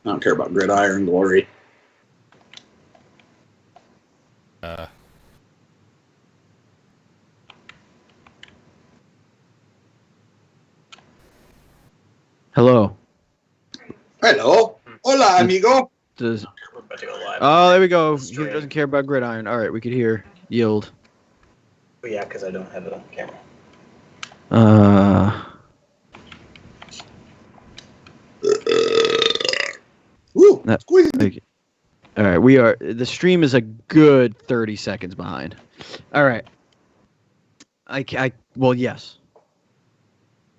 I don't care about Gridiron Glory. Hello. Hello. Hola, amigo. Oh, there we go. He doesn't care about Gridiron. All right, we could hear Yield. But yeah, because I don't have a camera. Woo, All right, the stream is a good 30 seconds behind. All right. Well, yes.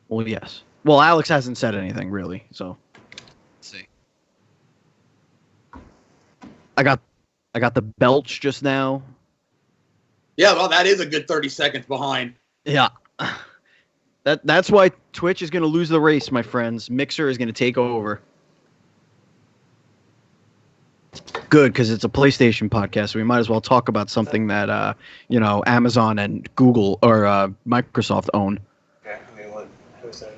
Well, Alex hasn't said anything really, so let's see. I got the belch just now. Yeah, well, that is a good 30 seconds behind. Yeah. That's why Twitch is going to lose the race, my friends. Mixer is going to take over. Good, because it's a PlayStation podcast, so we might as well talk about something that Amazon and Google or Microsoft own. Okay, I mean, what? Who said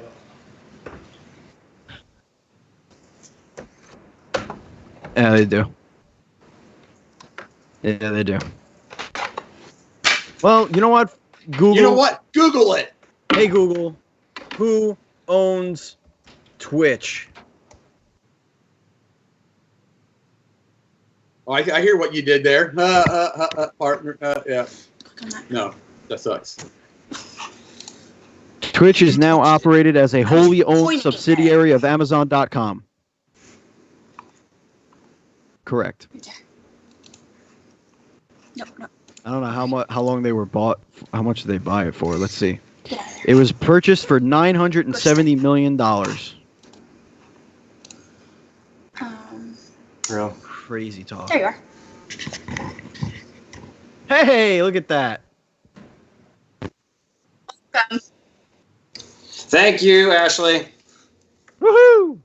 that? Yeah, they do. Yeah, they do. Well, you know what? Google. You know what? Google it. Hey, Google. Who owns Twitch? Oh, I hear what you did there. Partner. Yeah. No, that sucks. Twitch is now operated as a wholly owned subsidiary of Amazon.com. Correct. No. I don't know how long they were bought. How much did they buy it for? Let's see. It was purchased for $970 million. Real. Crazy talk. There you are. Hey, look at that. Thank you, Ashley. Woohoo!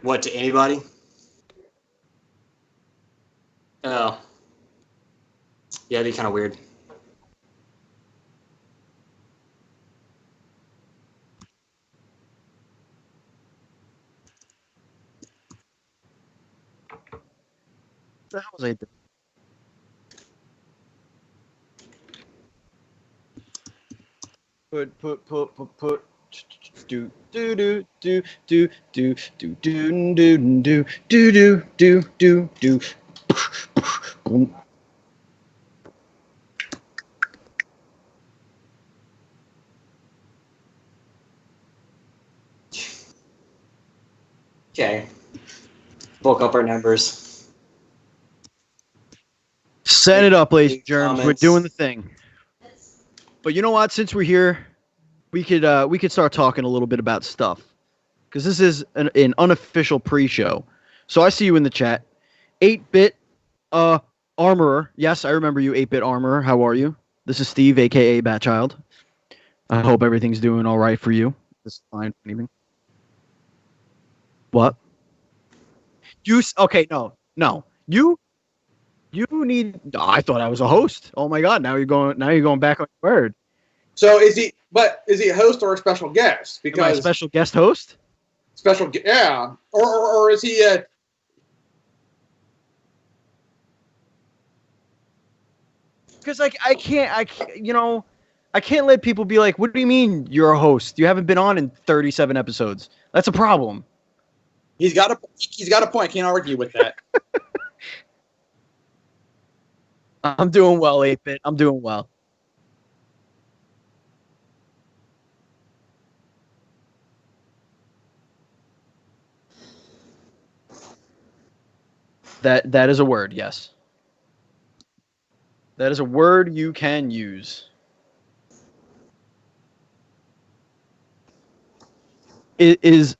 What, to anybody? Oh. Yeah, it'd be kind of weird. What the hell was I doing? Put. Do do do do do do do do do do do do do. Okay. Bulk up our numbers. Set it up, ladies and germs. We're Comments. doing the thing. But you know what? Since we're here, we could start talking a little bit about stuff, because this is an unofficial pre-show. So I see you in the chat, 8-bit armorer. Yes, I remember you, 8-bit armorer. How are you? This is Steve, aka Batchild. I hope everything's doing all right for you. This is fine. Evening. What? Okay? No. You need. Oh, I thought I was a host. Oh my God! Now you're going back on your word. So is he a host or a special guest? Am I a Because special guest host? yeah, or is he a? Because I can't let people be like, what do you mean you're a host? You haven't been on in 37 episodes. That's a problem. He's got a point. Can't argue with that. I'm doing well, 8-bit. I'm doing well. That is a word, yes. That is a word you can use. It is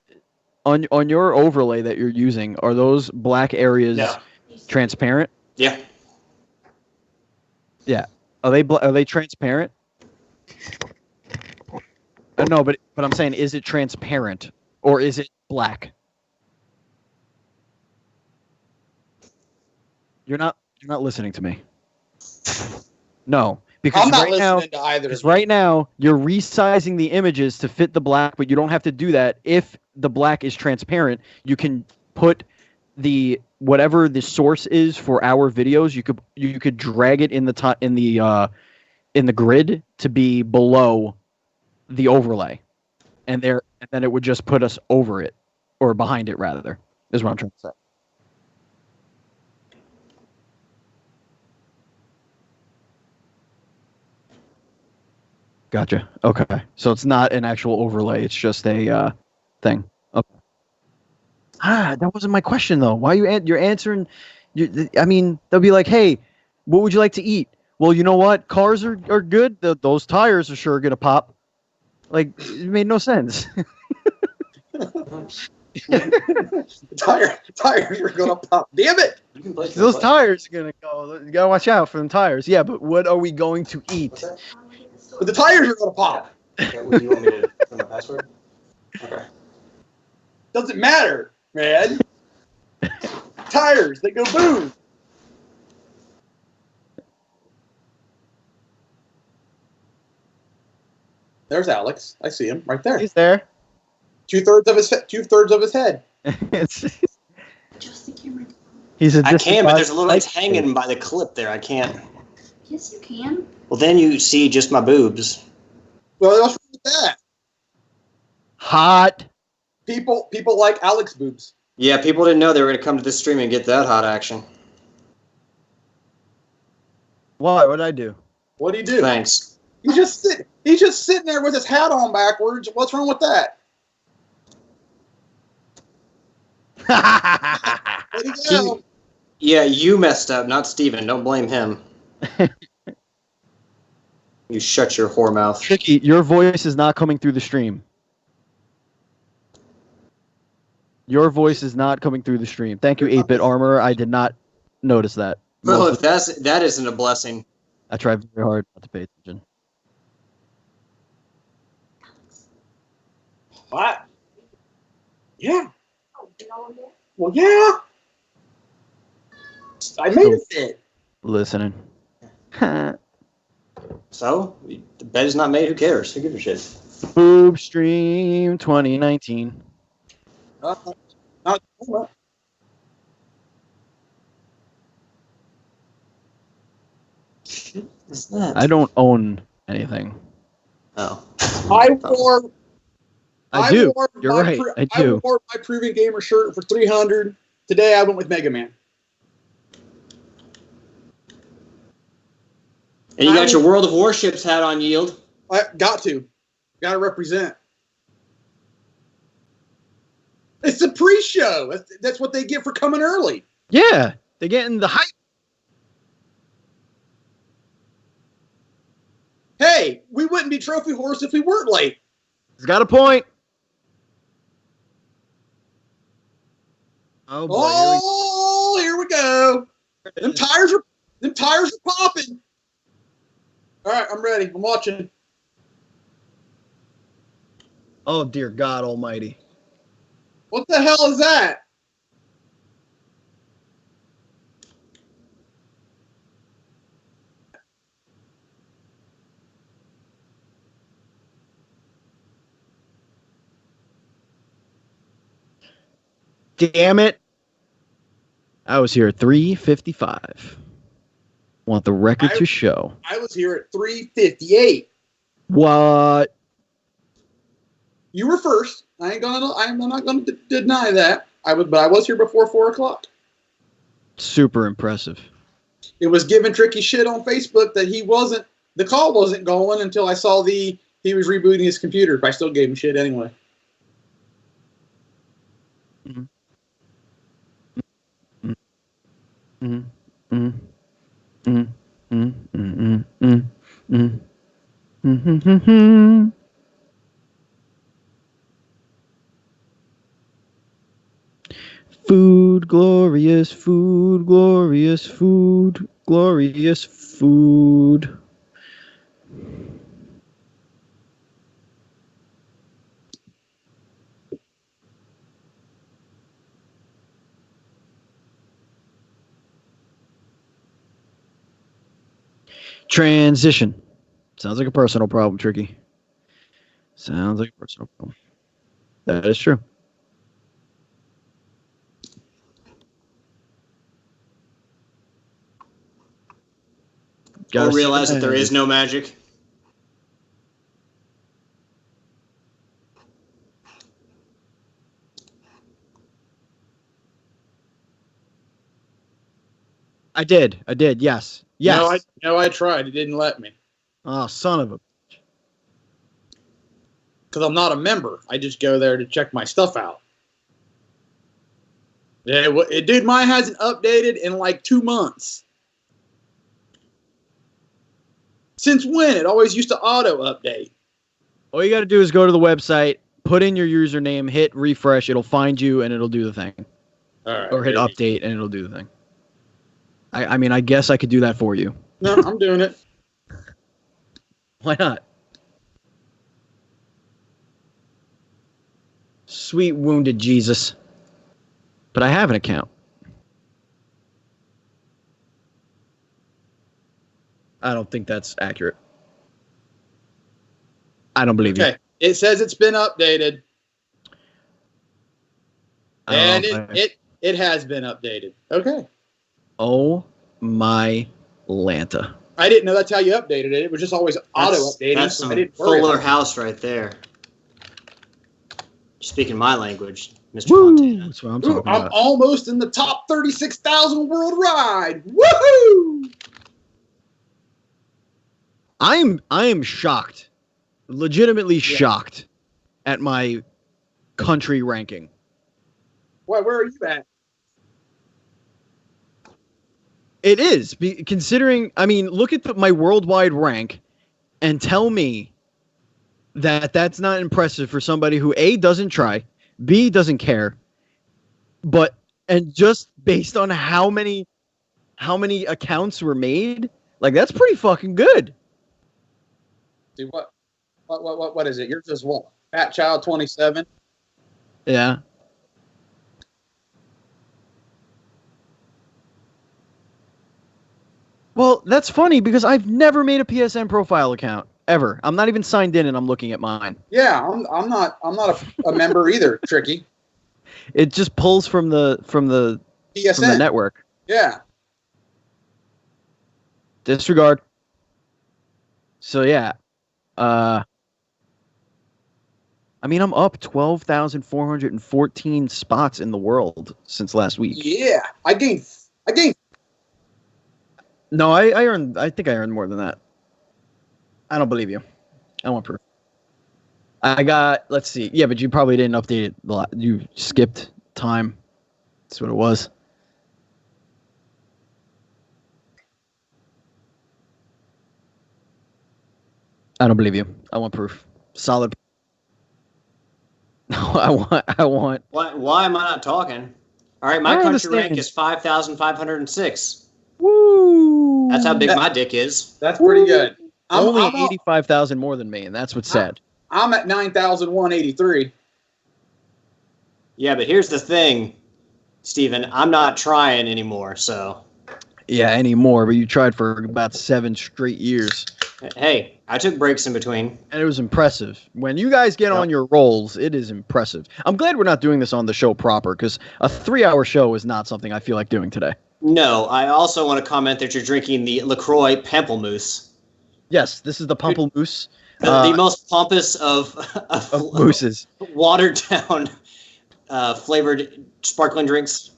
on your overlay that you're using, are those black areas transparent? Yeah. Yeah. Are they transparent? No, but I'm saying, is it transparent or is it black? You're not listening to me. No, Because I'm not right now, listening to either. because right now you're resizing the images to fit the black, but you don't have to do that if the black is transparent. You can put the whatever the source is for our videos. You could drag it in the grid to be below the overlay, and then it would just put us over it or behind it rather. Is what I'm trying to say. Gotcha. Okay. So it's not an actual overlay. It's just a thing. Okay. That wasn't my question though. Why you're answering? I mean, they'll be like, "Hey, what would you like to eat?" Well, you know what? Cars are good. Those tires are sure gonna pop. Like it made no sense. Tires are gonna pop. Damn it! You can play Those tires are gonna go. You gotta watch out for them tires. Yeah, but what are we going to eat? But the tires are gonna pop. Okay, well, do you want me to put my password? Okay. Doesn't matter, man. Tires, they go boom. There's Alex. I see him right there. He's there. 2/3 of his head. Just the camera. He's a I can, but there's a little. It's like- hanging by the clip there. I can't. Yes, you can. Well, then you see just my boobs. Well, what's wrong with that? Hot. People like Alex boobs. Yeah, people didn't know they were going to come to this stream and get that hot action. Why? What'd I do? What do you do? Thanks. He's just sitting there with his hat on backwards. What's wrong with that? There you go. Yeah, you messed up, not Steven. Don't blame him. You shut your whore mouth. Tricky, your voice is not coming through the stream. Your voice is not coming through the stream. Thank you, 8-Bit Armor. I did not notice that. Well, if that isn't a blessing. I tried very hard not to pay attention. What? Yeah. Well, yeah. I made it fit. Listening. So, the bed is not made. Who cares? Who gives a shit? Boob Stream 2019. Not, What's that? I don't own anything. Oh. I wore. I do. wore You're my right. I do. wore my Proven Gamer shirt for $300. Today I went with Mega Man. And you got your World of Warships hat on, Yield. I got to represent. It's a pre-show. That's what they get for coming early. Yeah, they're getting the hype. Hey, we wouldn't be Trophy Horse if we weren't late. He's got a point. Oh boy. Oh, here we go. Them tires are popping. All right, I'm ready. I'm watching. Oh dear God Almighty. What the hell is that? Damn it. I was here at 3:55. Want the record to show. I was here at 3:58. What? You were first. I'm not gonna deny that. But I was here before 4 o'clock. Super impressive. It was giving Tricky shit on Facebook that the call wasn't going until I saw he was rebooting his computer, but I still gave him shit anyway. Mm-hmm. Mm-hmm. Mm-hmm. Mm-hmm. Mm-hmm. Mm-hmm. Food, glorious food, glorious food, glorious food. Transition. Sounds like a personal problem, Tricky. Sounds like a personal problem. That is true. Or realize that there is no magic. I did. Yes. Yes. I tried. It didn't let me. Oh, son of a. Because I'm not a member. I just go there to check my stuff out. Yeah, dude, mine hasn't updated in like 2 months. Since when? It always used to auto update. All you got to do is go to the website, put in your username, hit refresh. It'll find you and it'll do the thing. All right. Or hit update and it'll do the thing. I mean, I guess I could do that for you. No, I'm doing it. Why not? Sweet wounded Jesus. But I have an account. I don't think that's accurate. I don't believe you. Okay. It says it's been updated. And it has been updated. Okay. Oh my Lanta. I didn't know that's how you updated it. It was just always auto updating. That's so some I didn't worry Fuller about it. House right there. Speaking my language, Mr. Woo! Montana. That's what I'm Ooh, talking I'm about. almost in the top 36,000 worldwide. Woohoo! I am shocked. Legitimately shocked at my country ranking. Where are you at? It is, considering, I mean, look at my worldwide rank and tell me that that's not impressive for somebody who A, doesn't try, B, doesn't care, and just based on how many accounts were made, like, that's pretty fucking good. See, what is it? Yours is what? Fat Child 27? Yeah. Well, that's funny because I've never made a PSN profile account ever. I'm not even signed in, and I'm looking at mine. Yeah, I'm not a member either, Tricky. It just pulls from the PSN. network. Yeah. Disregard. So yeah, I mean, I'm up 12,414 spots in the world since last week. Yeah. I gained. No, I think I earned more than that. I don't believe you. I want proof. I got, let's see. Yeah, but you probably didn't update it a lot. You skipped time. That's what it was. I don't believe you. I want proof. Solid. No, I want. Why am I not talking? All right, my country rank is 5,506. Woo! That's how big my dick is. That's pretty good. Only 85,000 more than me, and that's what's sad. I'm at 9,183. Yeah, but here's the thing, Steven. I'm not trying anymore, so. Yeah, anymore, but you tried for about 7 straight years. Hey, I took breaks in between. And it was impressive. When you guys get on your rolls, it is impressive. I'm glad we're not doing this on the show proper, because a 3-hour show is not something I feel like doing today. No, I also want to comment that you're drinking the LaCroix Pamplemousse. Yes, this is the Pamplemousse. The most pompous of mousses. Watered down flavored sparkling drinks.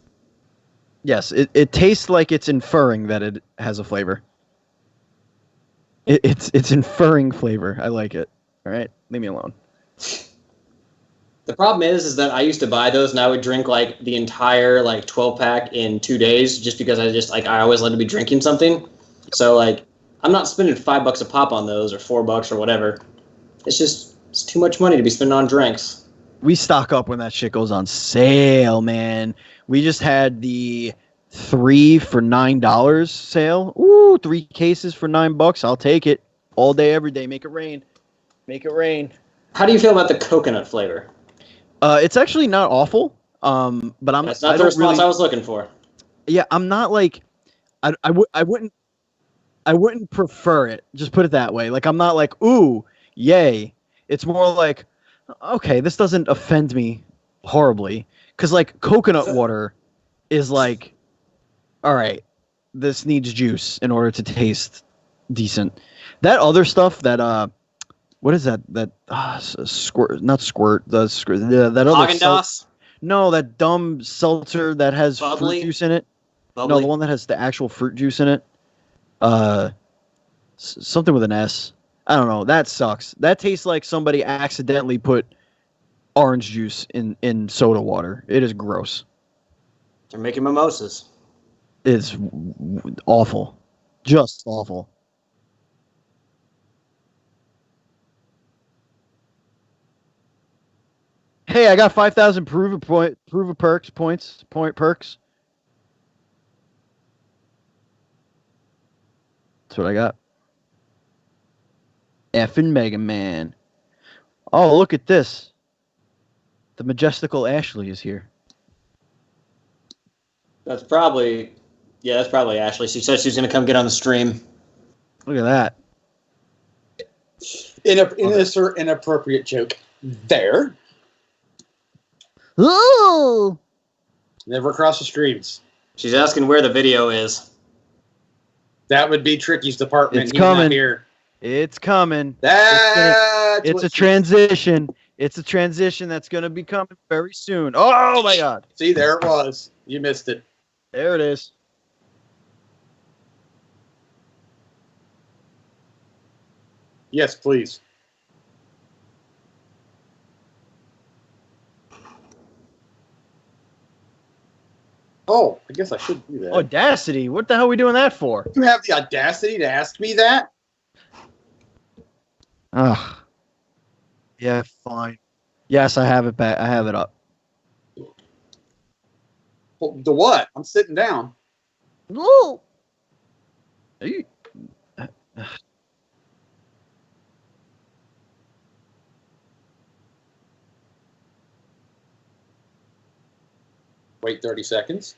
Yes, it tastes like it's inferring that it has a flavor. It's inferring flavor. I like it. All right, leave me alone. The problem is that I used to buy those and I would drink like the entire like 12-pack in 2 days just because I always like to be drinking something. So like I'm not spending $5 a pop on those or $4 or whatever. It's too much money to be spending on drinks. We stock up when that shit goes on sale, man. We just had the 3 for $9 sale. Ooh, 3 cases for $9. I'll take it all day, every day. Make it rain. Make it rain. How do you feel about the coconut flavor? It's actually not awful. But I'm. That's not the response I was looking for. Yeah, I'm not like. I wouldn't. I wouldn't prefer it. Just put it that way. Like I'm not like, ooh, yay. It's more like, okay, this doesn't offend me horribly. Cause like coconut water is like, all right, this needs juice in order to taste decent. That other stuff that what is that? That squirt, not squirt. That other Haagen-Dazs, no, that dumb seltzer that has Bubbly? fruit juice in it. No, bubbly. the one that has the actual fruit juice in it. Something with an S. I don't know. That sucks. That tastes like somebody accidentally put orange juice in soda water. It is gross. They're making mimosas. It's awful. Just awful. Hey, I got 5,000 prove a perks perks. That's what I got. Effing Mega Man. Oh, look at this. The majestical Ashley is here. That's probably Ashley. She said she was going to come get on the stream. Look at that. Inappropriate joke. There. Ooh! Never cross the streams. She's asking where the video is. That would be Tricky's department. It's He's not coming. here. It's coming. That's It's a transition. It's a transition that's going to be coming very soon. Oh my God. See, there it was. You missed it. There it is. Yes, please. Oh, I guess I should do that. Audacity. What the hell are we doing that for? You have the audacity to ask me that? Ugh. Yeah, fine. Yes, I have it back. I have it up. Well, the what? I'm sitting down. Ooh. Are you? Wait 30 seconds.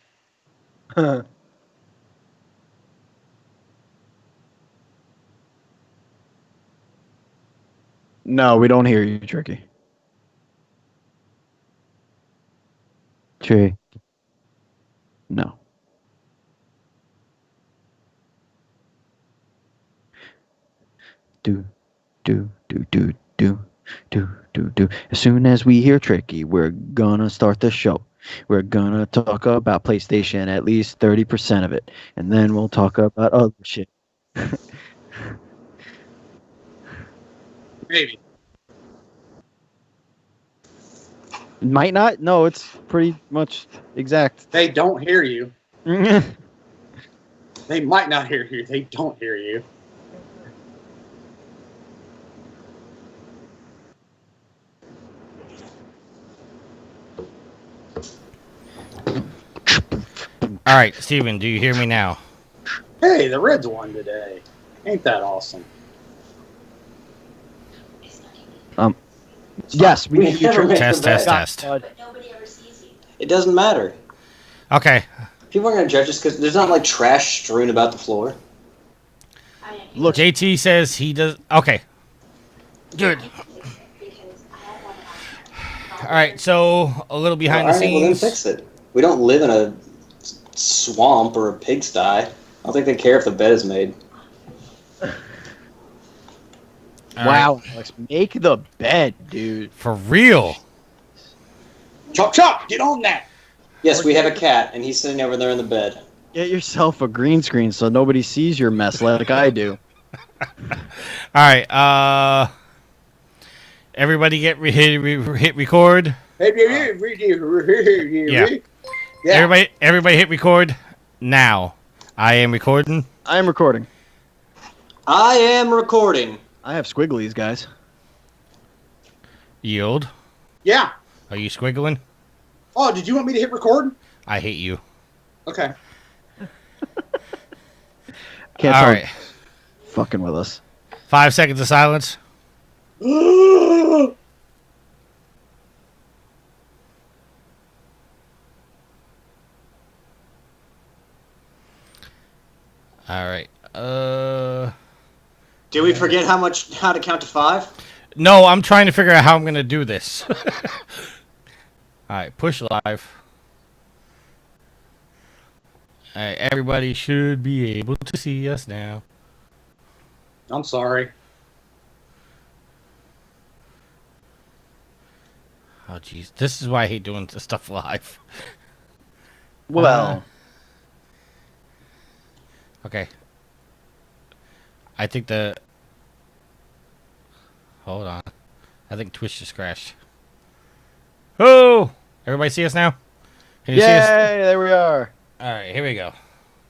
No, we don't hear you, Tricky. Tricky. No. Do, do, do, do, do, do, do, do. As soon as we hear Tricky, we're gonna start the show. We're gonna talk about PlayStation, at least 30% of it, and then we'll talk about other shit. Maybe. Might not. No, it's pretty much exact. They don't hear you. All They might not hear you. They don't hear you. All right, Steven, do you hear me now? Hey, the Reds won today. Ain't that awesome? Yes, we need you, never Tricky. make Test, the bet. test, test. But nobody ever sees you. It doesn't matter. Okay. People aren't going to judge us because there's not like trash strewn about the floor. I didn't Look, JT says he does. Okay. Good. because I don't want to. All right, so a little behind All the right, well, then scenes. fix it. We don't live in a swamp or a pigsty. I don't think they care if the bed is made. All Wow, right. Alex, make the bed, dude. For real. Chop, chop! Get on that! Yes, we have a cat, and he's sitting over there in the bed. Get yourself a green screen so nobody sees your mess like I do. All right. Everybody get hit record. Yeah. Everybody hit record now. I am recording. I am recording. I am recording. I have squigglies, guys. Yield. Yeah. Are you squiggling? Oh, did you want me to hit record? I hate you. Okay. Can't All tell right. fucking with us. 5 seconds of silence. All right. Did we forget how to count to 5? No, I'm trying to figure out how I'm gonna do this. All right, push live. All right, everybody should be able to see us now. I'm sorry. Oh, jeez, this is why I hate doing this stuff live. Well, Okay. I think Hold on. I think Twitch just crashed. Oh! Everybody see us now? Can you yay! see us? There we are. Alright, here we go.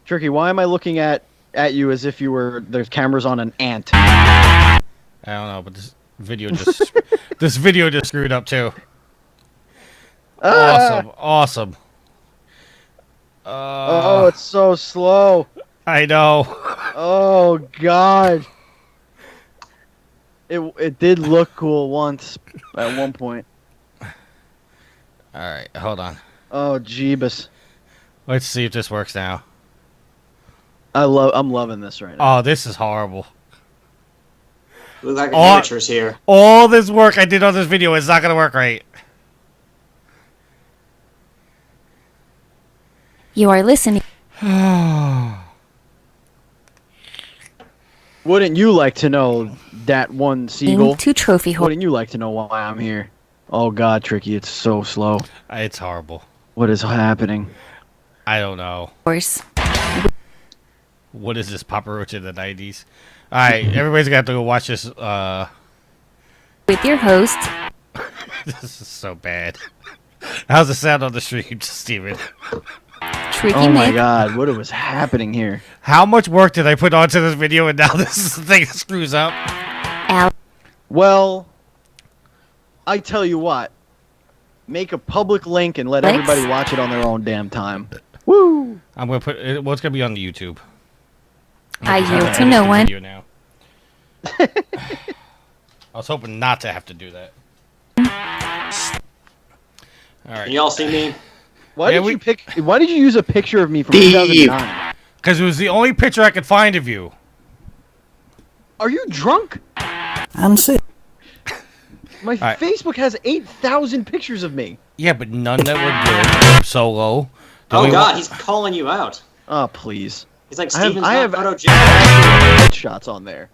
Tricky, why am I looking at you as if you were there's cameras on an ant? I don't know, but this video just this video just screwed up too. Ah! Awesome. Oh, it's so slow. I know. Oh God. It did look cool once at one point. Alright, hold on. Oh Jeebus. Let's see if this works now. I'm loving this right now. Oh, this is horrible. Look like Oh. amateurs here. All this work I did on this video is not gonna work right. You are listening Wouldn't you like to know that one seagull? to Trophy Wouldn't you like to know why I'm here? Oh God, Tricky, it's so slow. It's horrible. What is happening? I don't know. Horse What is this, Papa Roach in the 90s? Alright, everybody's gonna have to go watch this. with your host, This is so bad. How's the sound on the stream, Steven? Tricky Oh my Nick. God, what was happening here? How much work did I put onto this video and now this is the thing that screws up? Well, I tell you what. Make a public link and let Lex? everybody watch it on their own damn time. Woo! I'm gonna put it, well, it's gonna be on the YouTube. I I'm gonna yield edit to no the one. video now. I was hoping not to have to do that. Alright. Can y'all see me? Why Yeah, Why did you use a picture of me from Steve. 2009? Because it was the only picture I could find of you. Are you drunk? I'm sick. My right. Facebook has 8,000 pictures of me. Yeah, but none that were good. Solo. Oh God, he's calling you out. Oh please. He's like, I have- Steven's I not have- photogenic. Headshots on there.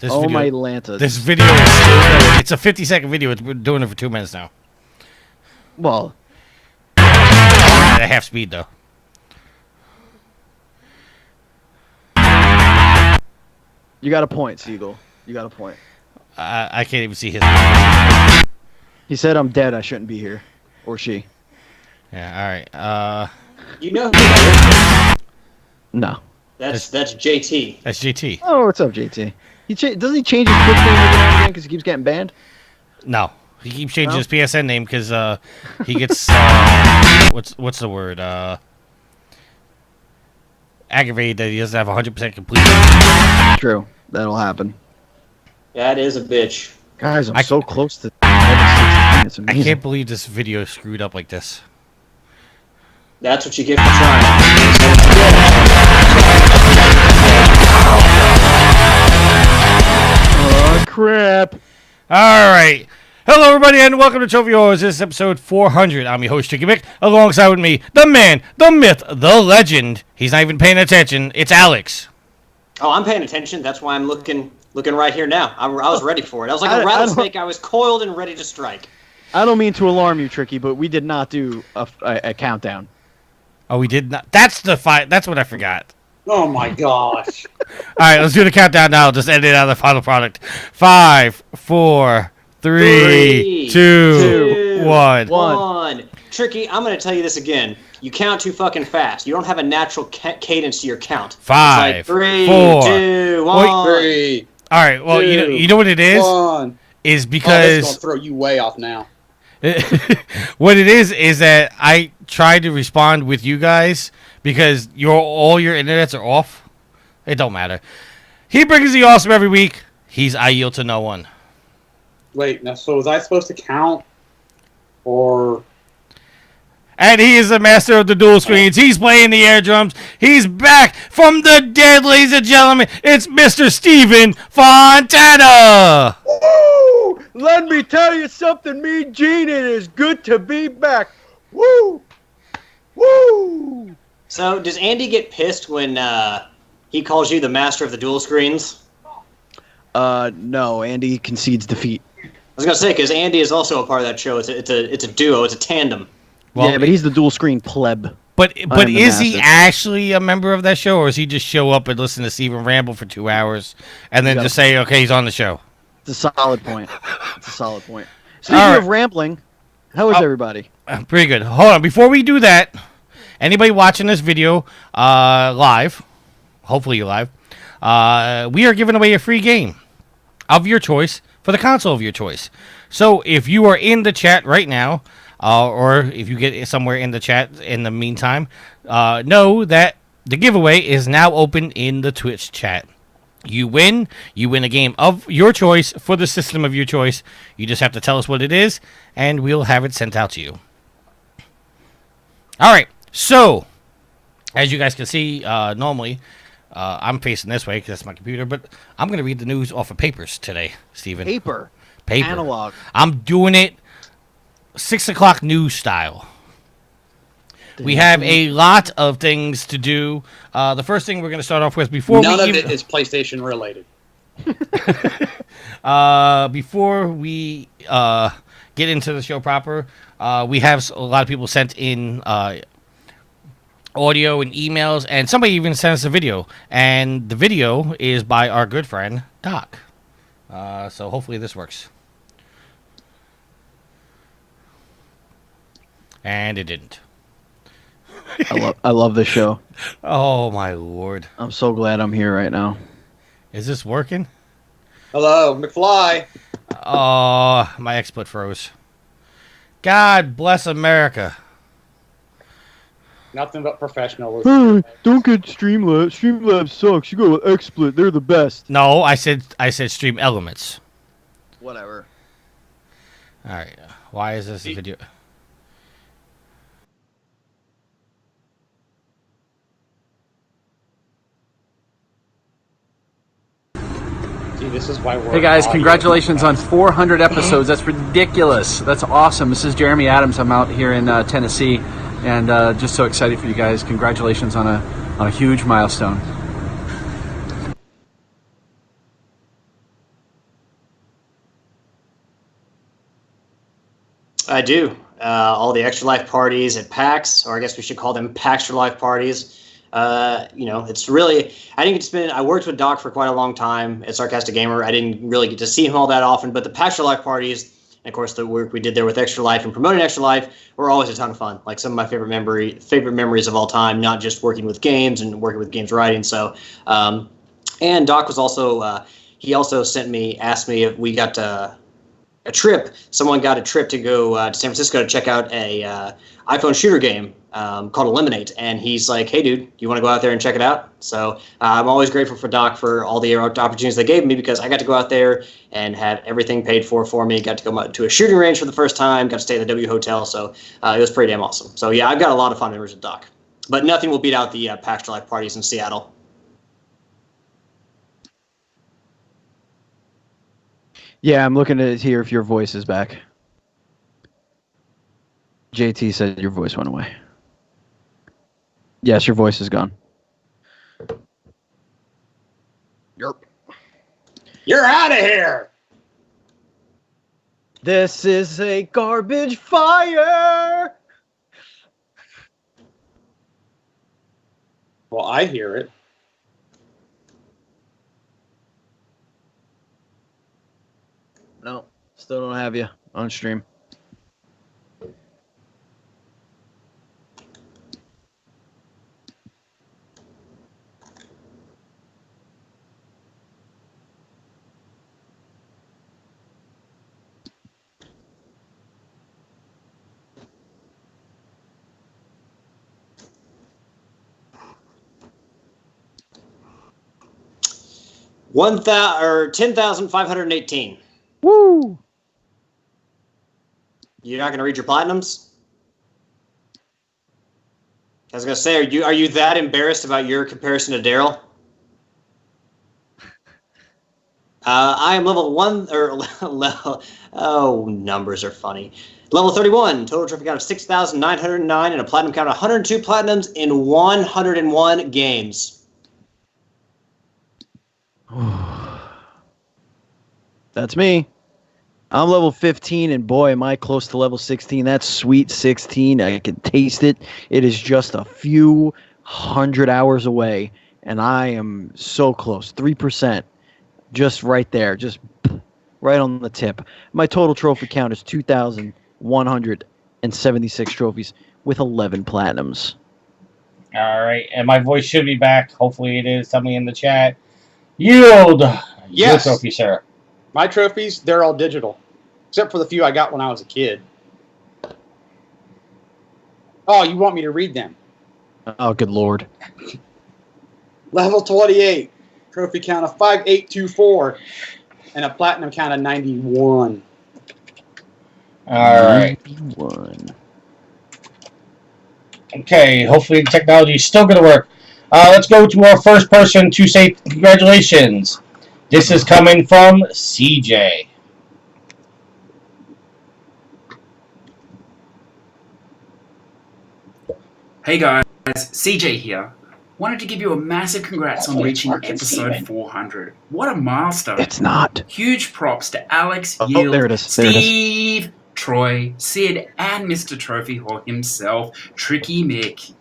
This Oh video, my Lanta. This video is it's a 50-second video. We're doing it for 2 minutes now. Well, At half speed though. you got a point, Siegel. You got a point. I can't even see his. He said I'm dead. I shouldn't be here, or she. Yeah. All right. You know who that No. is? That's JT. That's GT. Oh, what's up, JT? Doesn't he change his Twitch name every now and again because he keeps getting banned? No, he keeps changing No? his PSN name because he gets what's the word? Aggravated that he doesn't have 100% complete. True. That'll happen. That is a bitch. Guys, I'm I- so close to level 16. It's I amazing. can't believe this video is screwed up like this. That's what you get for trying. Oh, crap. All right. Hello, everybody, and welcome to Trophy Wars. This is episode 400. I'm your host, Tricky Mick. Alongside with me, the man, the myth, the legend. He's not even paying attention. It's Alex. Oh, I'm paying attention. That's why I'm looking right here now. I was ready for it. I was like I a don't- rattlesnake. I was coiled and ready to strike. I don't mean to alarm you, Tricky, but we did not do a countdown. Oh, we did not. That's the fight. That's what I forgot. Oh my gosh. All right, let's do the countdown now. Just edit out the final product. 5, 4, 3, 2, 1. One. Tricky, I'm going to tell you this again. You count too fucking fast. You don't have a natural cadence to your count. It's 5, like 3, 4. 2, Wait, 1. 3, All right. Well, Two. you know what it is? 1. Is Oh, this is because gonna throw you way off now. what it is that I try to respond with you guys because all your internets are off. It don't matter. He brings the awesome every week. I yield to no one. Wait, now so was I supposed to count? Or and he is the master of the dual screens. He's playing the air drums. He's back from the dead, ladies and gentlemen. It's Mr. Steven Fontana. Woo! Let me tell you something, Mean Gene. It is good to be back. Woo! Woo! So, does Andy get pissed when he calls you the master of the dual screens? No, Andy concedes defeat. I was gonna say because Andy is also a part of that show. It's a duo. It's a tandem. Yeah, but he's the dual screen pleb. But is he master. actually a member of that show, or does he just show up and listen to Steven ramble for 2 hours and then just say, okay, he's on the show? It's a solid point. It's a solid point. Speaking All right. of rambling, how is everybody? Pretty good. Hold on. Before we do that, anybody watching this video live, hopefully you're live, we are giving away a free game of your choice for the console of your choice. So if you are in the chat right now, or if you get somewhere in the chat in the meantime, know that the giveaway is now open in the Twitch chat. You win a game of your choice for the system of your choice. You just have to tell us what it is, and we'll have it sent out to you. All right, so as you guys can see, normally I'm facing this way because that's my computer, but I'm going to read the news off of papers today, Steven. Paper. Analog. I'm doing it 6 o'clock news style. We have a lot of things to do. The first thing we're going to start off with before None we of it is PlayStation related. before we get into the show proper, we have a lot of people sent in audio and emails, and somebody even sent us a video. And the video is by our good friend, Doc. So hopefully this works. And it didn't. I love this show. Oh, my Lord. I'm so glad I'm here right now. Is this working? Hello, McFly. Oh, my XSplit froze. God bless America. Nothing but professional. Don't get Streamlabs. Streamlabs sucks. You go with XSplit. They're the best. No, I said Stream Elements. Whatever. All right. Why is this a video? See, this is why we're. Hey guys, audio. congratulations on 400 episodes. That's ridiculous. That's awesome. This is Jeremy Adams. I'm out here in Tennessee, and just so excited for you guys. Congratulations on a huge milestone. I do. All the Extra Life parties at PAX, or I guess we should call them Paxtra Life parties. It's really, I didn't get to spend, I worked with Doc for quite a long time at Sarcastic Gamer. I didn't really get to see him all that often, but the Paxtra Life parties, and of course the work we did there with Extra Life and promoting Extra Life were always a ton of fun. Like some of my favorite memories of all time, not just working with games and working with games writing. So, and Doc was also, he also asked me if we got a trip. Someone got a trip to go to San Francisco to check out a iPhone shooter game called Eliminate, and he's like, "Hey, dude, you want to go out there and check it out?" So I'm always grateful for Doc for all the opportunities they gave me because I got to go out there and had everything paid for me. Got to go to a shooting range for the first time. Got to stay at the W Hotel, so it was pretty damn awesome. So yeah, I've got a lot of fun memories with Doc, but nothing will beat out the PAX Life parties in Seattle. Yeah, I'm looking to hear if your voice is back. JT said your voice went away. Yes, your voice is gone. You're out of here. This is a garbage fire. Well, I hear it. No, still don't have you on stream. Or 10,518. Woo! You're not going to read your platinums? I was gonna say, are you that embarrassed about your comparison to Daryl? I am level 1 or level. Oh, numbers are funny. Level 31, total trophy count of 6,909, and a platinum count of 102 platinums in 101 games. That's me. I'm level 15, and boy, am I close to level 16. That's sweet 16. I can taste it. It is just a few hundred hours away, and I am so close. 3%. Just right there. Just right on the tip. My total trophy count is 2,176 trophies with 11 platinums. All right, and my voice should be back. Hopefully it is. Tell me in the chat. Yield. Yes. Your trophy, sir. My trophies, they're all digital, except for the few I got when I was a kid. Oh, you want me to read them? Oh, good lord. Level 28, trophy count of 5824, and a platinum count of 91. All right. 91. Okay, hopefully the technology is still going to work. Let's go to our first person to say congratulations. This is coming from CJ. Hey guys, CJ here. Wanted to give you a massive congrats on reaching episode 400. What a milestone. It's not. Huge props to Alex, Oh, Yield, there it is. There it is. Steve, Troy, Sid, and Mr. Trophy Hawk himself, Tricky Mick.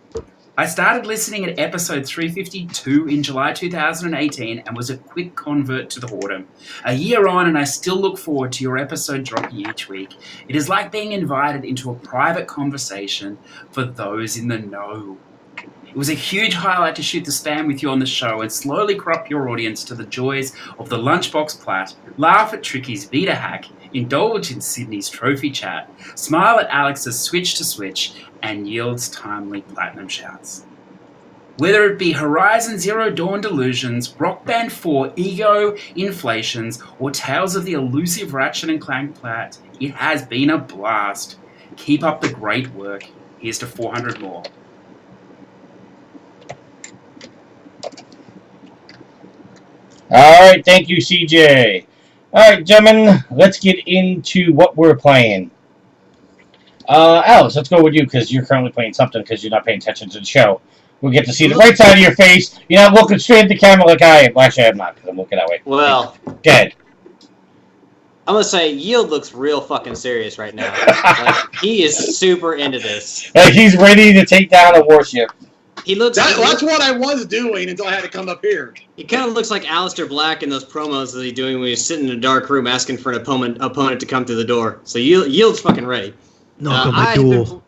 I started listening at episode 352 in July 2018 and was a quick convert to the Whoredom. A year on and I still look forward to your episode dropping each week. It is like being invited into a private conversation for those in the know. It was a huge highlight to shoot the spam with you on the show and slowly crop your audience to the joys of the Lunchbox Plat, laugh at Tricky's Vita hack, indulge in Sydney's trophy chat, smile at Alex's switch to switch, and Yield's timely platinum shouts. Whether it be Horizon Zero Dawn Delusions, Rock Band 4 Ego Inflations, or Tales of the Elusive Ratchet and Clank Plat, it has been a blast. Keep up the great work. Here's to 400 more. All right, thank you, CJ. All right, gentlemen, let's get into what we're playing. Alex, let's go with you because you're currently playing something because you're not paying attention to the show. We'll get to see the right side of your face. You're not looking straight at the camera like I am. Well, actually, I'm not because I'm looking that way. Well, Dead. I'm gonna say Yield looks real fucking serious right now. Like, he is super into this. Like he's ready to take down a warship. He looks. That's what I was doing until I had to come up here. He kind of looks like Aleister Black in those promos that he's doing when he's sitting in a dark room asking for an opponent to come through the door. So Yield's fucking ready. Knock on my door.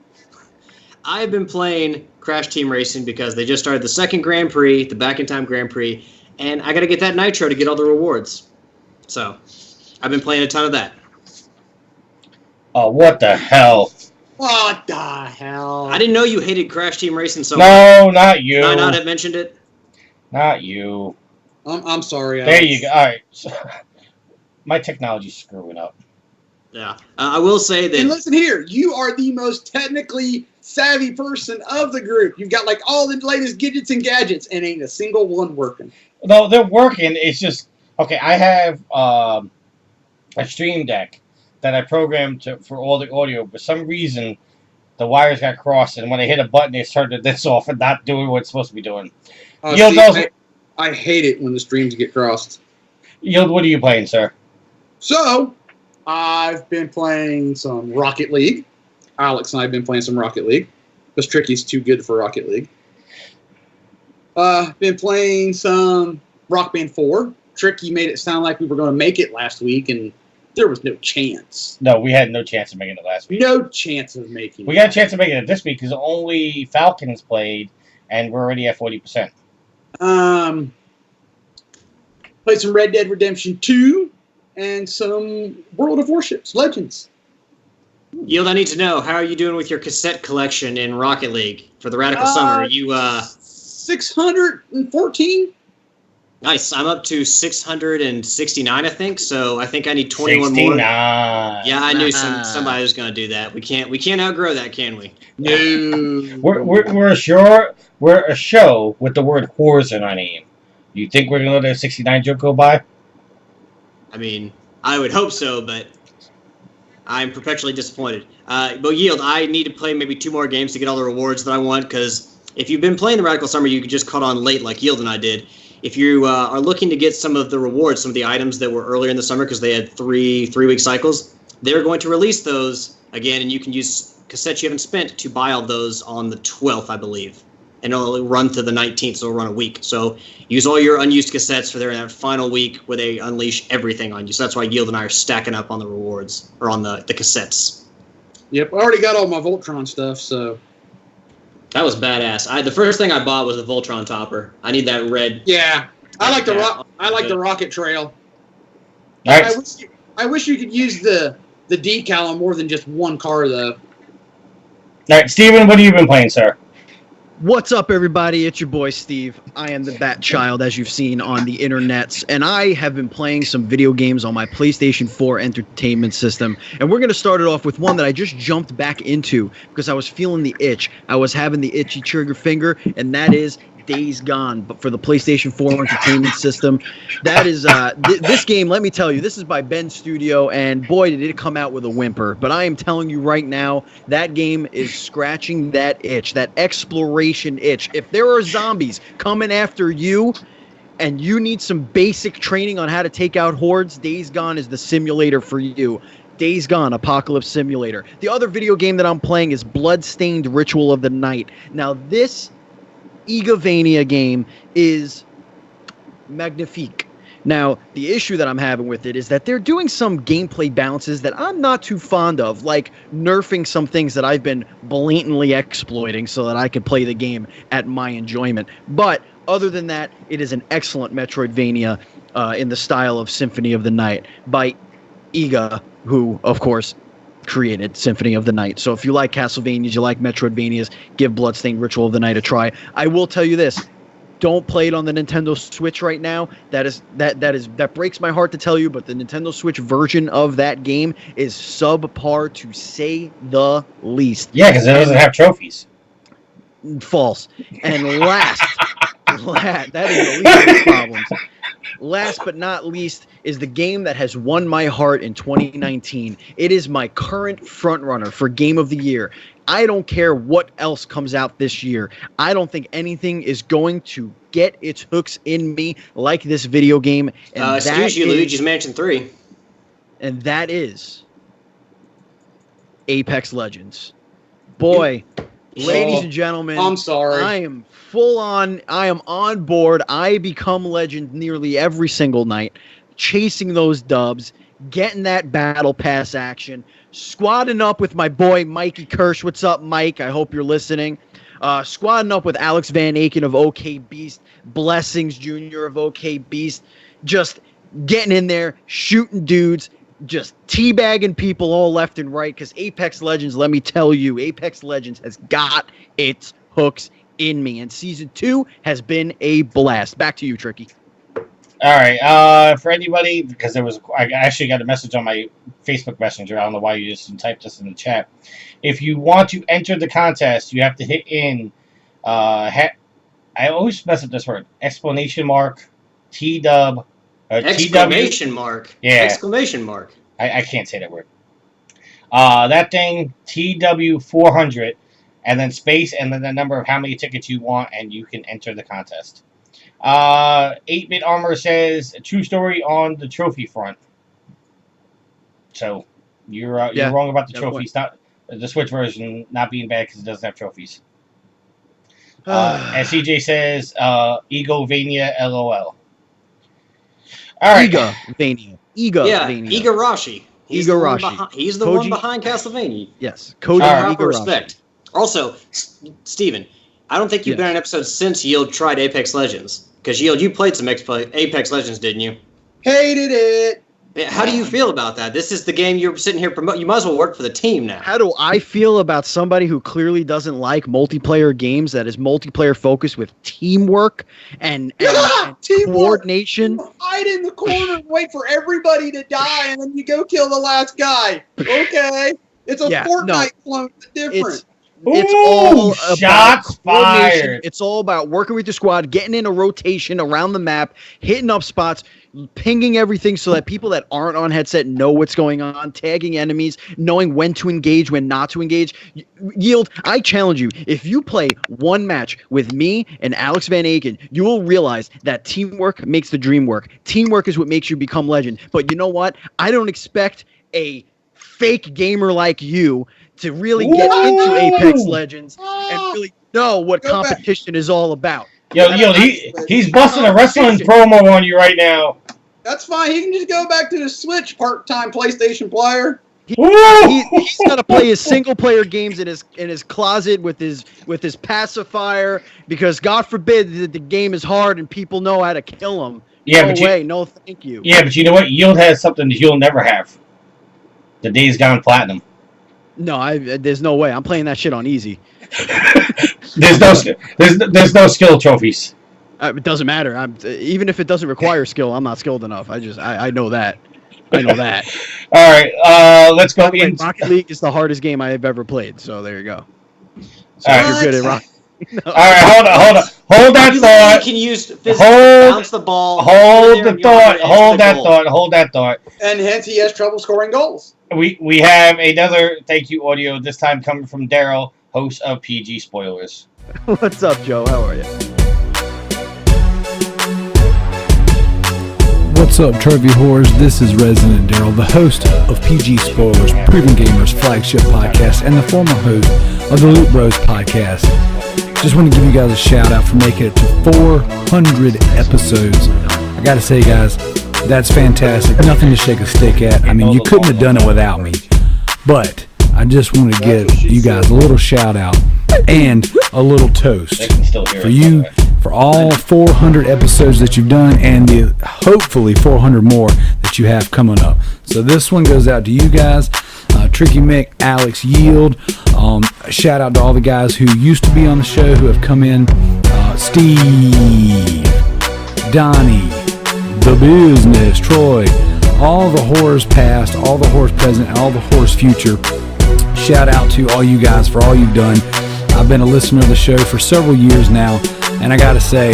I've been playing Crash Team Racing because they just started the second Grand Prix, the Back in Time Grand Prix, and I got to get that Nitro to get all the rewards. So I've been playing a ton of that. Oh, what the hell? What the hell? I didn't know you hated Crash Team Racing so much. No, not you. Did I not have mentioned it? Not you. I'm sorry. There you go. All right. My technology's screwing up. Yeah. I will say that... And listen here, you are the most technically savvy person of the group. You've got like all the latest gadgets and gadgets, and ain't a single one working. No, they're working. It's just... Okay, I have a Stream Deck that I programmed for all the audio. For some reason, the wires got crossed, and when I hit a button, it turned this off and not doing what it's supposed to be doing. Yield, I hate it when the streams get crossed. Yield, what are you playing, sir? So, I've been playing some Rocket League. Alex and I have been playing some Rocket League. Because Tricky's too good for Rocket League. Been playing some Rock Band 4. Tricky made it sound like we were going to make it last week, and there was no chance. No, we had no chance of making it last week. No chance of making it. We got a chance of making it this week because only Falcons played, and we're already at 40%. Played some Red Dead Redemption 2 and some World of Warships Legends. Yield, I need to know, how are you doing with your cassette collection in Rocket League for the Radical Summer? You 614. Nice. I'm up to 669, I think. So I think I need 21 more. 69. Yeah, I knew somebody was going to do that. We can't outgrow that, can we? No. We're a show with the word whores in our name. You think we're gonna let that 69 joke go by? I mean, I would hope so, but I'm perpetually disappointed. But Yield, I need to play maybe 2 more games to get all the rewards that I want, because if you've been playing the Radical Summer, you could just caught on late like Yield and I did. If you are looking to get some of the rewards, some of the items that were earlier in the summer, because they had three-week cycles, they're going to release those again, and you can use cassettes you haven't spent to buy all those on the 12th, I believe. And it'll run to the 19th, so it'll run a week. So use all your unused cassettes for that final week where they unleash everything on you. So that's why Yield and I are stacking up on the rewards, or on the cassettes. Yep, I already got all my Voltron stuff, so. That was badass. The first thing I bought was the Voltron topper. I need that red. Yeah, I like the rocket trail. Nice. I wish you could use the decal on more than just one car, though. All right, Steven, what have you been playing, sir? What's up, everybody? It's your boy, Steve. I am the Bat Child, as you've seen on the internets, and I have been playing some video games on my PlayStation 4 entertainment system, and we're going to start it off with one that I just jumped back into because I was feeling the itch. I was having the itchy trigger finger, and that is Days Gone, but for the PlayStation 4 entertainment system. That is this game, let me tell you, this is by Ben Studio, and boy did it come out with a whimper. But I am telling you right now, that game is scratching that itch, that exploration itch. If there are zombies coming after you and you need some basic training on how to take out hordes, Days Gone is the simulator for you. Days Gone, Apocalypse Simulator. The other video game that I'm playing is Bloodstained Ritual of the Night. Now this Igavania game is magnifique. Now, the issue that I'm having with it is that they're doing some gameplay balances that I'm not too fond of, like nerfing some things that I've been blatantly exploiting so that I can play the game at my enjoyment. But other than that, it is an excellent Metroidvania in the style of Symphony of the Night by Iga, who, of course, created Symphony of the Night. So if you like Castlevanias, you like Metroidvanias, give Bloodstained Ritual of the Night a try. I will tell you this: don't play it on the Nintendo Switch right now. That breaks my heart to tell you, but the Nintendo Switch version of that game is subpar to say the least. Yeah, because it doesn't have trophies. False. And that is the least of the problems. Last but not least is the game that has won my heart in 2019. It is my current frontrunner for Game of the Year. I don't care what else comes out this year. I don't think anything is going to get its hooks in me like this video game. And excuse you, Luigi's Mansion 3. And that is Apex Legends. Boy, ladies and gentlemen, I'm sorry. I am on board. I become legend nearly every single night, chasing those dubs, getting that battle pass action, squadding up with my boy Mikey Kirsch. What's up, Mike? I hope you're listening. Squadding up with Alex Van Aken of OK Beast, Blessings Jr. of OK Beast, just getting in there, shooting dudes, just teabagging people all left and right, because Apex Legends, let me tell you, Apex Legends has got its hooks in me, and Season 2 has been a blast. Back to you, Tricky. All right, for anybody, because I actually got a message on my Facebook Messenger. I don't know why you just typed this in the chat. If you want to enter the contest, you have to hit in, I always mess up this word, exclamation mark, T-dub, exclamation TW, mark. Yeah. Exclamation mark. I can't say that word. That thing, TW400, and then space, and then the number of how many tickets you want, and you can enter the contest. 8-Bit Armor says, a true story on the trophy front. So, you're wrong about the trophies. Not the Switch version not being bad because it doesn't have trophies. And CJ says, Egovania LOL. All right. Igavania. Yeah, Igarashi. He's the one behind Castlevania. Yes, Koji Proper respect. Also, Steven, I don't think you've been on an episode since Yield tried Apex Legends. Because, Yield, you played some Apex Legends, didn't you? Hated it. How do you feel about that? This is the game you're sitting here promoting. You might as well work for the team now. How do I feel about somebody who clearly doesn't like multiplayer games that is multiplayer focused with teamwork and Teamwork. coordination? Hide in the corner and wait for everybody to die, and then you go kill the last guy. Okay, it's a Yeah, Fortnite no. clone, but different. It's Ooh, all about shots coordination. fired. It's all about working with your squad, getting in a rotation around the map, hitting up spots, pinging everything so that people that aren't on headset know what's going on, tagging enemies, knowing when to engage, when not to engage. Yield, I challenge you, if you play one match with me and Alex Van Aken, you will realize that teamwork makes the dream work. Teamwork is what makes you become legend. But you know what? I don't expect a fake gamer like you to really get into Apex Legends and really know what Go back. competition is all about. Yo, he's busting a wrestling promo on you right now. That's fine. He can just go back to the Switch, part-time PlayStation player. He's got to play his single-player games in his closet with his pacifier because God forbid that the game is hard and people know how to kill him. Yeah, no but way, no thank you. Yeah, but you know what? Yield has something that you'll never have. The Days Gone Platinum. No, there's no way. I'm playing that shit on easy. There's no skill trophies. It doesn't matter. Even if it doesn't require skill, I'm not skilled enough. I know that. I know that. All right, let's go. Rocket League is the hardest game I have ever played. So there you go. So All right. you're good at Rocket. All right, hold that You thought. can use physics to Hold- bounce the ball. Hold the thought. Hold that goal. thought. Hold that thought. And hence he has trouble scoring goals. We have another thank you audio. This time coming from Daryl, host of PG Spoilers. What's up, Joe? How are you? What's up, Trophy Whores? This is Resident Daryl, the host of PG Spoilers, Proven Gamers flagship podcast, and the former host of the Loot Bros podcast. Just want to give you guys a shout out for making it to 400 episodes. I gotta say, guys, that's fantastic. Nothing to shake a stick at. I mean, you couldn't have done it without me. But I just want to give you guys a little shout out and a little toast They can still hear for us, you by the way. for all 400 episodes that you've done and the hopefully 400 more that you have coming up. So this one goes out to you guys, Tricky Mick, Alex, Yield. Shout out to all the guys who used to be on the show who have come in. Steve, Donnie, The Business, Troy, all the horrors past, all the horrors present, and all the horrors future. Shout out to all you guys for all you've done. I've been a listener of the show for several years now, and I gotta say,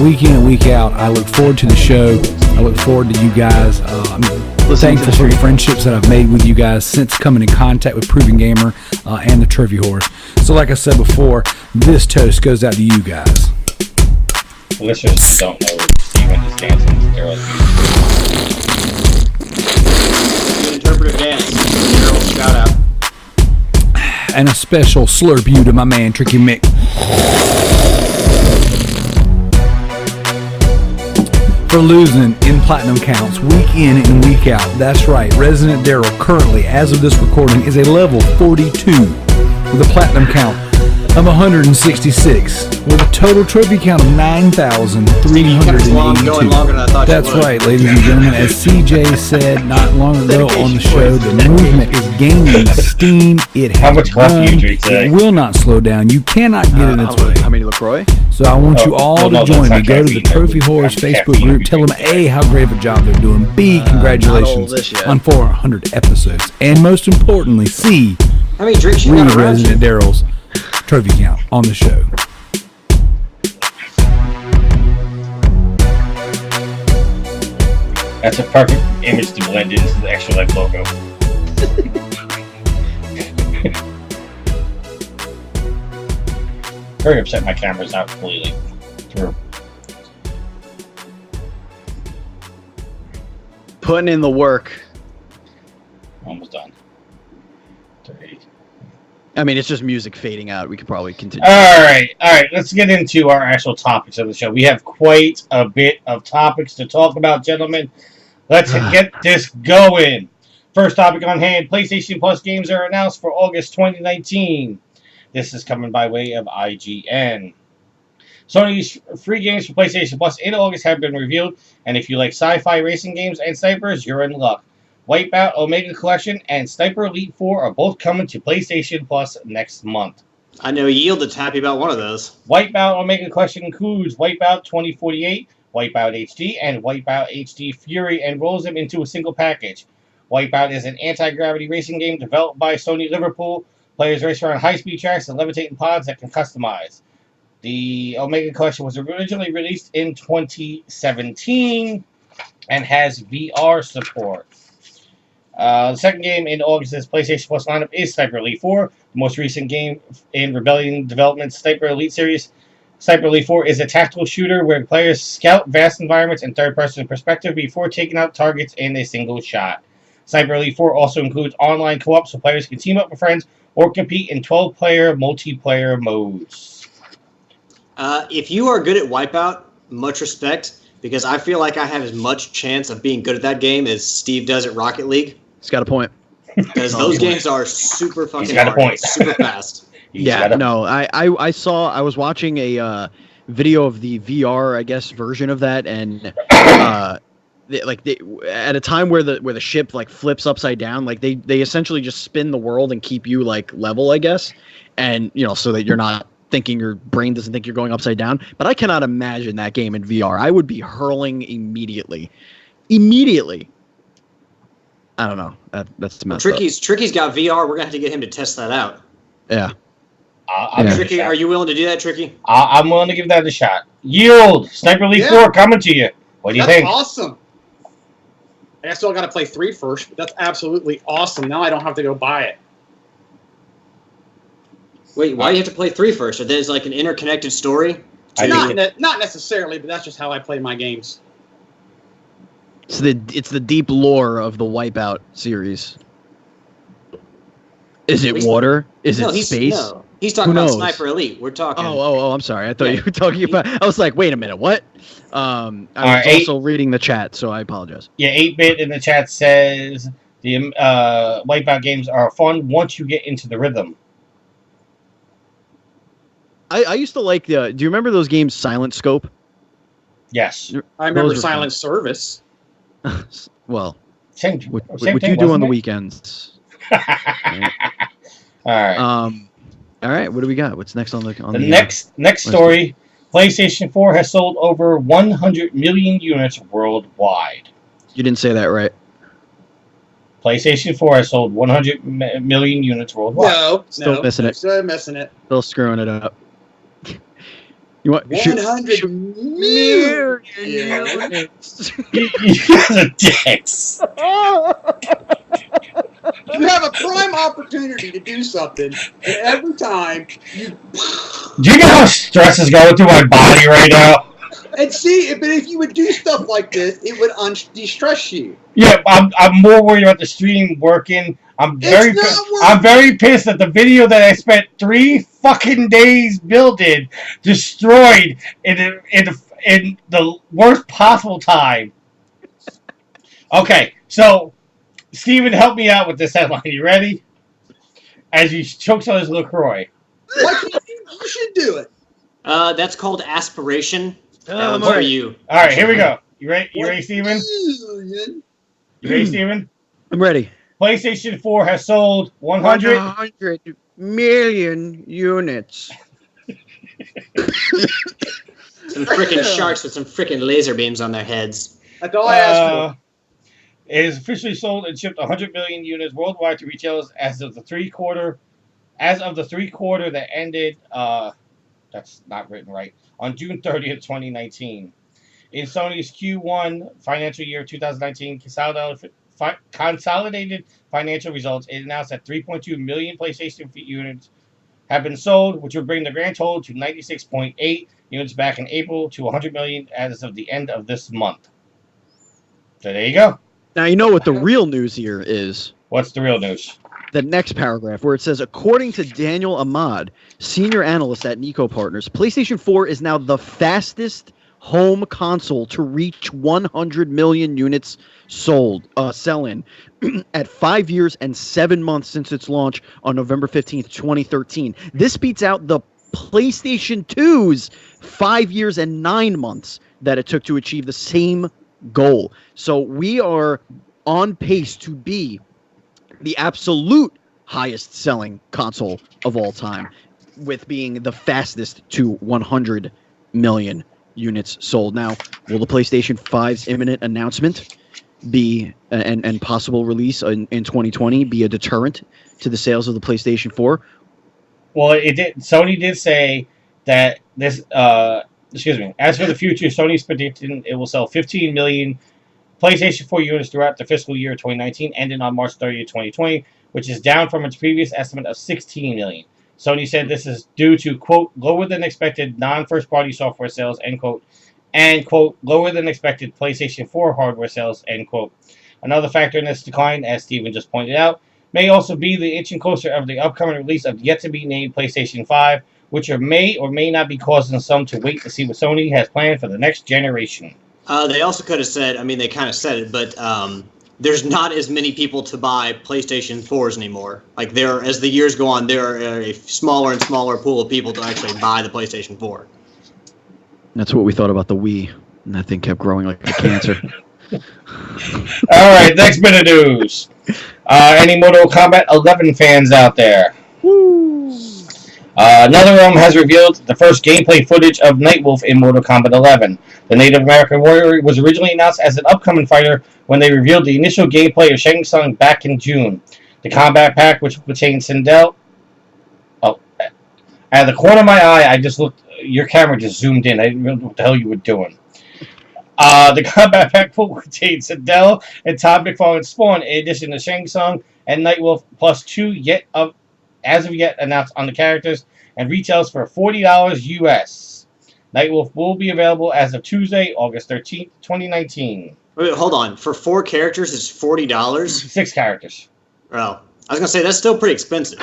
week in and week out, I look forward to the show. I look forward to you guys. I'm thankful for the friendships that I've made with you guys since coming in contact with Proven Gamer and the Trophy Horse. So like I said before, this toast goes out to you guys. Listeners don't know Steven is dancing to Daryl's music. Good interpretive dance. Daryl, shout out. And a special slurp you to my man Tricky Mick. For losing in platinum counts week in and week out. That's right, Resident Daryl currently, as of this recording, is a level 42 with a platinum count of 166 with a total trophy count of 9,382. Going longer than I thought. That's you would. right, ladies and gentlemen. As CJ said not long ago on the show, the movement is gaining steam. It How has much coffee you begun. drink today? It will not slow down. You cannot get in its way. How many LaCroix? So I want you Oh, all well, no, to join that's me. not Go to the caffeine. Trophy Horse That's Facebook caffeine. group. Tell them A, how great of a job they're doing. B, congratulations this yet. on 400 episodes. And most importantly, C, How many drinks you read got around you? Resident Daryl's trophy count on the show. That's a perfect image to blend into the Extra Life logo. Very upset my camera's not completely through. Putting in the work. Almost done. 30. I mean, it's just music fading out. We could probably continue. All right. Let's get into our actual topics of the show. We have quite a bit of topics to talk about, gentlemen. Let's get this going. First topic on hand: PlayStation Plus games are announced for August 2019. This is coming by way of IGN. Sony's free games for PlayStation Plus in August have been revealed, and if you like sci-fi racing games and snipers, you're in luck. Wipeout Omega Collection and Sniper Elite 4 are both coming to PlayStation Plus next month. I know Yield is happy about one of those. Wipeout Omega Collection includes Wipeout 2048, Wipeout HD, and Wipeout HD Fury, and rolls them into a single package. Wipeout is an anti-gravity racing game developed by Sony Liverpool. Players race around high-speed tracks and levitating pods that can customize. The Omega Collection was originally released in 2017 and has VR support. The second game in August's PlayStation Plus lineup is Sniper Elite 4, the most recent game in Rebellion Development's Sniper Elite series. Sniper Elite 4 is a tactical shooter where players scout vast environments in third-person perspective before taking out targets in a single shot. Sniper Elite 4 also includes online co-op so players can team up with friends or compete in 12-player multiplayer modes. If you are good at Wipeout, much respect, because I feel like I have as much chance of being good at that game as Steve does at Rocket League. He's got a point. Because those games are super fucking He's got a hard, point. super fast. I was watching a video of the VR, I guess, version of that, and at a time where the ship like flips upside down, like they essentially just spin the world and keep you like level, I guess, and so that you're not thinking, your brain doesn't think you're going upside down. But I cannot imagine that game in VR. I would be hurling immediately. I don't know. That's messed up. Tricky's got VR. We're gonna have to get him to test that out. Yeah. Tricky, are you willing to do that, Tricky? I'm willing to give that a shot. Yield! Sniper Elite 4 coming to you. What do you think? That's awesome. I still got to play 3 first, but that's absolutely awesome. Now I don't have to go buy it. Wait, why do you have to play 3 first? Are there's like an interconnected story? Not necessarily, but that's just how I play my games. It's the deep lore of the Wipeout series. Is it water? Is it space? No, he's talking about Sniper Elite. We're talking. Oh, I'm sorry. I thought you were talking about. I was like, wait a minute, what? I was also reading the chat, so I apologize. Yeah, 8-Bit in the chat says the Wipeout games are fun once you get into the rhythm. I used to like the. Do you remember those games, Silent Scope? Yes, I remember Silent Service. Well, what you do on the weekends? All right. All right. What do we got? What's next on the? Next story. PlayStation 4 has sold over 100 million units worldwide. You didn't say that right. PlayStation 4 has sold 100 million units worldwide. Still missing it. Still missing it. Still screwing it up. You want 100 million units. You guys are dicks. You have a prime opportunity to do something, and every time you. Do you know how stress is going through my body right now? And see, but if you would do stuff like this, it would de-stress you. Yeah, I'm more worried about the stream working. I'm very pissed that the video that I spent 3 fucking days building destroyed in the worst possible time. Okay, so Steven, help me out with this headline. You ready? As he chokes on his LaCroix. You should do it. That's called aspiration. That one's for you. All right, here we go. You ready? You ready, Steven? You ready, Steven? I'm ready. PlayStation 4 has sold 100 million units. Some freaking sharks with some freaking laser beams on their heads. That's all I asked for. It is officially sold and shipped 100 million units worldwide to retailers as of the three quarter that ended. That's not written right. On June 30th, 2019. In Sony's Q1 financial year 2019 consolidated financial results, it announced that 3.2 million PlayStation units have been sold, which would bring the grand total to 96.8 units back in April to 100 million as of the end of this month. So there you go. Now you know what the real news here is. What's the real news? The next paragraph, where it says, according to Daniel Ahmad, senior analyst at Nico Partners, PlayStation 4 is now the fastest home console to reach 100 million units sell-in at 5 years and 7 months since its launch on November 15th, 2013. This beats out the PlayStation 2's 5 years and 9 months that it took to achieve the same goal. So we are on pace to be the absolute highest selling console of all time, with being the fastest to 100 million units sold. Now, will the PlayStation 5's imminent announcement be and possible release in 2020 be a deterrent to the sales of the PlayStation 4? Well, it did. Sony did say that this. As for the future, Sony's predicting it will sell 15 million PlayStation 4 units throughout the fiscal year 2019, ending on March 30th, 2020, which is down from its previous estimate of 16 million. Sony said this is due to, quote, lower than expected non-first-party software sales, end quote, and, quote, lower than expected PlayStation 4 hardware sales, end quote. Another factor in this decline, as Steven just pointed out, may also be the inching closer of the upcoming release of yet-to-be-named PlayStation 5, which may or may not be causing some to wait to see what Sony has planned for the next generation. They also could have said, they kind of said it, but there's not as many people to buy PlayStation 4s anymore. Like, as the years go on, there are a smaller and smaller pool of people to actually buy the PlayStation 4. That's what we thought about the Wii, and that thing kept growing like a cancer. All right, next bit of news. Any Mortal Kombat 11 fans out there? NetherRealm has revealed the first gameplay footage of Nightwolf in Mortal Kombat 11. The Native American warrior was originally announced as an upcoming fighter when they revealed the initial gameplay of Shang Tsung back in June. The combat pack, which contained Sindel... Oh, out of the corner of my eye, I just looked... Your camera just zoomed in. I didn't know what the hell you were doing. The combat pack will contain Sindel and Todd McFarlane's Spawn, in addition to Shang Tsung and Nightwolf, plus 2 as of yet announced on the characters, and retails for $40 US. Nightwolf will be available as of Tuesday, August 13th, 2019. Wait, hold on. For 4 characters, it's $40? 6 characters. Oh, I was gonna say that's still pretty expensive.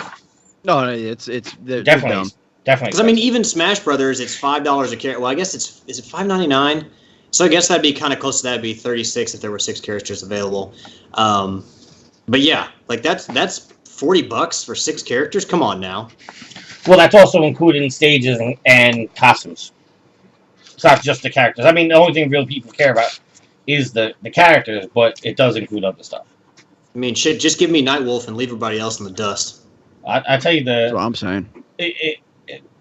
No, it's definitely. Because even Smash Brothers, it's $5 a character. Well, I guess is it $5.99? So I guess that'd be kind of close to that. It'd be $36 if there were 6 characters available. But yeah, like that's $40 for 6 characters. Come on now. Well, that's also including stages and costumes. It's not just the characters. The only thing real people care about is the characters, but it does include other stuff. Shit, just give me Nightwolf and leave everybody else in the dust. I tell you That's what I'm saying.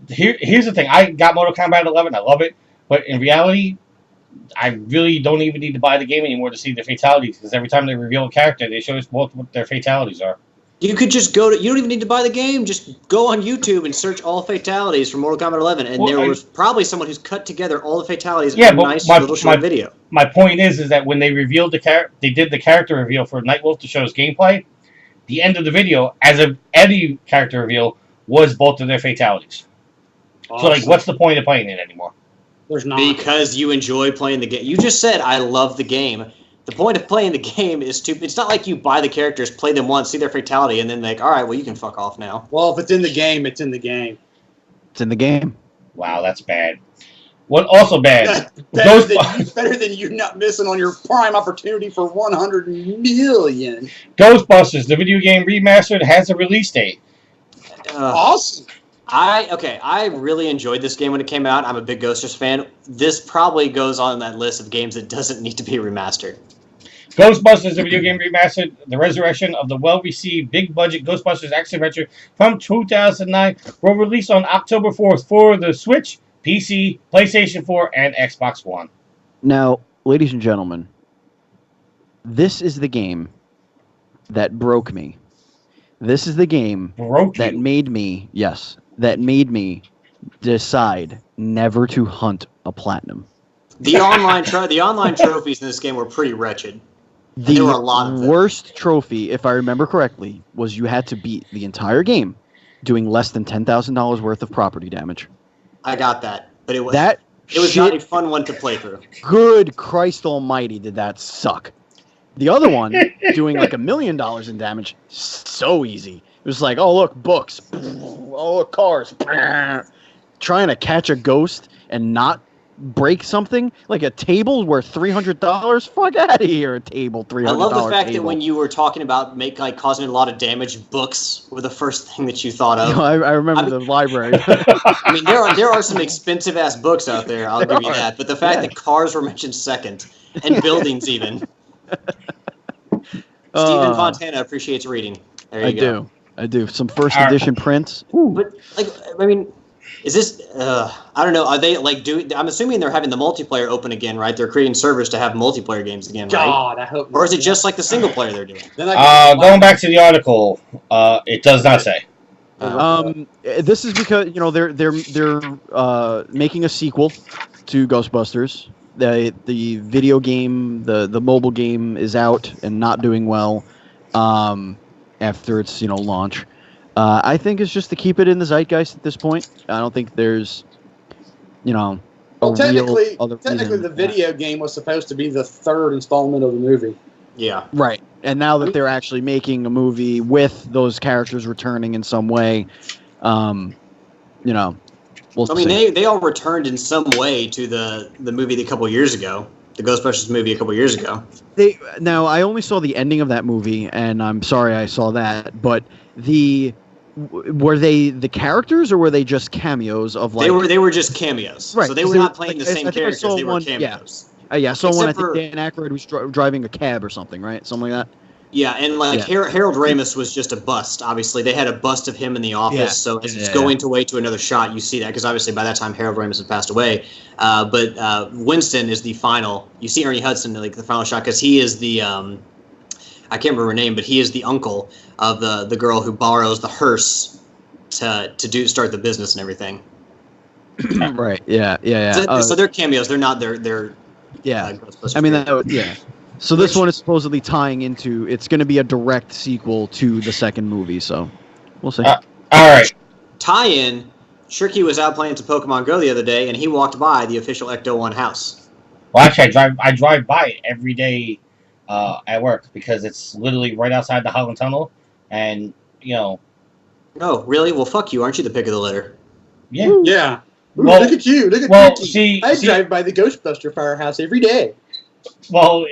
Here's the thing. I got Mortal Kombat 11. I love it. But in reality, I really don't even need to buy the game anymore to see the fatalities. Because every time they reveal a character, they show us both what their fatalities are. You could just you don't even need to buy the game. Just go on YouTube and search all fatalities from Mortal Kombat 11. And there was probably someone who's cut together all the fatalities in a nice little short video. My point is that when they revealed they did the character reveal for Nightwolf to show his gameplay, the end of the video, as of any character reveal, was both of their fatalities. Awesome. So, what's the point of playing it anymore? There's not. Because you enjoy playing the game. You just said, I love the game. The point of playing the game is it's not like you buy the characters, play them once, see their fatality, and then all right, well, you can fuck off now. Well, if it's in the game, it's in the game. It's in the game. Wow, that's bad. What also bad? better than you not missing on your prime opportunity for 100 million. Ghostbusters, the video game remastered, has a release date. Awesome. I really enjoyed this game when it came out. I'm a big Ghostbusters fan. This probably goes on that list of games that doesn't need to be remastered. Ghostbusters, the video game remastered, the resurrection of the well-received big-budget Ghostbusters action adventure from 2009, will release on October 4th for the Switch, PC, PlayStation 4, and Xbox One. Now, ladies and gentlemen, this is the game that broke me. This is the game that made me decide never to hunt a platinum. The online trophies in this game were pretty wretched. There were a lot of them. Worst trophy, if I remember correctly, was you had to beat the entire game doing less than $10,000 worth of property damage. I got that, but it was shit, not a fun one to play through. Good Christ Almighty, did that suck! The other one, doing like $1 million in damage, so easy. It was like, oh look, books, oh look, cars. Trying to catch a ghost and not break something like a table worth $300. Fuck out of here, a table $300. I love the fact that table. when you were talking about causing a lot of damage, books were the first thing that you thought of. I remember the library. I mean, there are some expensive ass books out there. I'll give you that. But the fact that cars were mentioned second, and buildings even. Stephen Fontana appreciates reading. There you go. I do. Some first edition prints. Ooh. But I mean, is this? I don't know. Are they I'm assuming they're having the multiplayer open again, right? They're creating servers to have multiplayer games again, right? God, I hope. Or is it just like the single player they're doing? Going back to the article, it does not say. This is because they're making a sequel to Ghostbusters. The video game, the mobile game is out and not doing well after its launch. I think it's just to keep it in the zeitgeist at this point. I don't think there's technically the video game was supposed to be the third installment of the movie. Yeah. Right. And now that they're actually making a movie with those characters returning in some way, we'll see. They all returned in some way to the movie a couple years ago, the Ghostbusters movie a couple years ago. Now I only saw the ending of that movie, and I'm sorry I saw that. But were they the characters or were they just cameos of like? They were just cameos. Right. So they were not playing the same characters. They were cameos. Yeah. I saw one. I think Dan Aykroyd was driving a cab or something, right? Something like that. Yeah, and Harold Ramis was just a bust. Obviously, they had a bust of him in the office. Yeah. So as it's going to another shot, you see that because obviously by that time Harold Ramis had passed away. But Winston is the final. You see Ernie Hudson the final shot because he is the I can't remember her name, but he is the uncle of the girl who borrows the hearse to start the business and everything. Right. Yeah. So they're cameos. They're not. They're yeah. I mean yeah. So this one is supposedly tying into. It's going to be a direct sequel to the second movie. So we'll see. All right. Tie-in. Tricky was out playing some Pokemon Go the other day, and he walked by the official Ecto-1 house. Well, actually, I drive by it every day at work because it's literally right outside the Holland Tunnel, and Oh, really? Well, fuck you. Aren't you the pick of the litter? Yeah. Ooh, yeah. Ooh, Well, look at you. Look at Tricky. I drive by the Ghostbuster firehouse every day. Well,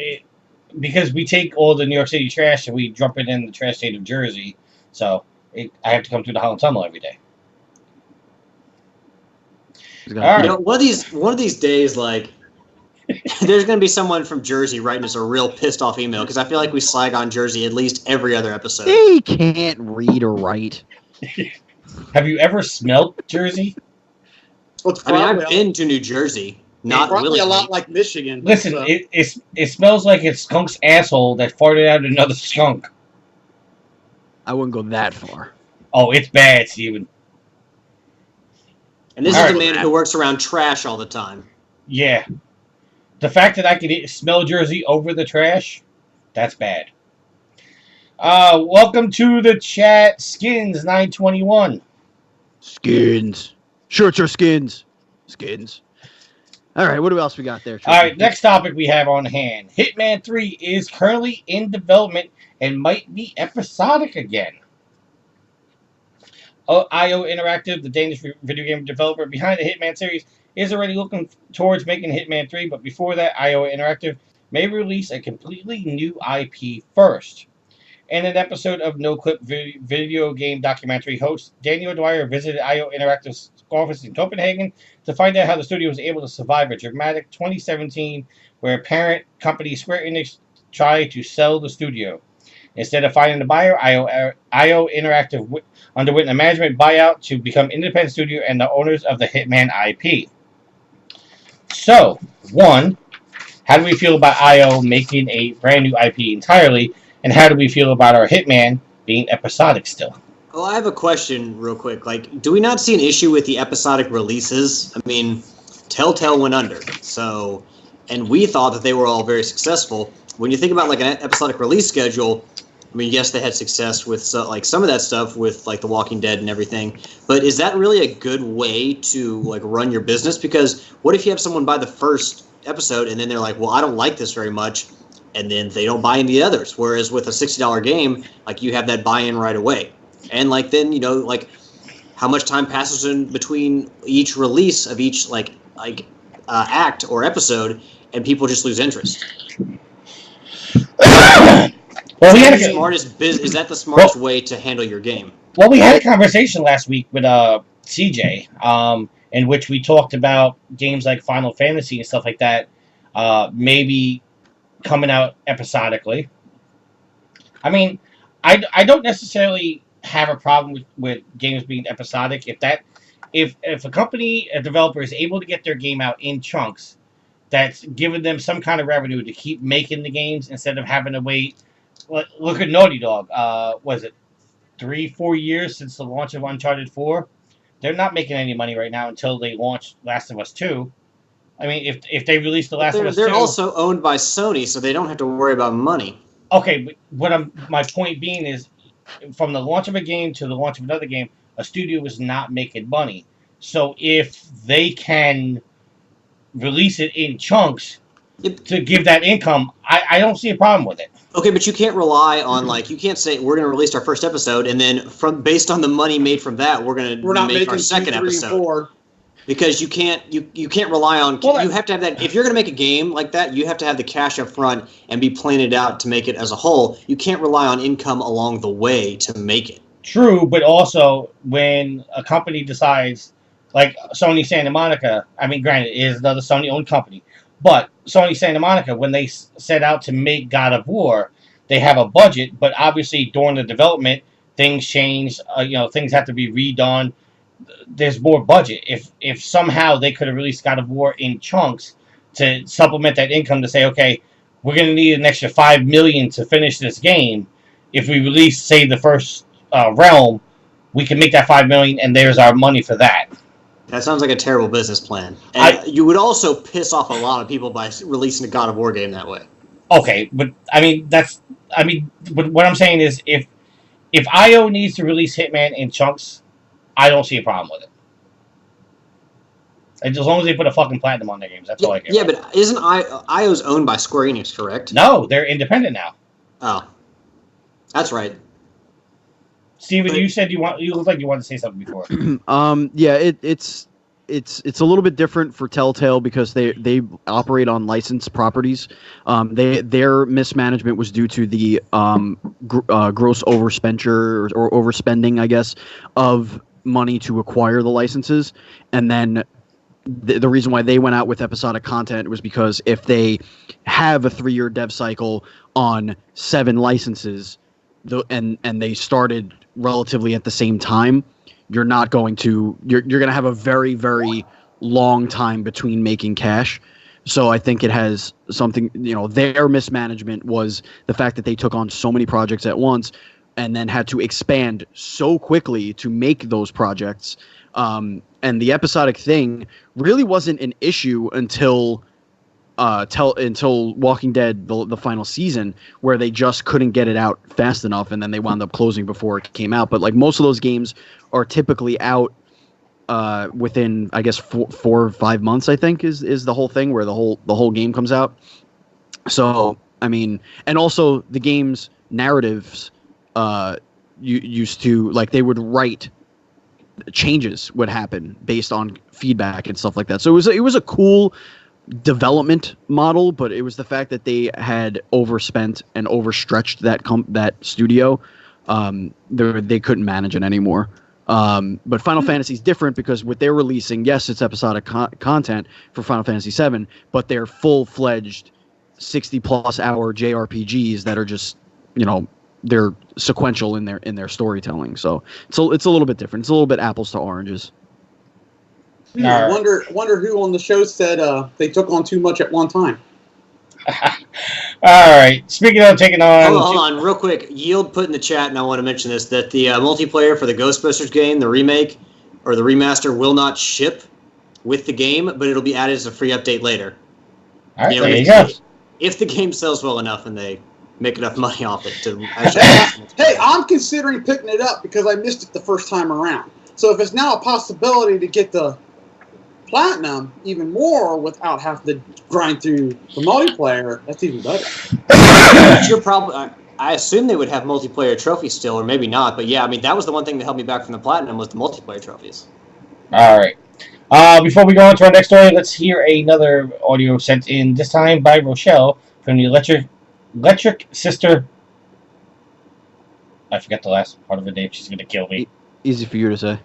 because we take all the New York City trash and we dump it in the trash state of Jersey, so I have to come through the Holland Tunnel every day. All right. One of these days, there's going to be someone from Jersey writing us a real pissed off email because I feel like we slag on Jersey at least every other episode. They can't read or write. Have you ever smelled Jersey? I've been to New Jersey. Not probably really a lot like Michigan. Listen, it smells like it's skunk's asshole that farted out another skunk. I wouldn't go that far. Oh, it's bad, Steven. And this is the man who works around trash all the time. Yeah. The fact that I could smell Jersey over the trash, that's bad. Welcome to the chat, Skins921. Skins. Shirts or skins? Skins. All right, what else we got there? All right, next topic we have on hand. Hitman 3 is currently in development and might be episodic again. IO Interactive, the Danish video game developer behind the Hitman series, is already looking towards making Hitman 3, but before that, IO Interactive may release a completely new IP first. In an episode of No Clip video game documentary, host Daniel Dwyer visited IO Interactive's office in Copenhagen to find out how the studio was able to survive a dramatic 2017 where parent company Square Enix tried to sell the studio. Instead of finding the buyer, IO Interactive underwent a management buyout to become independent studio and the owners of the Hitman IP. So, one, how do we feel about IO making a brand new IP entirely? And how do we feel about our Hitman being episodic still? Well, I have a question real quick. Do we not see an issue with the episodic releases? I mean, Telltale went under. So, and we thought that they were all very successful. When you think about an episodic release schedule, I mean, yes, they had success with some of that stuff with The Walking Dead and everything. But is that really a good way to run your business? Because what if you have someone buy the first episode and then they're like, well, I don't like this very much. And then they don't buy into the others. Whereas with a $60 game, you have that buy-in right away. And then, how much time passes in between each release of each, act or episode, and people just lose interest. Well, we had Is that the smartest way to handle your game? Well, we had a conversation last week with CJ, in which we talked about games like Final Fantasy and stuff like that, maybe coming out episodically. I mean, I don't necessarily have a problem with games being episodic. If a company, a developer is able to get their game out in chunks, that's giving them some kind of revenue to keep making the games instead of having to wait. Look at Naughty Dog. Was it 3-4 years since the launch of Uncharted 4? They're not making any money right now until they launch Last of Us 2. I mean, if they release the Last of Us 2... They're also owned by Sony, so they don't have to worry about money. Okay, but my point being is, from the launch of a game to the launch of another game, a studio is not making money. So if they can release it in chunks to give that income, I don't see a problem with it. Okay, but you can't rely on, you can't say we're going to release our first episode and then based on the money made from that, we're going to make our second episode. Because you can't rely on. You have to have that. If you're going to make a game like that, you have to have the cash up front and be planning it out to make it as a whole. You can't rely on income along the way to make it. True, but also when a company decides, like Sony Santa Monica. I mean, granted, it is another Sony-owned company, but Sony Santa Monica, when they set out to make God of War, they have a budget, but obviously during the development, things change. Things have to be redone. There's more budget. If somehow they could have released God of War in chunks to supplement that income to say, okay, we're going to need an extra $5 million to finish this game. If we release, say, the first Realm, we can make that $5 million, and there's our money for that. That sounds like a terrible business plan. And you would also piss off a lot of people by releasing a God of War game that way. Okay, but but what I'm saying is, if IO needs to release Hitman in chunks, I don't see a problem with it. As long as they put a fucking platinum on their games, that's all I care. Yeah, but isn't IO's owned by Square Enix, correct? No, they're independent now. Oh, that's right. Steven, you said you look like you wanted to say something before. Yeah, it's a little bit different for Telltale because they operate on licensed properties. Their mismanagement was due to the gross overexpenditure or overspending, I guess, of money to acquire the licenses, and then the reason why they went out with episodic content was because if they have a 3-year dev cycle on 7 licenses, and they started relatively at the same time, you're going to have a very, very long time between making cash. So I think it has something, their mismanagement was the fact that they took on so many projects at once and then had to expand so quickly to make those projects. And the episodic thing really wasn't an issue until Walking Dead, the final season, where they just couldn't get it out fast enough, and then they wound up closing before it came out. But most of those games are typically out within, I guess, 4 or 5 months. I think is the whole thing where the whole game comes out. So I mean, and also the game's narratives, you used to they would write changes would happen based on feedback and stuff like that. So it was a cool development model, but it was the fact that they had overspent and overstretched that studio. They couldn't manage it anymore. But Final Fantasy is different because what they're releasing, yes, it's episodic content for Final Fantasy VII, but they're full-fledged 60+ hour JRPGs that are just, they're sequential in their storytelling. So it's a little bit different. It's a little bit apples to oranges. I wonder who on the show said they took on too much at one time. All right. Speaking of taking on... Hold on, real quick. Yield put in the chat, and I want to mention this, that the multiplayer for the Ghostbusters game, the remake, or the remaster, will not ship with the game, but it'll be added as a free update later. All right, there you go. If the game sells well enough and they make enough money off it to actually... Hey, I'm considering picking it up because I missed it the first time around. So if it's now a possibility to get the platinum even more without having to grind through the multiplayer, that's even better. That's your problem. I assume they would have multiplayer trophies still, or maybe not. But yeah, I mean, that was the one thing that held me back from the platinum was the multiplayer trophies. All right. Before we go on to our next story, let's hear another audio sent in, this time by Rochelle from the Electric Sister. I forgot the last part of the name. She's going to kill me. Easy for you to say.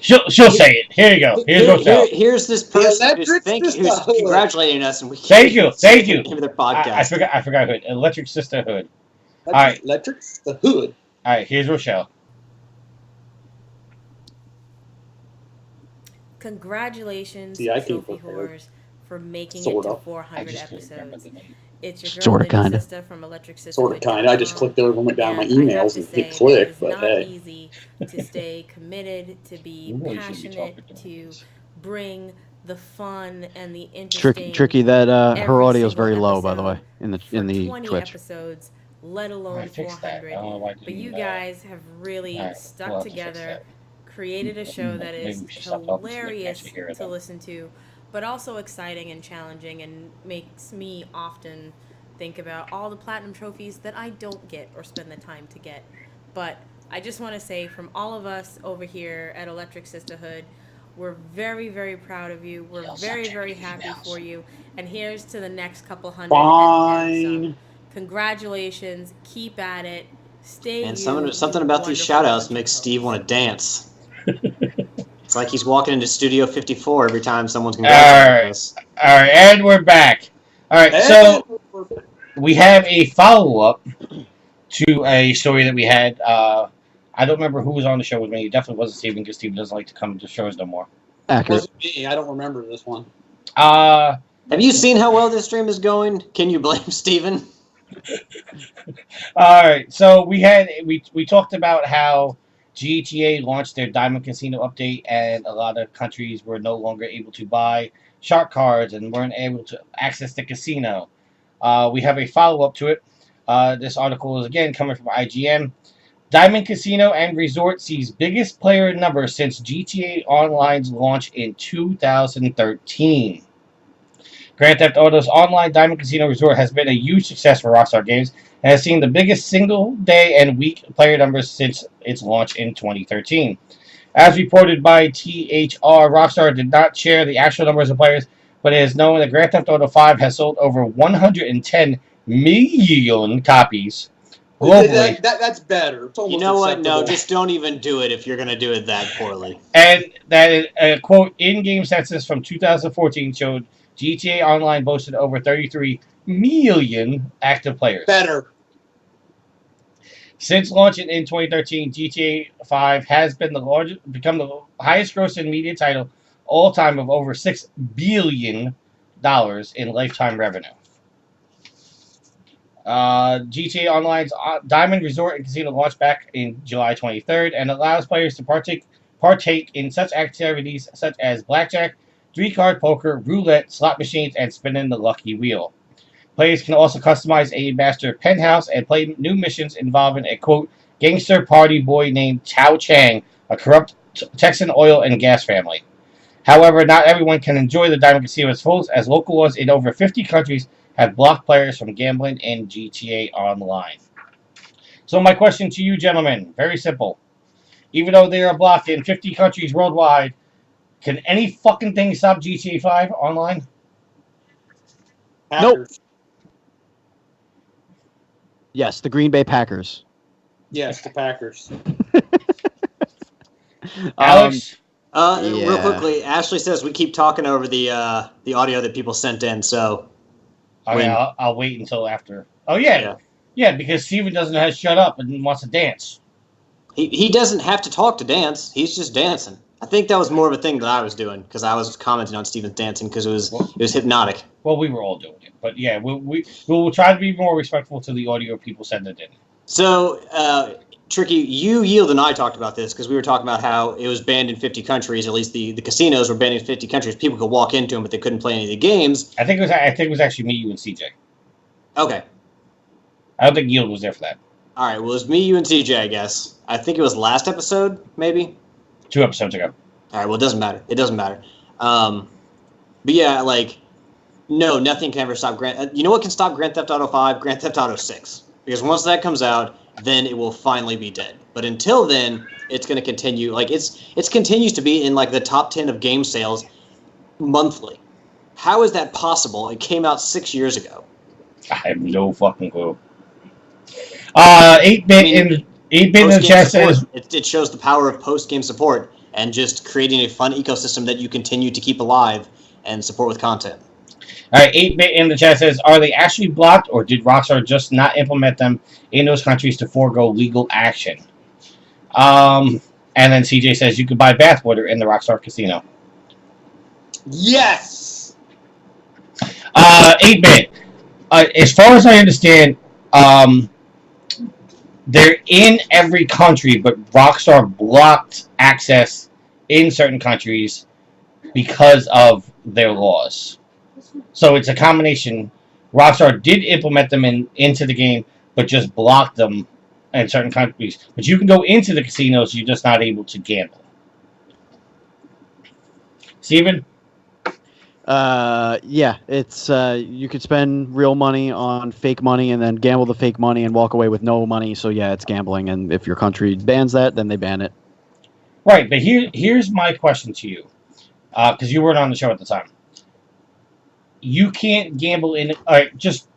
She'll say it. Here you go. Here's Rochelle. Here's this person who's congratulating us, and we can't Thank you. Name of their podcast. I forgot Hood. Electric Sister Hood. All right. Electric the Hood. All right, here's Rochelle. Congratulations, See, I came Trophy prepared. Whores, for making Sort it to of. 400 episodes. It's your girl, Sorta, Little kinda. Sister from Electric Sister. Sort of, kind of. I just clicked over and went down my And I have emails to and say hit click, it's but not hey. easy to stay committed, to be You really shouldn't be passionate, talking to bring the fun and the interesting. Tricky that her every audio's single very low, by the way, episode in the 20 Twitch. episodes, let alone I fixed that. 400. I don't know why I But didn't, you guys have really all right, stuck we'll have to fix together, that. created a show that Maybe is we should stop talking so they can hilarious actually hear it, to though. listen to, but also exciting and challenging, and makes me often think about all the platinum trophies that I don't get or spend the time to get. But I just want to say, from all of us over here at Electric Sisterhood, we're very, very proud of you. We're very, very happy for you. And here's to the next couple hundred. And Fine. congratulations. Keep at it. Stay. And you, something you about these wonderful shout outs country makes folks. Steve want to dance. It's like he's walking into Studio 54 every time someone's All congratulating right. us. All right, and we're back. All right, so we have a follow-up to a story that we had. I don't remember who was on the show with me. It definitely wasn't Steven, because Steven doesn't like to come to shows no more. Accurate. Wasn't me. I don't remember this one. Have you seen how well this stream is going? Can you blame Steven? All right, so we talked about how GTA launched their Diamond Casino update, and a lot of countries were no longer able to buy shark cards and weren't able to access the casino. We have a follow-up to it. This article is again coming from IGN. Diamond Casino and Resort sees biggest player number since GTA Online's launch in 2013. Grand Theft Auto's online Diamond Casino Resort has been a huge success for Rockstar Games and has seen the biggest single day and week player numbers since its launch in 2013. As reported by THR, Rockstar did not share the actual numbers of players, but it is known that Grand Theft Auto 5 has sold over 110 million copies globally. That's better. It's almost You know what? No, acceptable. just don't even do it if you're going to do it that poorly. And that a quote in-game census from 2014 showed GTA Online boasted over 33 million active players. Better. Since launching in 2013, GTA 5 has been become the highest-grossing media title all time of over $6 billion in lifetime revenue. GTA Online's Diamond Resort and Casino launched back in July 23rd and allows players to partake in such activities such as blackjack, 3-card poker, roulette, slot machines, and spinning the lucky wheel. Players can also customize a master penthouse and play new missions involving a, quote, gangster party boy named Chow Chang, a corrupt Texan oil and gas family. However, not everyone can enjoy the Diamond Casino as full, as local laws in over 50 countries have blocked players from gambling in GTA Online. So my question to you, gentlemen, very simple. Even though they are blocked in 50 countries worldwide, can any fucking thing stop GTA 5 Online? Nope. Yes, the Green Bay Packers. Yes, the Packers. Alex? Real Yeah. quickly, Ashley says we keep talking over the audio that people sent in, so... Okay, I'll wait until after. Oh, yeah. Yeah, because Steven doesn't have to shut up and wants to dance. He doesn't have to talk to dance. He's just dancing. I think that was more of a thing that I was doing, because I was commenting on Steven's dancing because it was hypnotic. Well, we were all doing it. But yeah, we will try to be more respectful to the audio people send it in. So, Tricky, you and I talked about this because we were talking about how it was banned in 50 countries. At least the casinos were banned in 50 countries. People could walk into them, but they couldn't play any of the games. I think it was actually me, you, and CJ. Okay. I don't think Yield was there for that. All right. Well, it was me, you, and CJ, I guess. I think it was last episode, maybe. 2 episodes ago. All right. Well, it doesn't matter. It doesn't matter. But yeah, like, no, nothing can ever stop You know what can stop Grand Theft Auto 5? Grand Theft Auto 6. Because once that comes out, then it will finally be dead. But until then, it's going to continue. Like it continues to be in like the top 10 of game sales monthly. How is that possible? It came out 6 years ago. I have no fucking clue. 8-bit in the chat says it shows the power of post-game support and just creating a fun ecosystem that you continue to keep alive and support with content. All right, 8-bit in the chat says, are they actually blocked, or did Rockstar just not implement them in those countries to forego legal action? And then CJ says, you can buy bathwater in the Rockstar Casino. Yes! 8-bit. As far as I understand, they're in every country, but Rockstar blocked access in certain countries because of their laws. So it's a combination. Rockstar did implement them into the game, but just blocked them in certain countries. But you can go into the casinos, you're just not able to gamble. Steven? Yeah, it's you could spend real money on fake money and then gamble the fake money and walk away with no money. So yeah, it's gambling, and if your country bans that, then they ban it. Right, but here's my question to you, because you weren't on the show at the time. You can't gamble in just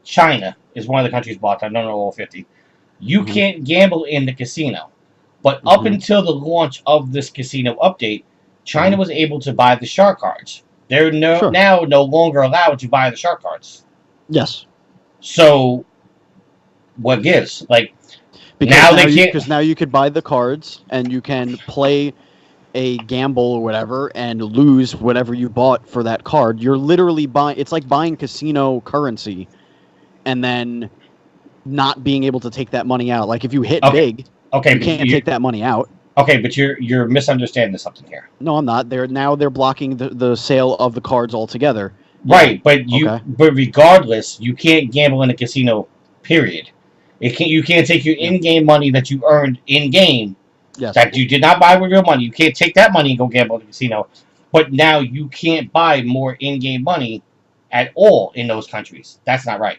China is one of the countries blocked. I don't know all 50. You can't gamble in the casino, but up until the launch of this casino update, China was able to buy the shark cards. They're now no longer allowed to buy the shark cards. Yes. So, what gives? Like, Because now you could buy the cards and you can play a gamble or whatever and lose whatever you bought for that card. You're literally buying. It's like buying casino currency, and then not being able to take that money out. Like if you hit big, you can't take that money out. Okay, but you're misunderstanding something here. No, I'm not. They're blocking the sale of the cards altogether. Right, but but regardless, you can't gamble in a casino. Period. You can't take your in-game money that you earned in-game. Yes. That you did not buy with real money. You can't take that money and go gamble in the casino. But now you can't buy more in-game money at all in those countries. That's not right.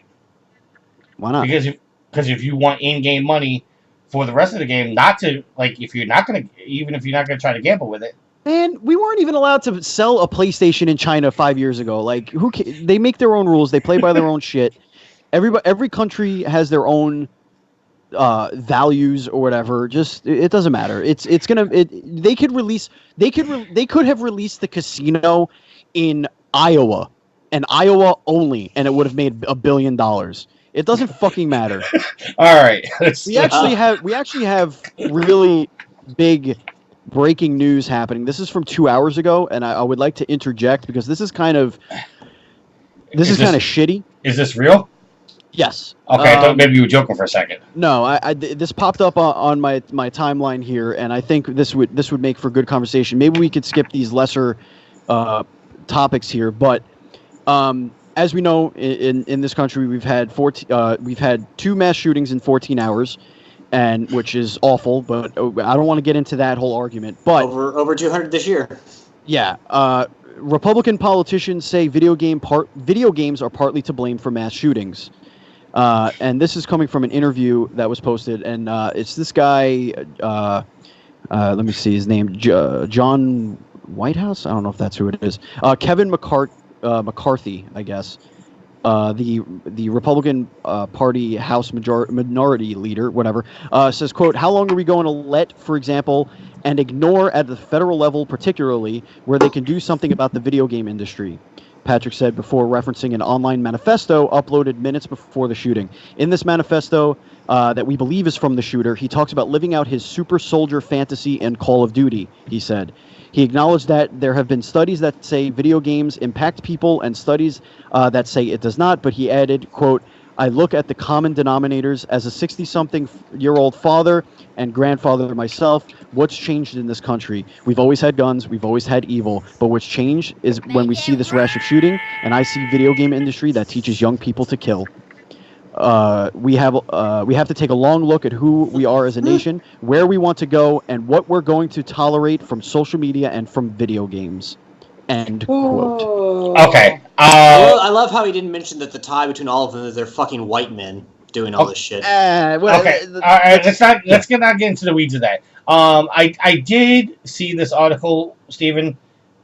Why not? Because if you want in-game money for the rest of the game, not to if you're not gonna try to gamble with it. Man, we weren't even allowed to sell a PlayStation in China 5 years ago. Like, they make their own rules. They play by their own shit. Every country has their own values or whatever. Just it doesn't matter. They could have released the casino in Iowa and Iowa only, and it would have made $1 billion. It doesn't fucking matter. All right. We actually have really big breaking news happening. This is from 2 hours ago, and I would like to interject because this is kind of shitty. Is this real? Yes. Okay, I thought maybe you were joking for a second. No, this popped up on my timeline here, and I think this would make for good conversation. Maybe we could skip these lesser topics here, but as we know, in this country, we've had 2 mass shootings in 14 hours, and which is awful. But I don't want to get into that whole argument. But over 200 this year. Yeah. Republican politicians say video games are partly to blame for mass shootings. And this is coming from an interview that was posted, and it's this guy. Let me see his name. John Whitehouse. I don't know if that's who it is. Kevin McCarthy, I guess. The Republican Party House minority leader, whatever, says, quote, "How long are we going to let, for example, and ignore at the federal level particularly, where they can do something about the video game industry?" Patrick said before referencing an online manifesto uploaded minutes before the shooting. In this manifesto that we believe is from the shooter, he talks about living out his super soldier fantasy in Call of Duty, he said. He acknowledged that there have been studies that say video games impact people and studies that say it does not, but he added, quote, "I look at the common denominators as a 60-something-year-old father and grandfather myself. What's changed in this country? We've always had guns, we've always had evil, but what's changed is when we see this rash of shooting, and I see video game industry that teaches young people to kill. We have to take a long look at who we are as a nation, where we want to go, and what we're going to tolerate from social media and from video games." End quote. Okay. I love how he didn't mention that the tie between all of them is they're fucking white men. doing all this shit. Okay, all right. Let's not get into the weeds of that. I did see this article, Stephen,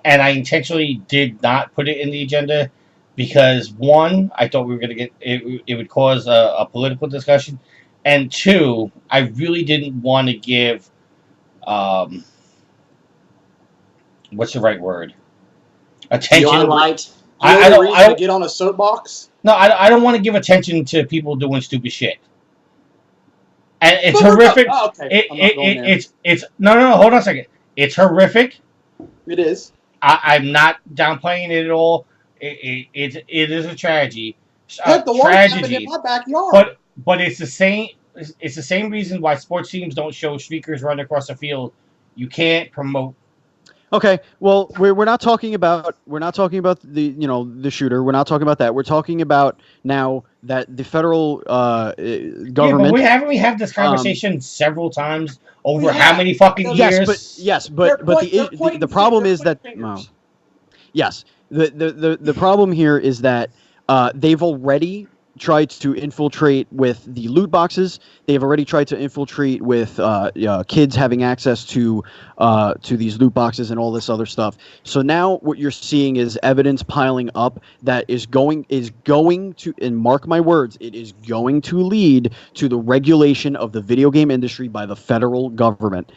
and I intentionally did not put it in the agenda because one, I thought we were gonna get it. It would cause a political discussion, and two, I really didn't want to give, what's the right word? Attention. Light. I don't get on a soapbox. No, I don't want to give attention to people doing stupid shit. And it's horrific. Oh, okay. It's no. Hold on a second. It's horrific. It is. I'm not downplaying it at all. It is a tragedy. Heck, the one happened in my backyard. But it's the same. It's the same reason why sports teams don't show streakers run across the field. You can't promote. Okay, well, we're not talking about the shooter. We're not talking about that. We're talking about now that the federal government. Yeah, but we have this conversation several times over how many fucking years? Yes, but the problem is that yes, the problem here is that they've already tried to infiltrate with the loot boxes. They've already tried to infiltrate with kids having access to these loot boxes and all this other stuff. So now what you're seeing is evidence piling up that is going to, and mark my words, it is going to lead to the regulation of the video game industry by the federal government.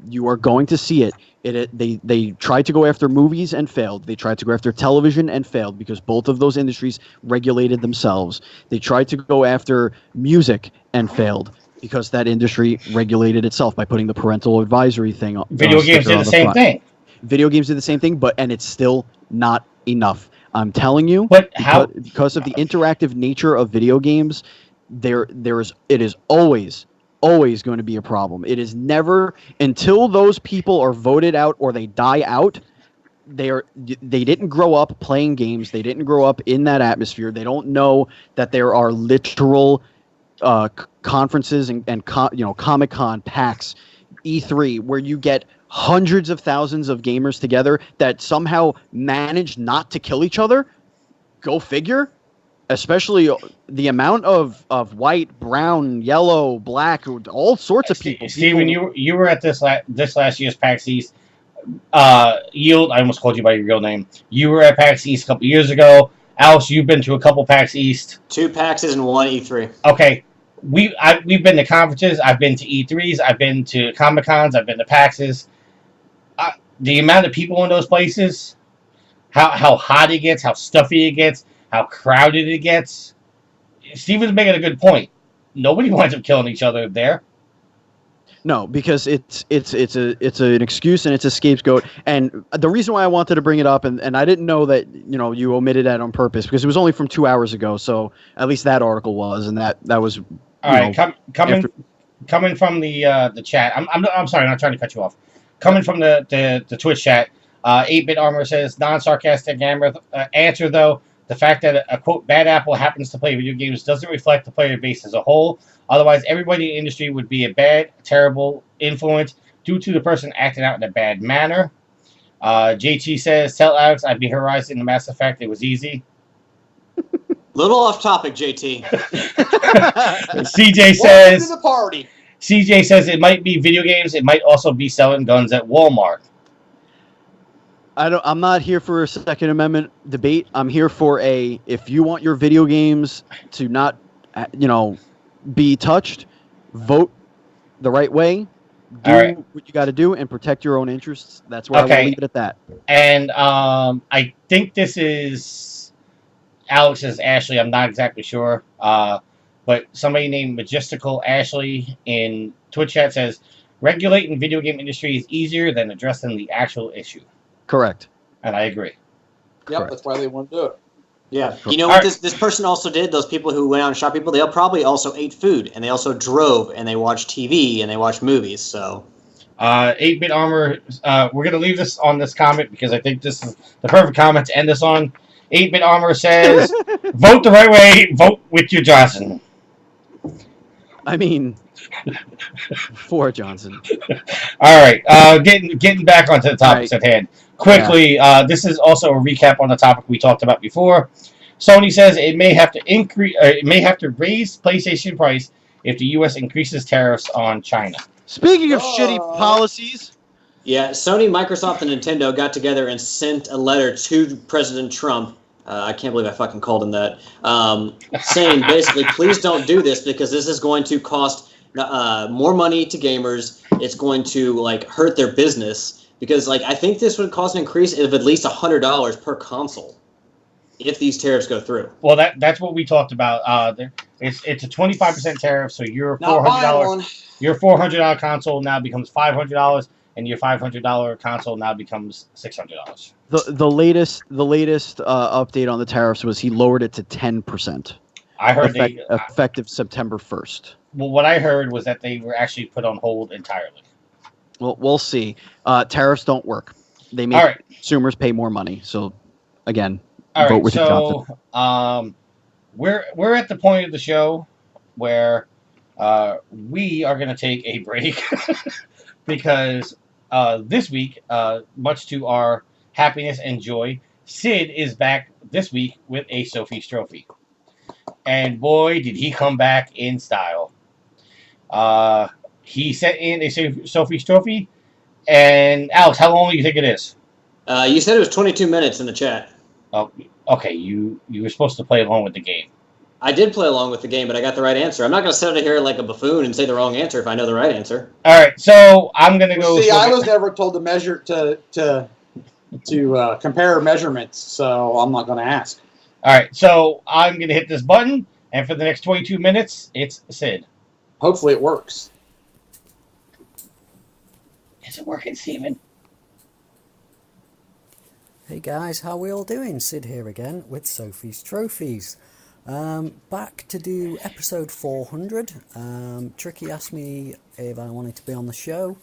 You are going to see it. They tried to go after movies and failed. They tried to go after television and failed because both of those industries regulated themselves. They tried to go after music and failed because that industry regulated itself by putting the parental advisory thing on. Video games did the same thing. Video games did the same thing, and it's still not enough. I'm telling you, but how? Because of the interactive nature of video games, it is always going to be a problem. It is never, until those people are voted out or they die out, they didn't grow up playing games. They didn't grow up in that atmosphere. They don't know that there are literal conferences and Comic-Con, PAX, E3, where you get hundreds of thousands of gamers together that somehow manage not to kill each other. Go figure. Especially the amount of white, brown, yellow, black, all sorts of people. Steven, you were at this last year's PAX East. Yield, I almost called you by your real name. You were at PAX East a couple years ago. Alex, you've been to a couple PAX East. 2 PAXs and 1 E3. Okay, we've been to conferences. I've been to E3s. I've been to Comic-Cons. I've been to PAXs. The amount of people in those places, how hot it gets, how stuffy it gets, how crowded it gets. Steven's making a good point. Nobody winds up killing each other there. No, because it's an excuse and it's a scapegoat. And the reason why I wanted to bring it up, and I didn't know that you omitted that on purpose because it was only from 2 hours ago. So at least that article was, and that was all right. Coming from the chat. I'm sorry, I'm not trying to cut you off. Coming from the Twitch chat, 8-Bit Armor says non-sarcastic answer though. The fact that a, quote, bad apple happens to play video games doesn't reflect the player base as a whole. Otherwise, everybody in the industry would be a bad, terrible influence due to the person acting out in a bad manner. JT says, tell Alex I beat Horizon in Mass Effect. It was easy. Little off topic, JT. CJ says, welcome to the party. CJ says it might be video games. It might also be selling guns at Walmart. I'm not here for a Second Amendment debate. I'm here for if you want your video games to not, be touched, vote the right way, do what you got to do, and protect your own interests. That's where I will leave it at that. And I think this is Alex's Ashley. I'm not exactly sure. But somebody named Majestical Ashley in Twitch chat says, regulating video game industry is easier than addressing the actual issue. Correct. And I agree. Yep, correct. That's why they want to do it. Yeah. You know what this person also did? Those people who went out and shot people, they probably also ate food, and they also drove, and they watched TV, and they watched movies, so... 8-Bit Armor, we're going to leave this on this comment, because I think this is the perfect comment to end this on. 8-Bit Armor says, vote the right way, vote with your Johnson. I mean... for Johnson. All right, getting back onto the topics at hand. Quickly, this is also a recap on the topic we talked about before. Sony says it may have to raise PlayStation price if the U.S. increases tariffs on China. Speaking of shitty policies, Yeah, Sony, Microsoft, and Nintendo got together and sent a letter to President Trump. I can't believe I fucking called him that. Saying basically, please don't do this because this is going to cost more money to gamers. It's going to like hurt their business because like I think this would cause an increase of at least $100 per console if these tariffs go through. Well, that's what we talked about. It's a 25% tariff, so your $400 console now becomes $500, and your $500 console now becomes $600. the latest update on the tariffs was he lowered it to 10%. I heard effective September 1st. Well, what I heard was that they were actually put on hold entirely. Well, we'll see. Tariffs don't work. They make consumers pay more money. So, again, vote with your Johnson. We're at the point of the show where we are going to take a break because this week, much to our happiness and joy, Sid is back this week with a Sophie's Trophy. And boy, did he come back in style. He sent in a Sophie's Trophy. And Alex, how long do you think it is? You said it was 22 minutes in the chat. Oh, okay. You were supposed to play along with the game. I did play along with the game, but I got the right answer. I'm not going to sit here like a buffoon and say the wrong answer if I know the right answer. All right, so I'm going to go. See, I was never told to measure to compare measurements, so I'm not going to ask. All right, so I'm going to hit this button, and for the next 22 minutes, it's Sid. Hopefully it works. Is it working, Steven? Hey guys, how are we all doing? Sid here again with Sophie's Trophies. Back to do episode 400. Tricky asked me if I wanted to be on the show.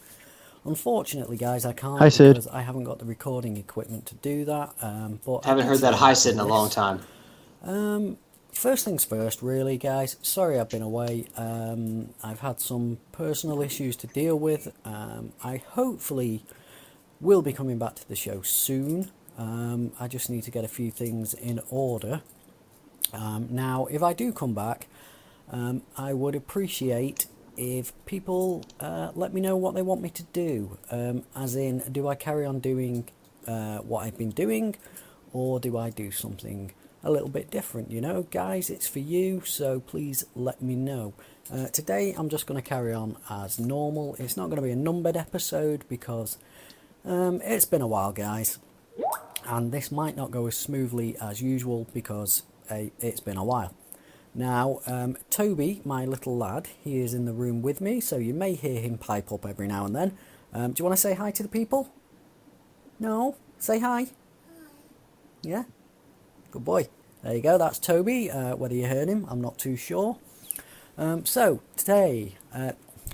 Unfortunately, guys, I can't. Hi, Sid. Because I haven't got the recording equipment to do that. But Haven't heard that hi, Sid, in a long time. First things first, really, guys. Sorry I've been away. I've had some personal issues to deal with. I hopefully will be coming back to the show soon. I just need to get a few things in order. Now, if I do come back, I would appreciate if people let me know what they want me to do. As in, do I carry on doing what I've been doing, or do I do something a little bit different? You know, guys, it's for you, so please let me know. Today, I'm just going to carry on as normal. It's not going to be a numbered episode because it's been a while, guys. And this might not go as smoothly as usual because it's been a while. Now, Toby, my little lad, he is in the room with me, so you may hear him pipe up every now and then. Do you want to say hi to the people? No? Say hi. Yeah? Good boy. There you go, that's Toby. Whether you heard him, I'm not too sure. So, today,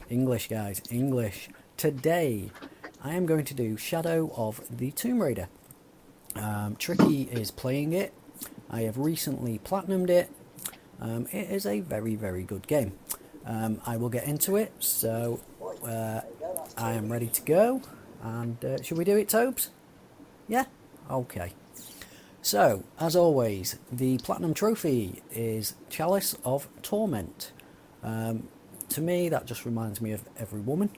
English, guys, English. Today, I am going to do Shadow of the Tomb Raider. Tricky is playing it. I have recently platinumed it. It is a very, very good game. I will get into it, so I am ready to go. And should we do it, Tobes? Yeah? Okay. So, as always, the Platinum Trophy is Chalice of Torment. To me, that just reminds me of every woman.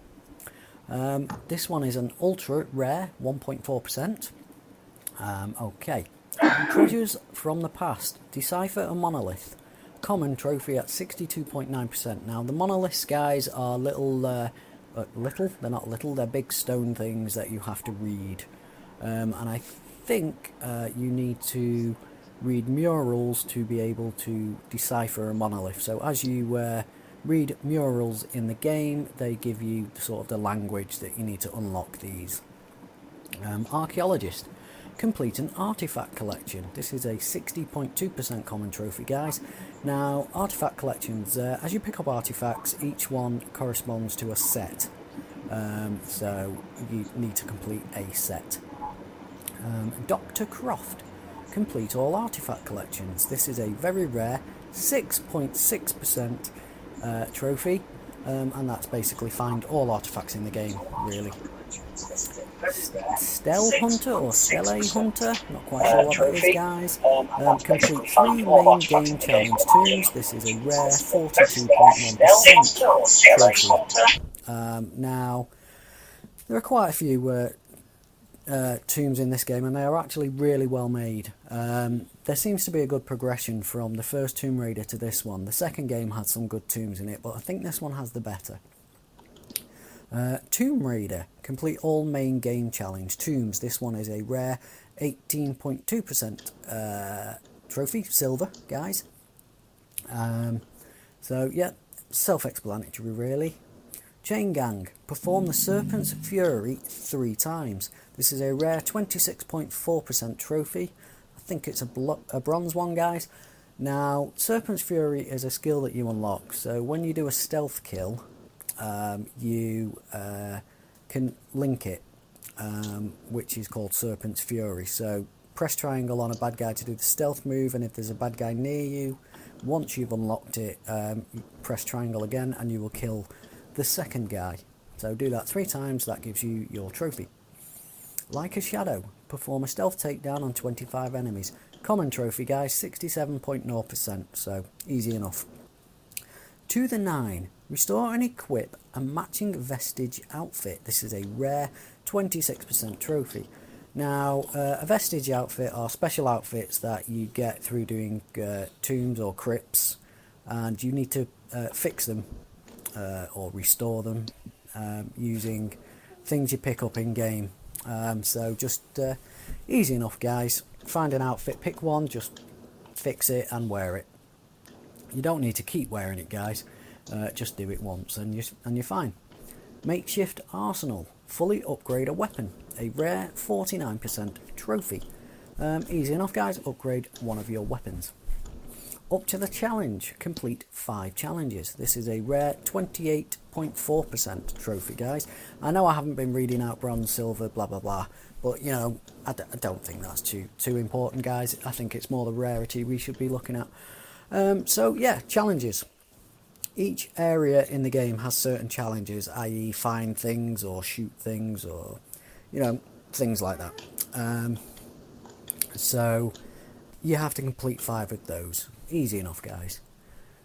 This one is an ultra rare 1.4%. Okay. Treasures from the past. Decipher a monolith. Common trophy at 62.9%. Now, the monoliths, guys, are little, they're not little, they're big stone things that you have to read. And I think you need to read murals to be able to decipher a monolith. So as you read murals in the game, they give you sort of the language that you need to unlock these. Archaeologist. Complete an artifact collection. This is a 60.2% common trophy, guys. Now, artifact collections, as you pick up artifacts, each one corresponds to a set. So you need to complete a set. Dr. Croft. Complete all artifact collections. This is a very rare 6.6% trophy, and that's basically find all artifacts in the game, really. Stele Hunter or Stele Hunter, not quite sure what that is, guys. Complete 3 main game challenge tombs. This is a rare 42.1% trophy. Now, there are quite a few tombs in this game, and they are actually really well made. There seems to be a good progression from the first Tomb Raider to this one. The second game had some good tombs in it, but I think this one has the better. Tomb Raider, complete all main game challenge tombs. This one is a rare 18.2% trophy, silver, guys. So yeah, self-explanatory really. Chain Gang, perform the Serpent's Fury 3 times. This is a rare 26.4% trophy. I think it's a bronze one, guys. Now, Serpent's Fury is a skill that you unlock, so when you do a stealth kill, you can link it, which is called Serpent's Fury. So press triangle on a bad guy to do the stealth move, and if there's a bad guy near you, once you've unlocked it, press triangle again and you will kill the second guy. So do that 3 times, that gives you your trophy. Like a Shadow, perform a stealth takedown on 25 enemies. Common trophy, guys, 67.0%, so easy enough. To the 9, restore and equip a matching vestige outfit. This is a rare 26% trophy. Now, a vestige outfit are special outfits that you get through doing tombs or crypts, and you need to fix them or restore them using things you pick up in game. So just easy enough, guys. Find an outfit, pick one, just fix it and wear it. You don't need to keep wearing it, guys. Just do it once and you're fine. Makeshift Arsenal, fully upgrade a weapon, a rare 49% trophy. Easy enough, guys. Upgrade one of your weapons. Up to the challenge, complete 5 challenges. This is a rare 28.4% trophy, guys. I know I haven't been reading out bronze, silver, blah blah blah, but you know, I don't think that's too important, guys. I think it's more the rarity we should be looking at. So yeah, challenges. Each area in the game has certain challenges, i.e. find things or shoot things or, you know, things like that. So you have to complete 5 of those. Easy enough, guys.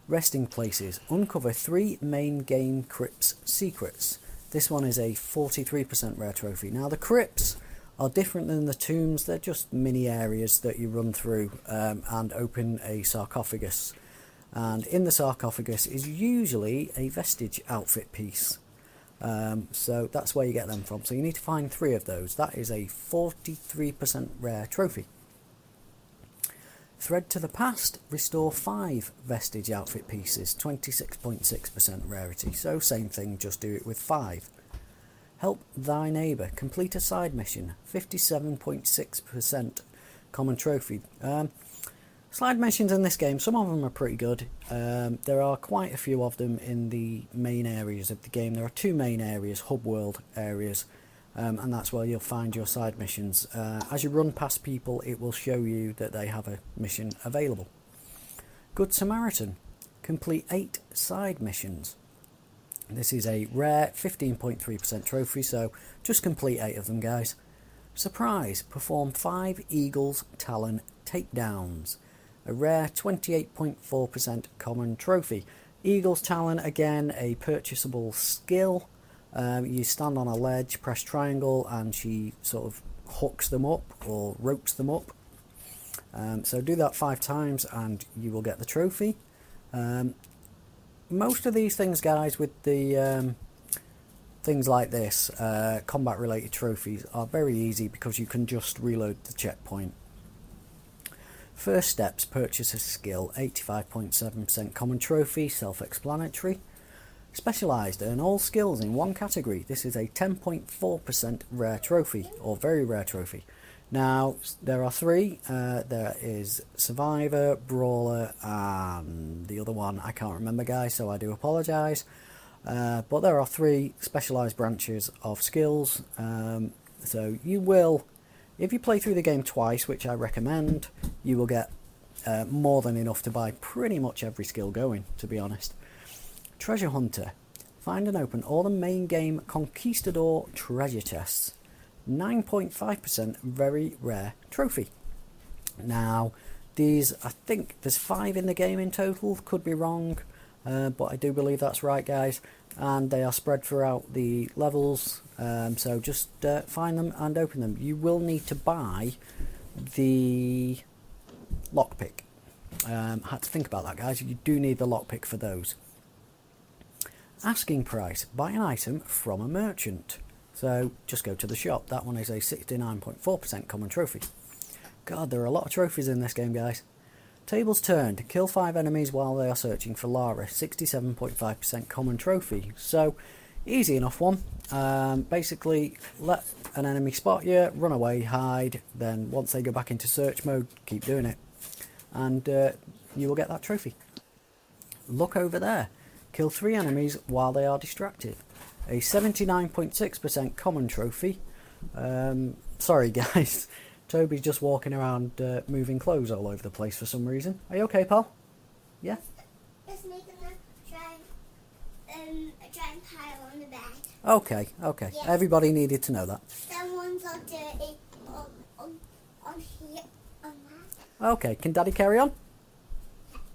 Resting places. Uncover 3 main game crypts secrets. This one is a 43% rare trophy. Now the crypts are different than the tombs. They're just mini areas that you run through and open a sarcophagus. And in the sarcophagus is usually a vestige outfit piece. So that's where you get them from. So you need to find 3 of those. That is a 43% rare trophy. Thread to the Past, restore 5 vestige outfit pieces, 26.6% rarity. So same thing, just do it with 5. Help thy neighbour, complete a side mission, 57.6% common trophy. Side missions in this game, some of them are pretty good. There are quite a few of them in the main areas of the game. There are 2 main areas, hub world areas, and that's where you'll find your side missions. As you run past people, it will show you that they have a mission available. Good Samaritan, complete 8 side missions. This is a rare 15.3% trophy, so just complete 8 of them, guys. Surprise, perform 5 Eagle's Talon takedowns. A rare 28.4% common trophy. Eagle's Talon, again, a purchasable skill. You stand on a ledge, press triangle, and she sort of hooks them up or ropes them up. So do that 5 times and you will get the trophy. Most of these things, guys, with the things like this, combat related trophies, are very easy because you can just reload the checkpoint. First steps, purchase a skill, 85.7% common trophy, self-explanatory. Specialised, earn all skills in one category. This is a 10.4% rare trophy, or very rare trophy. Now, there are 3. There is Survivor, Brawler, and the other one I can't remember, guys, so I do apologise. But there are 3 specialised branches of skills. So you will, if you play through the game twice, which I recommend, you will get more than enough to buy pretty much every skill going, to be honest. Treasure Hunter. Find and open all the main game Conquistador treasure chests. 9.5% very rare trophy. Now, these, I think there's 5 in the game in total, could be wrong, but I do believe that's right, guys. And they are spread throughout the levels, so just find them and open them. You will need to buy the lockpick. Had to think about that, guys. You do need the lockpick for those. Asking price, buy an item from a merchant. So just go to the shop. That one is a 69.4% common trophy. God, there are a lot of trophies in this game, guys. Tables turned, kill 5 enemies while they are searching for Lara, 67.5% common trophy. So, easy enough one. Basically, let an enemy spot you, run away, hide, then once they go back into search mode, keep doing it. And you will get that trophy. Look over there. Kill 3 enemies while they are distracted. A 79.6% common trophy. Sorry guys, Toby's just walking around moving clothes all over the place for some reason. Are you okay, pal? Yeah? Just making them try and pile on the bed. Okay, okay. Yes. Everybody needed to know that. Some ones are dirty on here, on that. Okay, can Daddy carry on?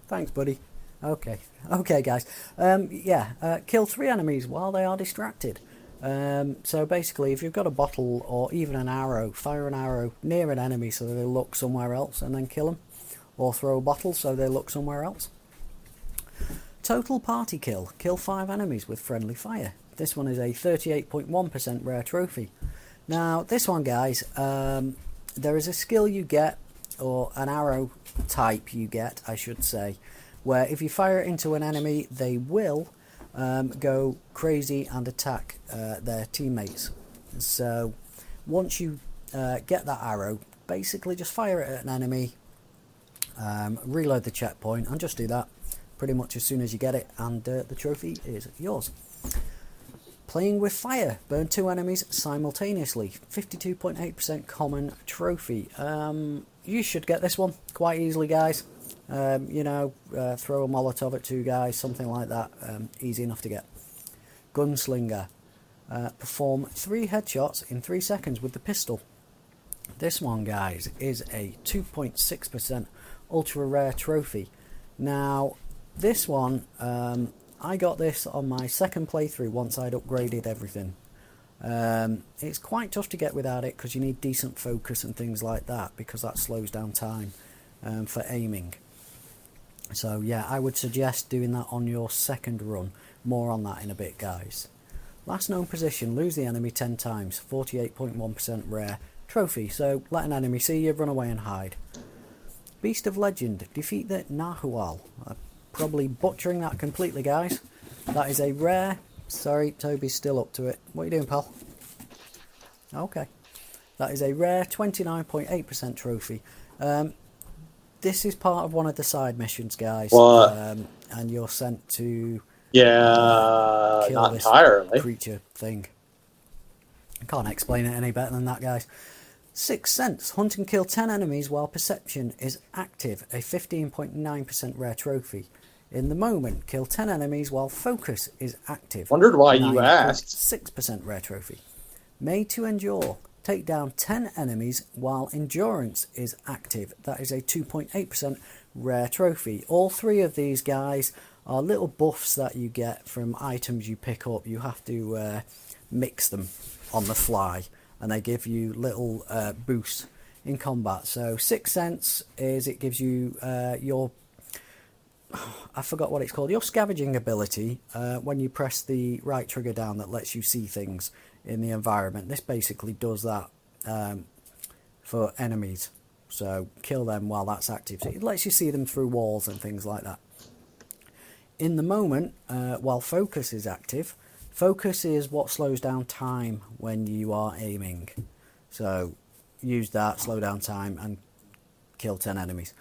Thanks, buddy. Okay, okay, guys. Kill 3 enemies while they are distracted. So basically, if you've got a bottle or even an arrow, fire an arrow near an enemy so they look somewhere else and then kill them. Or throw a bottle so they look somewhere else. Total party kill. Kill 5 enemies with friendly fire. This one is a 38.1% rare trophy. Now, this one, guys, there is a skill you get, or an arrow type you get, I should say, where if you fire it into an enemy, they will go crazy and attack their teammates. So once you get that arrow, basically just fire it at an enemy, reload the checkpoint, and just do that pretty much as soon as you get it, and the trophy is yours. Playing with fire, burn 2 enemies simultaneously, 52.8% common trophy. You should get this one quite easily, guys. Throw a Molotov at 2 guys, something like that. Easy enough to get. Gunslinger. Perform 3 headshots in 3 seconds with the pistol. This one, guys, is a 2.6% ultra rare trophy. Now, this one, I got this on my second playthrough once I'd upgraded everything. It's quite tough to get without it because you need decent focus and things like that, because that slows down time for aiming. So yeah, I would suggest doing that on your second run. More on that in a bit, guys. Last known position, lose the enemy 10 times, 48.1% rare trophy. So let an enemy see you, run away and hide. Beast of Legend, defeat the Nahual. I'm probably butchering that completely, guys. That is a rare. Sorry, Toby's still up to it. What are you doing, pal? Okay. That is a rare 29.8% trophy. This is part of one of the side missions, guys. What? And you're sent to Yeah, kill not this entirely. creature thing. I can't explain it any better than that, guys. Sixth Sense. Hunt and kill 10 enemies while perception is active. A 15.9% rare trophy. In the moment, kill 10 enemies while focus is active. Wondered why you asked. 6% rare trophy. Made to endure. Take down 10 enemies while endurance is active. That is a 2.8% rare trophy. All 3 of these guys are little buffs that you get from items you pick up. You have to mix them on the fly, and they give you little boosts in combat. So Sixth Sense is, it gives you your, I forgot what it's called, your scavenging ability when you press the right trigger down that lets you see things in the environment. This basically does that for enemies. So kill them while that's active. So it lets you see them through walls and things like that. In the moment, while focus is active, focus is what slows down time when you are aiming. So use that, slow down time, and kill 10 enemies.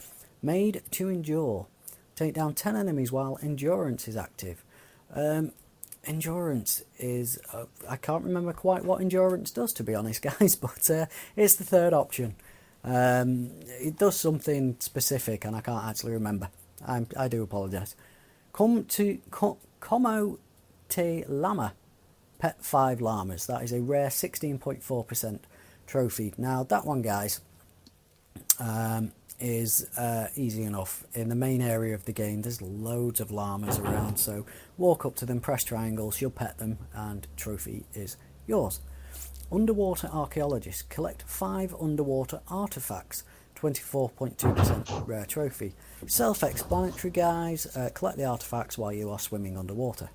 Made to endure. Take down 10 enemies while endurance is active. Endurance is, I can't remember quite what endurance does, to be honest, guys, but it's the third option. It does something specific and I can't actually remember. I do apologise. Como Te Llama. Pet 5 llamas. That is a rare 16.4% trophy. Now that one, guys, is easy enough. In the main area of the game, there's loads of llamas around, so walk up to them, press triangles, you'll pet them, and trophy is yours. Underwater archaeologist, collect 5 underwater artifacts, 24.2% rare trophy. Self-explanatory, guys, collect the artifacts while you are swimming underwater.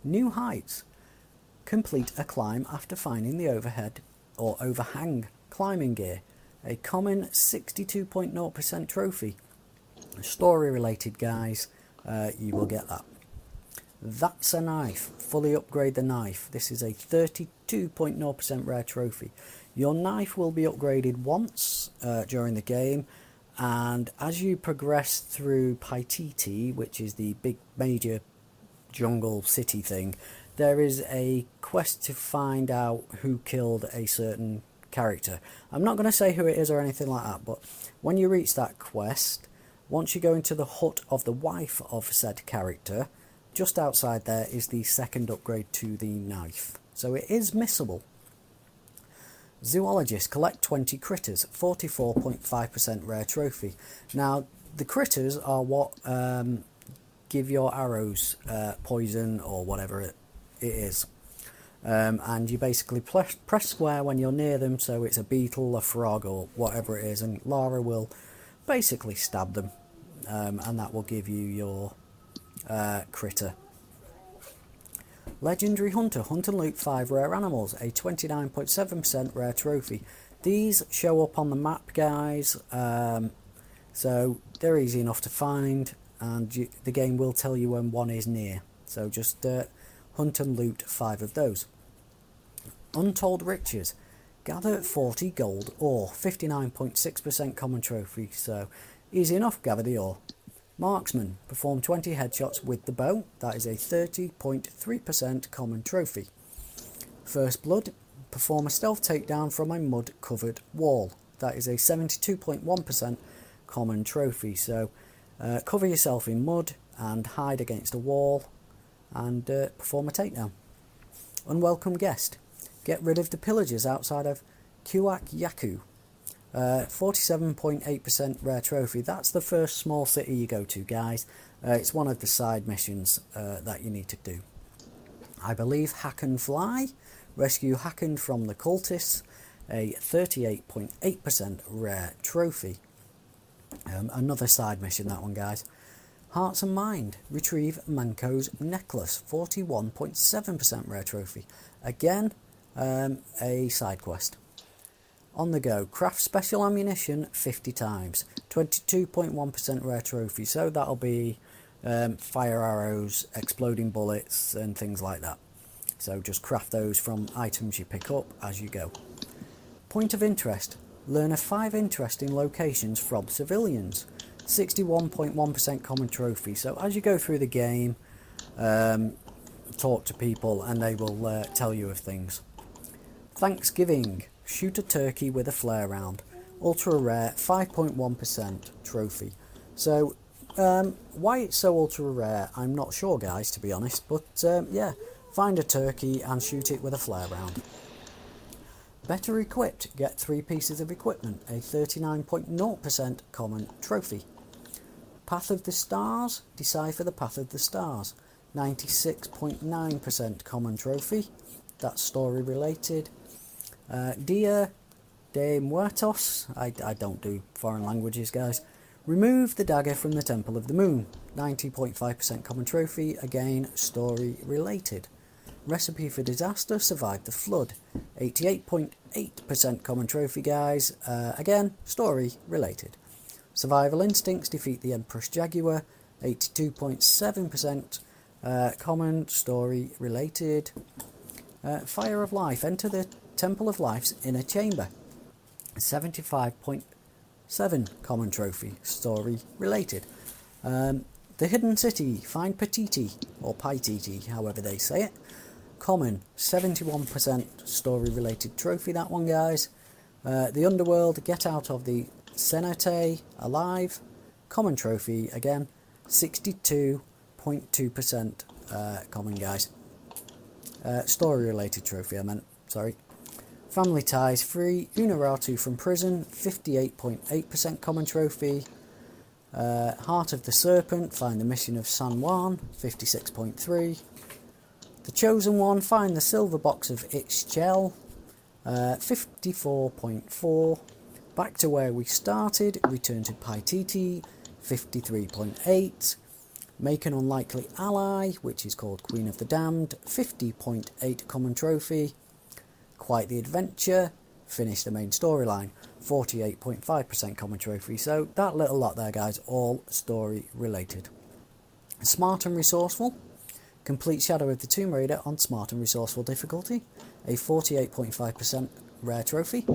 New heights, complete a climb after finding the overhead or overhang climbing gear, a common 62.0% trophy. Story related, guys, you will get that. That's a knife, fully upgrade the knife. This is a 32.0% rare trophy. Your knife will be upgraded once during the game, and as you progress through Paititi, which is the big major jungle city thing, there is a quest to find out who killed a certain character. I'm not going to say who it is or anything like that, but when you reach that quest, once you go into the hut of the wife of said character, just outside there is the second upgrade to the knife. So it is missable. Zoologist, collect 20 critters, 44.5% rare trophy. Now, the critters are what give your arrows poison or whatever it is. And you basically press square when you're near them, so it's a beetle, a frog, or whatever it is, and Lara will basically stab them, and that will give you your critter. Legendary Hunter, hunt and loot 5 rare animals, a 29.7% rare trophy. These show up on the map, guys, so they're easy enough to find, and the game will tell you when one is near. So just hunt and loot 5 of those. Untold Riches, gather 40 gold ore, 59.6% common trophy, so easy enough, gather the ore. Marksman, perform 20 headshots with the bow, that is a 30.3% common trophy. First Blood, perform a stealth takedown from a mud covered wall, that is a 72.1% common trophy. So cover yourself in mud and hide against a wall and perform a takedown. Unwelcome Guest, get rid of the pillagers outside of Kuak Yaku, 47.8% rare trophy. That's the first small city you go to, guys. It's one of the side missions that you need to do. I believe Hacken Fly, rescue Hacken from the cultists, a 38.8% rare trophy. Another side mission, that one, guys. Hearts and Mind, retrieve Manco's necklace, 41.7% rare trophy. Again, a side quest. On the Go, craft special ammunition 50 times, 22.1% rare trophy. So that'll be fire arrows, exploding bullets, and things like that. So just craft those from items you pick up as you go. Point of Interest, learn of 5 interesting locations from civilians, 61.1% common trophy. So as you go through the game, talk to people and they will tell you of things. Thanksgiving, shoot a turkey with a flare round, ultra rare, 5.1% trophy. So why it's so ultra rare, I'm not sure, guys, to be honest, but yeah, find a turkey and shoot it with a flare round. Better Equipped, get 3 pieces of equipment, a 39.0% common trophy. Path of the Stars, decipher the Path of the Stars, 96.9% common trophy. That's story related. Dia de Muertos, I don't do foreign languages, guys. Remove the dagger from the Temple of the Moon, 90.5% common trophy, again story related. Recipe for Disaster, survive the flood, 88.8% common trophy, guys, again story related. Survival Instincts, defeat the Empress Jaguar, 82.7% common story related. Fire of Life, enter the Temple of Life's inner chamber, 75.7 common trophy, story related. The Hidden City, find Paititi, or Paititi, however they say it, common, 71% story related trophy, that one, guys. The Underworld, get out of the Cenote alive, common trophy, again, 62.2% common, guys. Story related trophy, I meant, sorry. Family Ties 3, Unuratu from Prison, 58.8% common trophy. Heart of the Serpent, find the mission of San Juan, 56.3. The Chosen One, find the silver box of Ixchel, 54.4. Back to where we started, return to Paititi, 53.8. Make an unlikely ally, which is called Queen of the Damned, 50.8 common trophy. Quite the Adventure, finish the main storyline, 48.5% common trophy. So that little lot there, guys, all story related. Smart and Resourceful, complete Shadow of the Tomb Raider on Smart and Resourceful difficulty, a 48.5% rare trophy.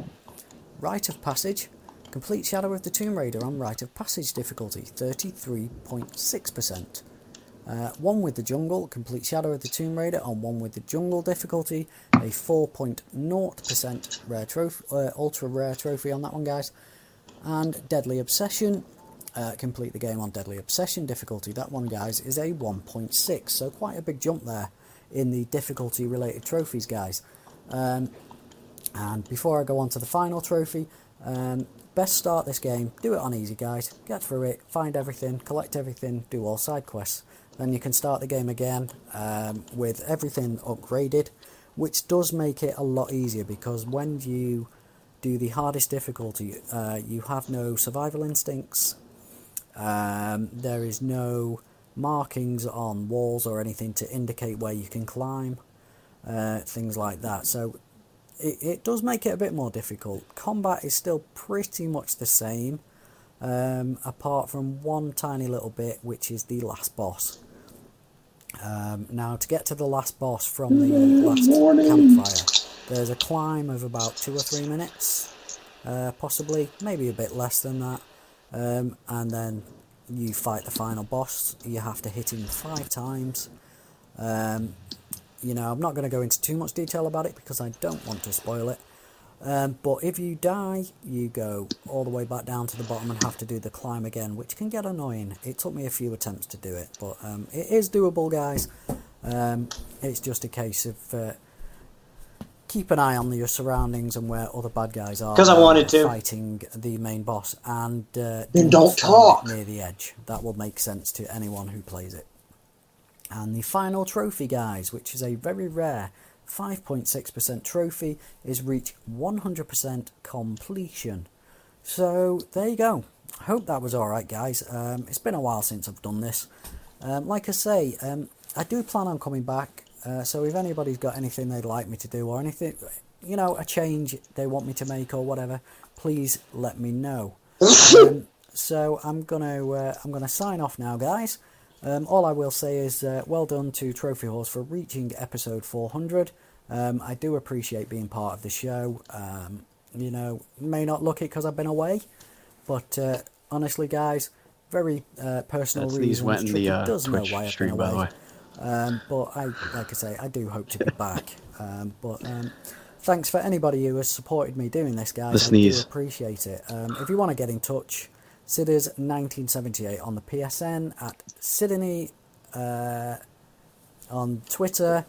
Rite of Passage, complete Shadow of the Tomb Raider on Rite of Passage difficulty, 33.6%. One with the Jungle, complete Shadow of the Tomb Raider on One with the Jungle difficulty, a 4.0% rare trophy, ultra rare trophy on that one, guys. And Deadly Obsession, complete the game on Deadly Obsession difficulty. That one, guys, is a 1.6, so quite a big jump there in the difficulty related trophies, guys. And before I go on to the final trophy, best start this game, do it on easy, guys. Get through it, find everything, collect everything, do all side quests. Then you can start the game again with everything upgraded, which does make it a lot easier, because when you do the hardest difficulty, you have no survival instincts. There is no markings on walls or anything to indicate where you can climb, things like that. So it does make it a bit more difficult. Combat is still pretty much the same, apart from one tiny little bit, which is the last boss. Now, to get to the last boss from the last campfire, there's a climb of about 2 or 3 minutes, possibly, maybe a bit less than that, and then you fight the final boss. You have to hit him 5 times. You know, I'm not going to go into too much detail about it because I don't want to spoil it. But if you die, you go all the way back down to the bottom and have to do the climb again, which can get annoying. It took me a few attempts to do it, but it is doable, guys. It's just a case of keep an eye on your surroundings and where other bad guys are. Because I wanted to. Fighting the main boss, and don't talk near the edge. That will make sense to anyone who plays it. And the final trophy, guys, which is a very rare 5.6% trophy, is reach 100% completion. So there you go. I hope that was alright, guys. It's been a while since I've done this. Like I say, I do plan on coming back, so if anybody's got anything they'd like me to do, or anything, you know, a change they want me to make or whatever, please let me know. So I'm gonna sign off now, guys. All I will say is well done to Trophy Horse for reaching episode 400. I do appreciate being part of the show. You know, may not look it because I've been away, but honestly, guys, very personal reasons. These went in the does know Twitch why I've stream, been by the away. way. But like I say, I do hope to be back. But thanks for anybody who has supported me doing this, guys. The sneeze. I do appreciate it. If you want to get in touch, Sidders1978 on the PSN, at Sydney on Twitter,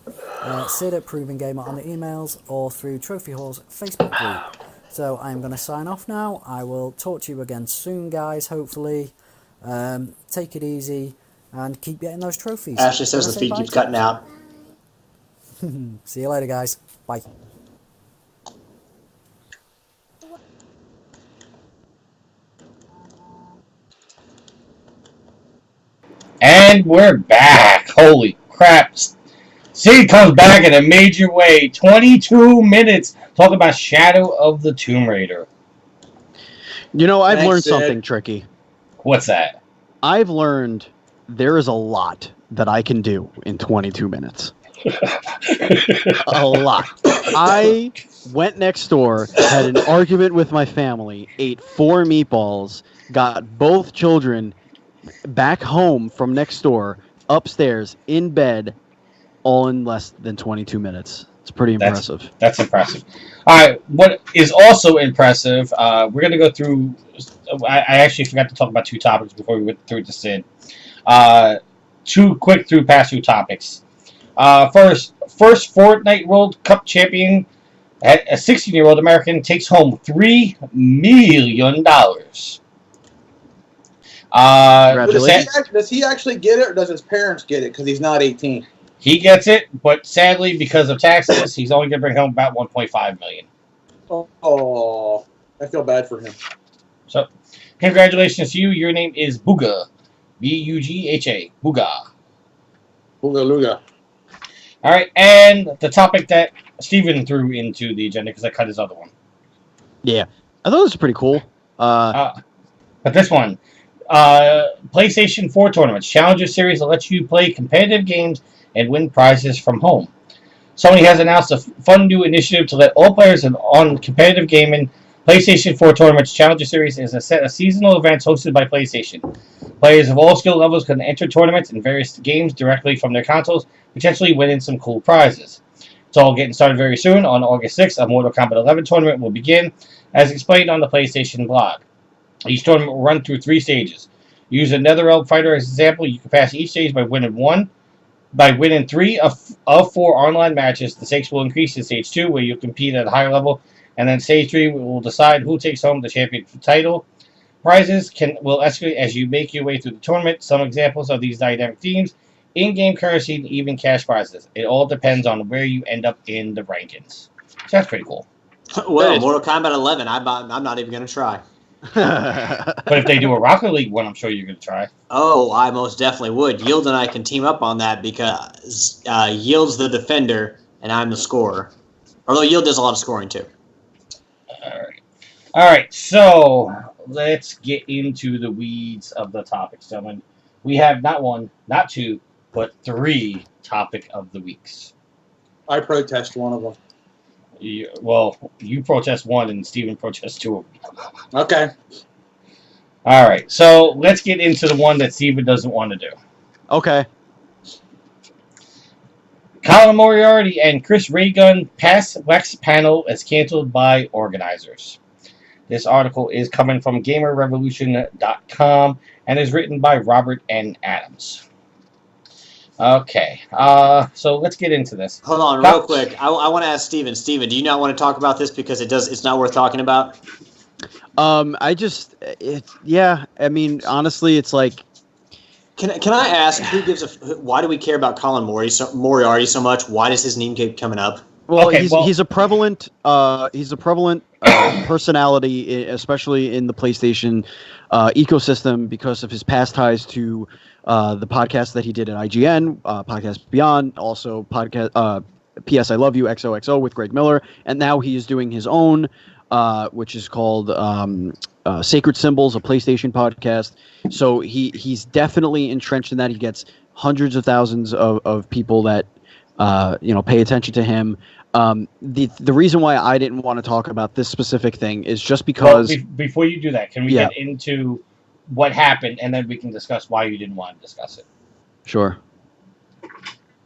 Sid at Proven Gamer on the emails, or through Trophy Hall's Facebook group. So I'm going to sign off now. I will talk to you again soon, guys, hopefully. Take it easy and keep getting those trophies. Ashley says the feed keeps cutting out. See you later, guys. Bye. And we're back. Holy crap. Sid comes back in a major way. 22 minutes. Talk about Shadow of the Tomb Raider. You know, I've Thanks, learned Sid. something tricky. What's that? I've learned there is a lot that I can do in 22 minutes. A lot. I went next door, had an argument with my family, ate 4 meatballs, got both children back home from next door, upstairs, in bed, all in less than 22 minutes. It's pretty impressive. That's impressive. All right, what is also impressive, we're going to go through... I actually forgot to talk about 2 topics before we went through to Sid. 2 quick pass-through topics. First Fortnite World Cup champion A 16-year-old American takes home $3 million. Does he actually get it, or does his parents get it because he's not 18? He gets it, but sadly, because of taxes, he's only going to bring home about $1.5 million. Oh, I feel bad for him. So, congratulations to you. Your name is Booga. Bugha. Booga. Booga Luga. All right, and the topic that Steven threw into the agenda because I cut his other one. Yeah, I thought it was pretty cool. But this one, PlayStation 4 tournaments, Challenger Series that lets you play competitive games and win prizes from home. Sony has announced a fun new initiative to let all players on competitive gaming. PlayStation 4 tournaments, Challenger Series is a set of seasonal events hosted by PlayStation. Players of all skill levels can enter tournaments in various games directly from their consoles, potentially winning some cool prizes. It's all getting started very soon. On August 6th, a Mortal Kombat 11 tournament will begin, as explained on the PlayStation blog. Each tournament will run through 3 stages. Use a NetherRealm fighter as an example. You can pass each stage by winning 3 of 4 online matches. The stakes will increase in Stage 2, where you'll compete at a higher level, and then Stage 3 will decide who takes home the championship title. Prizes will escalate as you make your way through the tournament. Some examples of these dynamic themes: in-game currency and even cash prizes. It all depends on where you end up in the rankings. So that's pretty cool. Well, Mortal Kombat 11, I'm not even going to try. But if they do a Rocket League one, I'm sure you're going to try. Oh, I most definitely would. Yield and I can team up on that because Yield's the defender and I'm the scorer. Although Yield does a lot of scoring too. All right, so let's get into the weeds of the topics, gentlemen. We have not 1, not 2, but 3 topic of the weeks. I protest one of them. You protest 1 and Steven protests 2 of them. Okay. All right, so let's get into the one that Steven doesn't want to do. Okay. Colin Moriarty and Chris Ray Gun pass Lex panel as canceled by organizers. This article is coming from GamerRevolution.com and is written by Robert N. Adams. Okay, so let's get into this. Hold on, real quick. I want to ask Steven. Steven, do you not want to talk about this because it's not worth talking about? I mean, honestly, it's like. Can I ask why do we care about Colin Moriarty so much? Why does his name keep coming up? Well, he's a prevalent personality, especially in the PlayStation ecosystem, because of his past ties to the podcast that he did at IGN, Podcast Beyond, also podcast PS I Love You XOXO with Greg Miller, and now he is doing his own, which is called Sacred Symbols, a PlayStation podcast. So he's definitely entrenched in that. He gets hundreds of thousands of people that pay attention to him. The reason why I didn't want to talk about this specific thing is just because. Well, before you do that, can we get into what happened, and then we can discuss why you didn't want to discuss it? Sure.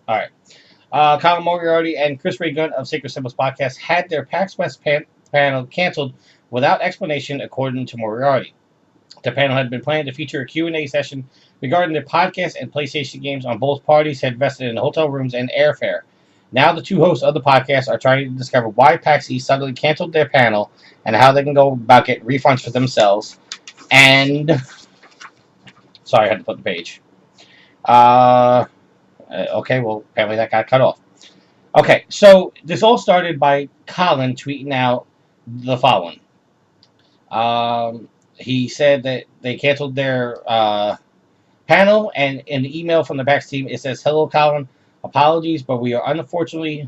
All right. Colin Moriarty and Chris Ray Gun of Sacred Symbols podcast had their PAX West panel canceled without explanation, according to Moriarty. The panel had been planned to feature a Q&A session regarding their podcast and PlayStation games on both parties had invested in hotel rooms and airfare. Now the 2 hosts of the podcast are trying to discover why PAX East suddenly canceled their panel and how they can go about getting refunds for themselves. And sorry, I had to flip the page. Okay, well, apparently that got cut off. Okay, so this all started by Colin tweeting out the following. He said that they canceled their panel, and in the email from the PAX team, it says, "Hello, Colin. Apologies, but we are unfortunately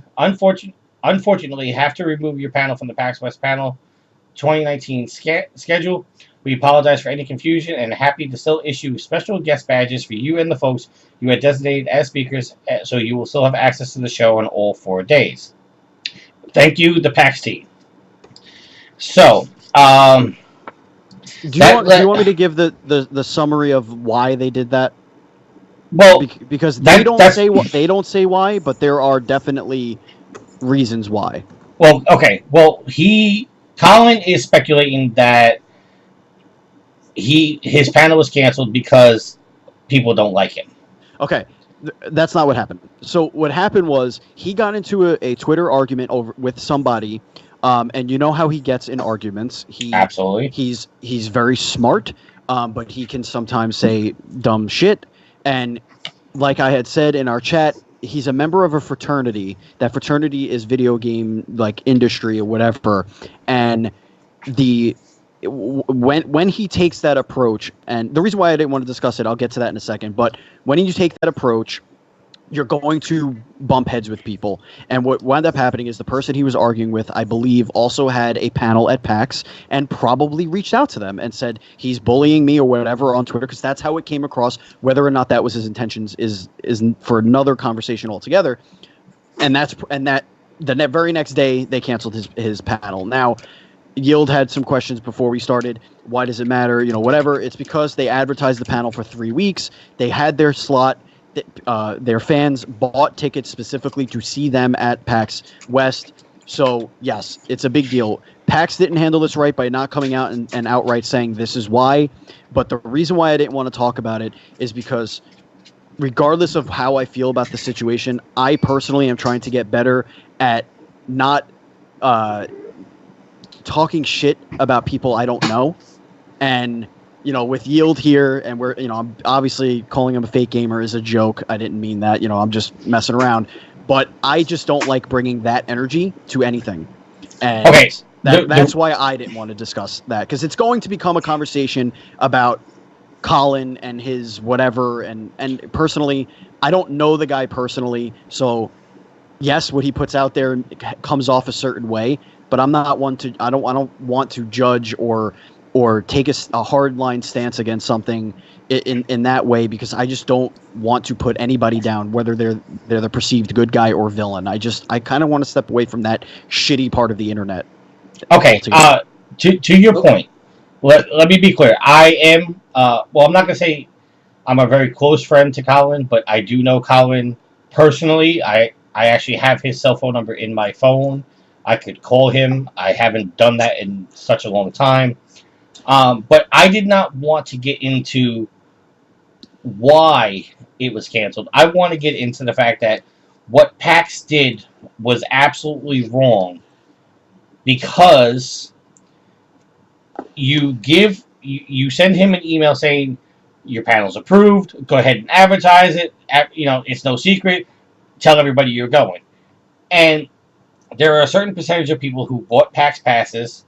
have to remove your panel from the PAX West panel 2019 schedule. We apologize for any confusion and are happy to still issue special guest badges for you and the folks you had designated as speakers, so you will still have access to the show on all 4 days. Thank you, the PAX team." So, do you want me to give the summary of why they did that? Well, because they don't say why, but there are definitely reasons why. Well, okay. Well, Colin is speculating that his panel was canceled because people don't like him. Okay. That's not what happened. So what happened was he got into a Twitter argument with somebody, and you know how he gets in arguments. Absolutely. He's very smart, but he can sometimes say dumb shit. And like I had said in our chat, he's a member of a fraternity. That fraternity is video game like industry or whatever. And when he takes that approach, and the reason why I didn't want to discuss it, I'll get to that in a second, but when you take that approach, you're going to bump heads with people. And what wound up happening is the person he was arguing with, I believe, also had a panel at PAX and probably reached out to them and said he's bullying me or whatever on Twitter, because that's how it came across. Whether or not that was his intentions is for another conversation altogether. And that the very next day they canceled his panel. Now, Yield had some questions before we started. Why does it matter? Whatever. It's because they advertised the panel for 3 weeks. They had their slot. Their fans bought tickets specifically to see them at PAX West. So, yes, it's a big deal. PAX didn't handle this right by not coming out and outright saying this is why. But the reason why I didn't want to talk about it is because regardless of how I feel about the situation, I personally am trying to get better at not talking shit about people I don't know. And with Yield here, and I'm obviously calling him a fake gamer is a joke. I didn't mean that. I'm just messing around. But I just don't like bringing that energy to anything. And okay. That's why I didn't want to discuss that, because it's going to become a conversation about Colin and his whatever. And personally, I don't know the guy personally. So, yes, what he puts out there comes off a certain way. But I'm not one to. I don't want to judge or take a hard line stance against something in that way, because I just don't want to put anybody down, whether they're the perceived good guy or villain. I kind of want to step away from that shitty part of the internet. Okay. To your point, let me be clear. I am. Well, I'm not gonna say I'm a very close friend to Colin, but I do know Colin personally. I actually have his cell phone number in my phone. I could call him. I haven't done that in such a long time. But I did not want to get into why it was canceled. I want to get into the fact that what PAX did was absolutely wrong, because you send him an email saying your panel's approved, go ahead and advertise it, it's no secret, tell everybody you're going. And there are a certain percentage of people who bought PAX passes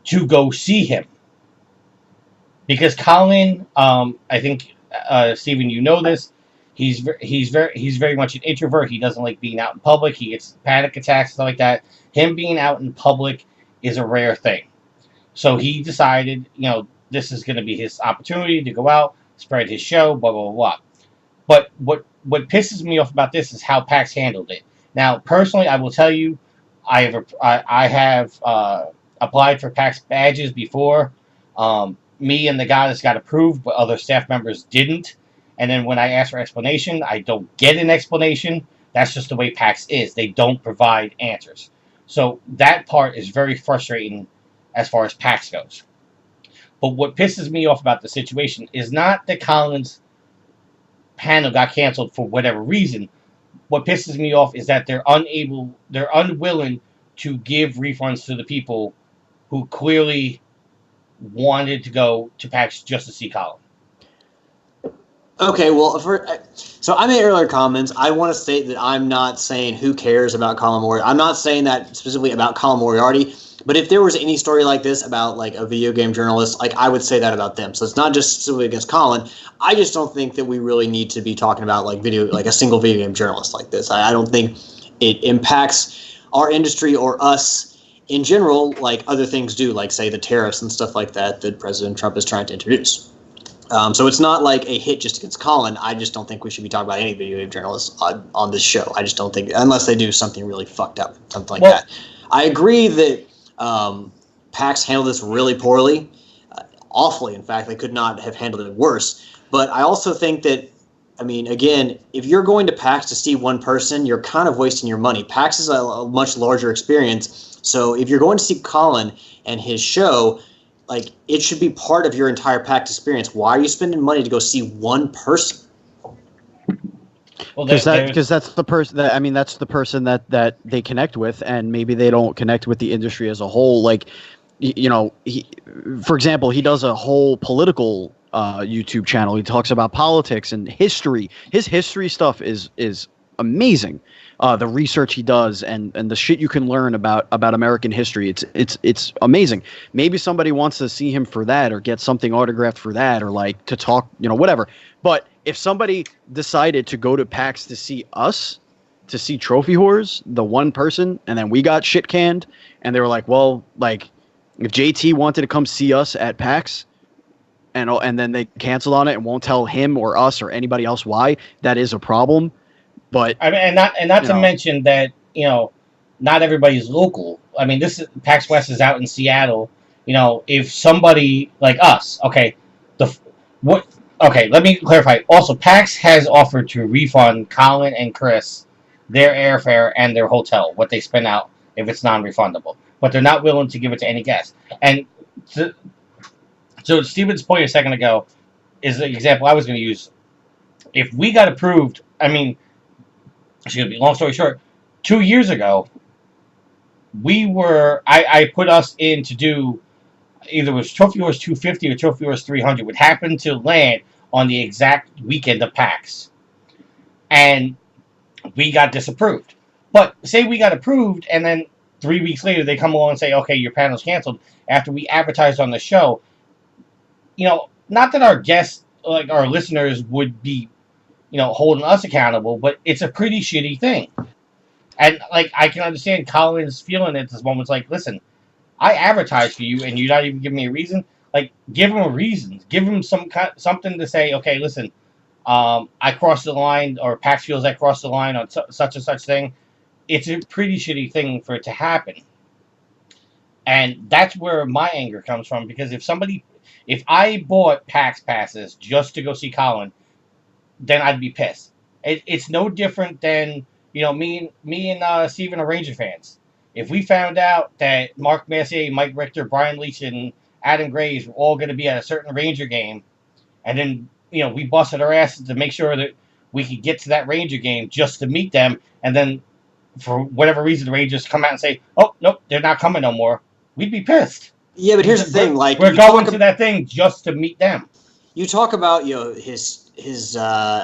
to go see him. Because Colin, I think, Steven, you know this, he's very much an introvert. He doesn't like being out in public. He gets panic attacks, stuff like that. Him being out in public is a rare thing. So he decided, this is going to be his opportunity to go out, spread his show, blah, blah, blah. But what pisses me off about this is how PAX handled it. Now, personally, I will tell you, I have applied for PAX badges before. Me and the guy that's got approved, but other staff members didn't. And then when I ask for explanation, I don't get an explanation. That's just the way PAX is. They don't provide answers. So that part is very frustrating as far as PAX goes. But what pisses me off about the situation is not that Colin's panel got canceled for whatever reason. What pisses me off is that they're unwilling to give refunds to the people who clearly wanted to go to PAX just to see Colin. Okay, well, so I made earlier comments. I want to state that I'm not saying who cares about Colin Moriarty. I'm not saying that specifically about Colin Moriarty, but if there was any story like this about like a video game journalist, like I would say that about them. So it's not just specifically against Colin. I just don't think that we really need to be talking about like a single video game journalist like this. I don't think it impacts our industry or us in general like other things do, like say the tariffs and stuff like that President Trump is trying to introduce. So it's not like a hit just against Colin. I just don't think we should be talking about any video game journalists on this show. I just don't think, unless they do something really fucked up, something like that. I agree that PAX handled this really poorly, awfully. In fact, they could not have handled it worse. But I also think that, I mean, again, if you're going to PAX to see one person, you're kind of wasting your money. PAX is a much larger experience. So if you're going to see Colin and his show, like, it should be part of your entire PAX experience. Why are you spending money to go see one person? Well, because that's the person that that's the person that they connect with, and maybe they don't connect with the industry as a whole. Like, for example, he does a whole political YouTube channel. He talks about politics and history. His history stuff is amazing. The research he does and the shit you can learn about American history, it's amazing. Maybe somebody wants to see him for that, or get something autographed for that, or like to talk, whatever. But if somebody decided to go to PAX to see us, to see Trophy Whores, the one person, and then we got shit canned, and they were like, well, like, if JT wanted to come see us at PAX, and then they canceled on it and won't tell him or us or anybody else why, that is a problem. But and not to mention that not everybody's local. I mean, this is PAX West is out in Seattle. If somebody like us, okay, let me clarify. Also, PAX has offered to refund Colin and Chris their airfare and their hotel, what they spend out if it's non-refundable, but they're not willing to give it to any guest. And so Steven's point a second ago is the example I was going to use. If we got approved, long story short, 2 years ago, I put us in to do, either it was Trophy Wars 250 or Trophy Wars 300, would happen to land on the exact weekend of PAX. And we got disapproved. But say we got approved, and then 3 weeks later they come along and say, okay, your panel's canceled, after we advertised on the show. Not that our guests, like our listeners, would be holding us accountable, but it's a pretty shitty thing. And, like, I can understand Colin's feeling at this moment. It's like, listen, I advertised for you, and you're not even giving me a reason. Like, give him a reason. Give him something to say, okay, listen, I crossed the line, or PAX feels I crossed the line on such and such thing. It's a pretty shitty thing for it to happen. And that's where my anger comes from, because if I bought PAX passes just to go see Colin, then I'd be pissed. It's no different than, me and Steven are Ranger fans. If we found out that Mark Messier, Mike Richter, Brian Leach, and Adam Graves were all going to be at a certain Ranger game, and then, we busted our asses to make sure that we could get to that Ranger game just to meet them, and then for whatever reason the Rangers come out and say, oh, nope, they're not coming no more, we'd be pissed. Yeah, but here's the thing, like, we're going to that thing just to meet them. You talk about, his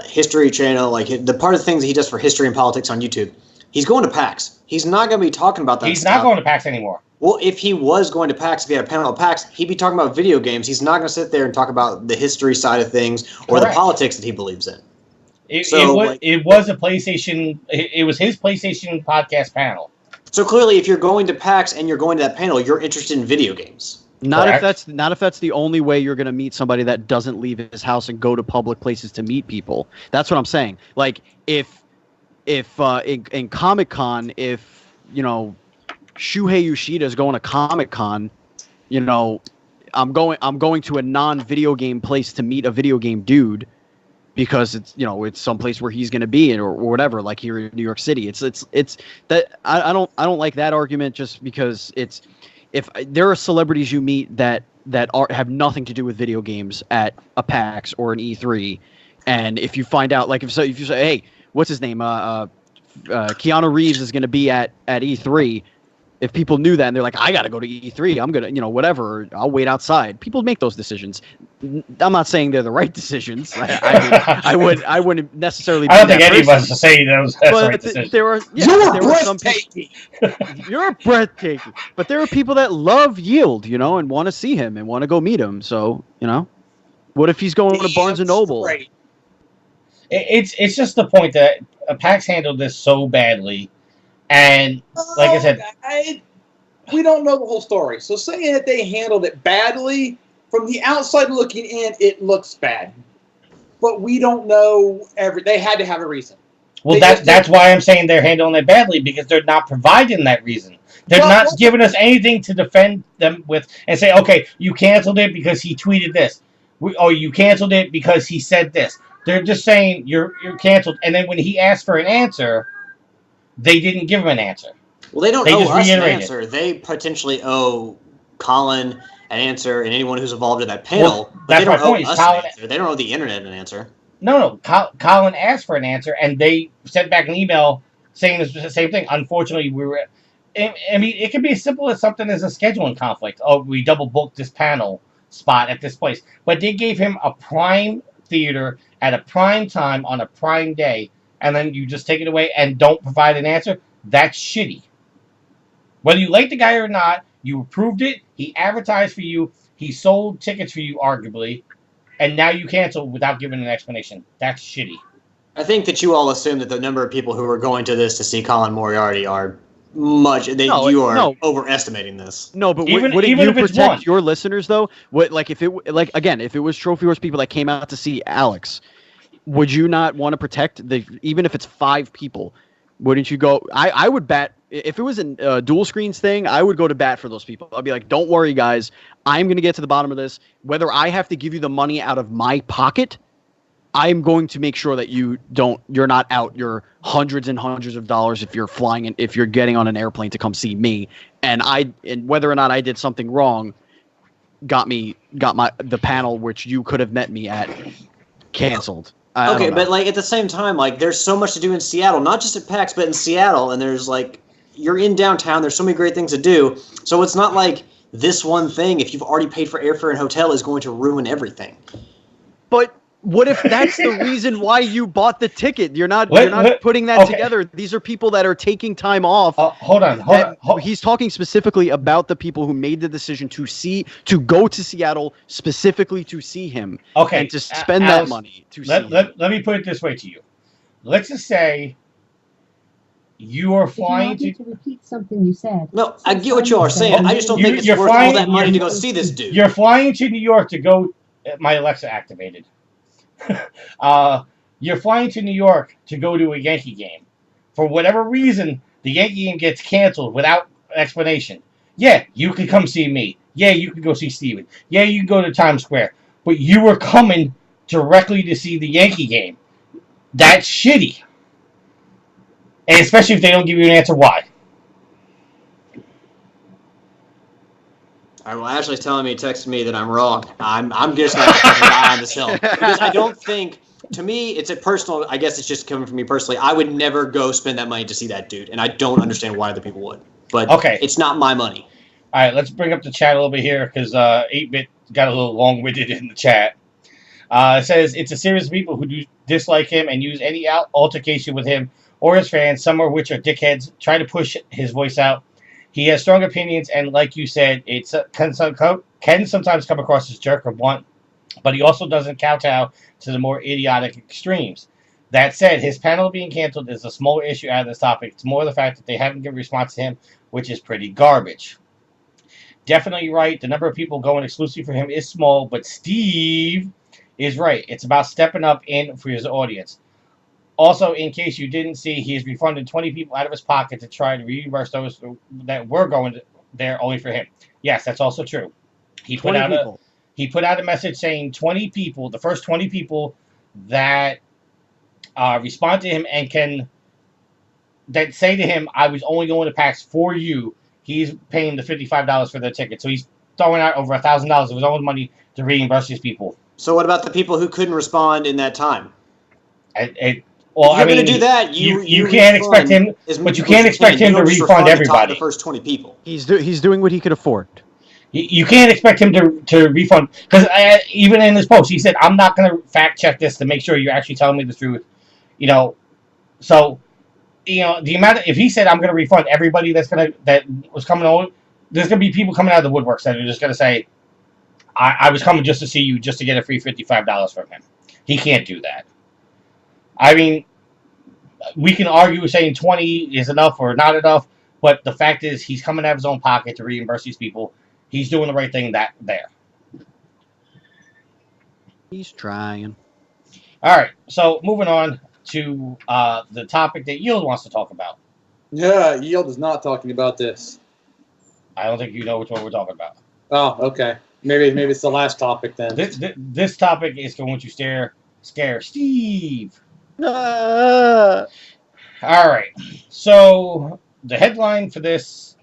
history channel, like the part of the things that he does for history and politics on YouTube. He's going to PAX. He's not going to be talking about that. He's not going to PAX anymore. Well, if he was going to PAX, if he had a panel at PAX, he'd be talking about video games. He's not going to sit there and talk about the history side of things or the politics that he believes in. It was a PlayStation. It was his PlayStation podcast panel. So clearly, if you're going to PAX and you're going to that panel, you're interested in video games. Not if that's the only way you're going to meet somebody that doesn't leave his house and go to public places to meet people. That's what I'm saying. Like if in Comic-Con, if Shuhei Yoshida is going to Comic-Con, I'm going to a non-video game place to meet a video game dude, because it's it's someplace where he's going to be or whatever, like here in New York City. It's that I don't like that argument, just because it's, if there are celebrities you meet that have nothing to do with video games at a PAX or an E3, and if you find out, like if you say, hey, what's his name, Keanu Reeves is going to be at E3. If people knew that and they're like, I got to go to E3, I'm going to, whatever, I'll wait outside. People make those decisions. I'm not saying they're the right decisions. I wouldn't necessarily. I don't think any of us are saying those. That's the right decision. You're breathtaking. But there are people that love Yield, and want to see him and want to go meet him. So, what if he's going to Barnes and Noble? Right. It's just the point that PAX handled this so badly. And like I said, we don't know the whole story. So saying that they handled it badly, from the outside looking in, it looks bad. But we don't know they had to have a reason. Well, that's why I'm saying they're handling it badly, because they're not providing that reason. They're not giving us anything to defend them with and say, okay, you canceled it because he tweeted this, or you canceled it because he said this. They're just saying you're canceled, and then when he asked for an answer, they didn't give him an answer. Well, they don't owe us an answer. They potentially owe Colin an answer and anyone who's involved in that panel. Well, but they don't owe us an answer. They don't owe the internet an answer. No. Colin asked for an answer, and they sent back an email saying the same thing. Unfortunately, we were. I mean, it could be as simple as something as a scheduling conflict. Oh, we double booked this panel spot at this place, but they gave him a prime theater at a prime time on a prime day, and then you just take it away and don't provide an answer. That's shitty. Whether you like the guy or not, you approved it. He advertised for you. He sold tickets for you, arguably, and now you cancel without giving an explanation. That's shitty. I think that you all assume that the number of people who are going to this to see Colin Moriarty are much. You are overestimating this. No, but Even wouldn't you if it's protect one. your listeners though? What if it was Trophy Horse people that came out to see Alex, would you not want to protect even if it's 5 people? Wouldn't you go? I would bet if it was a dual screens thing, I would go to bat for those people. I'd be like, don't worry, guys, I'm gonna get to the bottom of this. Whether I have to give you the money out of my pocket, I'm going to make sure that you're not out your hundreds and hundreds of dollars if you're flying and if you're getting on an airplane to come see me. And whether or not I did something wrong, got the panel which you could have met me at canceled. Okay, but like at the same time, like there's so much to do in Seattle, not just at PAX, but in Seattle, and there's like you're in downtown. There's so many great things to do. So it's not like this one thing, if you've already paid for airfare and hotel, is going to ruin everything. But what if that's the reason why you bought the ticket? You're not putting that together. These are people that are taking time off. Hold on. He's talking specifically about the people who made the decision to go to Seattle specifically to see him. Okay, and to spend Alice, that money to see him. Let me put it this way to you. Let's just say you are flying to repeat something you said. No, I get what you are saying. I just don't think it's worth all that money to go see this dude. You're flying to New York to go. My Alexa activated. You're flying to New York to go to a Yankee game. For whatever reason, the Yankee game gets canceled without explanation. Yeah, you could come see me. Yeah, you could go see Steven. Yeah, you can go to Times Square. But you were coming directly to see the Yankee game. That's shitty. And especially if they don't give you an answer why. All right, well, Ashley's telling me, texting me that I'm wrong. I'm just going to die on this hill. Because I don't think, to me, it's a personal, I guess it's just coming from me personally, I would never go spend that money to see that dude. And I don't understand why other people would. But it's not my money. All right, let's bring up the chat a little bit here because 8-Bit got a little long-winded in the chat. It says, it's a series of people who do dislike him and use any altercation with him or his fans, some of which are dickheads, try to push his voice out. He has strong opinions, and like you said, it can sometimes come across as jerk or blunt, but he also doesn't kowtow to the more idiotic extremes. That said, his panel being canceled is a smaller issue out of this topic. It's more the fact that they haven't given a response to him, which is pretty garbage. Definitely right. The number of people going exclusively for him is small, but Steve is right. It's about stepping up in for his audience. Also, in case you didn't see, he has refunded 20 people out of his pocket to try to reimburse those that were going there only for him. Yes, that's also true. He put out a message saying 20 people, the first 20 people that respond to him and that say to him, I was only going to PAX for you, he's paying the $55 for their ticket. So he's throwing out over $1,000 of his own money to reimburse these people. So what about the people who couldn't respond in that time? Well, if you're going to do that, you can't expect him, but you can't expect him to refund everybody. The first 20 people. He's doing what he could afford. You can't expect him to refund because even in his post, he said, "I'm not going to fact check this to make sure you're actually telling me the truth." So the amount if he said I'm going to refund everybody that was coming over, there's going to be people coming out of the woodworks that are just going to say, "I was coming just to see you, just to get a free $55 from him." He can't do that. I mean, we can argue saying 20 is enough or not enough, but the fact is he's coming out of his own pocket to reimburse these people. He's doing the right thing there. He's trying. All right, so moving on to the topic that Yield wants to talk about. Yeah, Yield is not talking about this. I don't think you know which one we're talking about. Oh, okay. Maybe it's the last topic then. This topic is going to scare Steve. All right. So the headline for this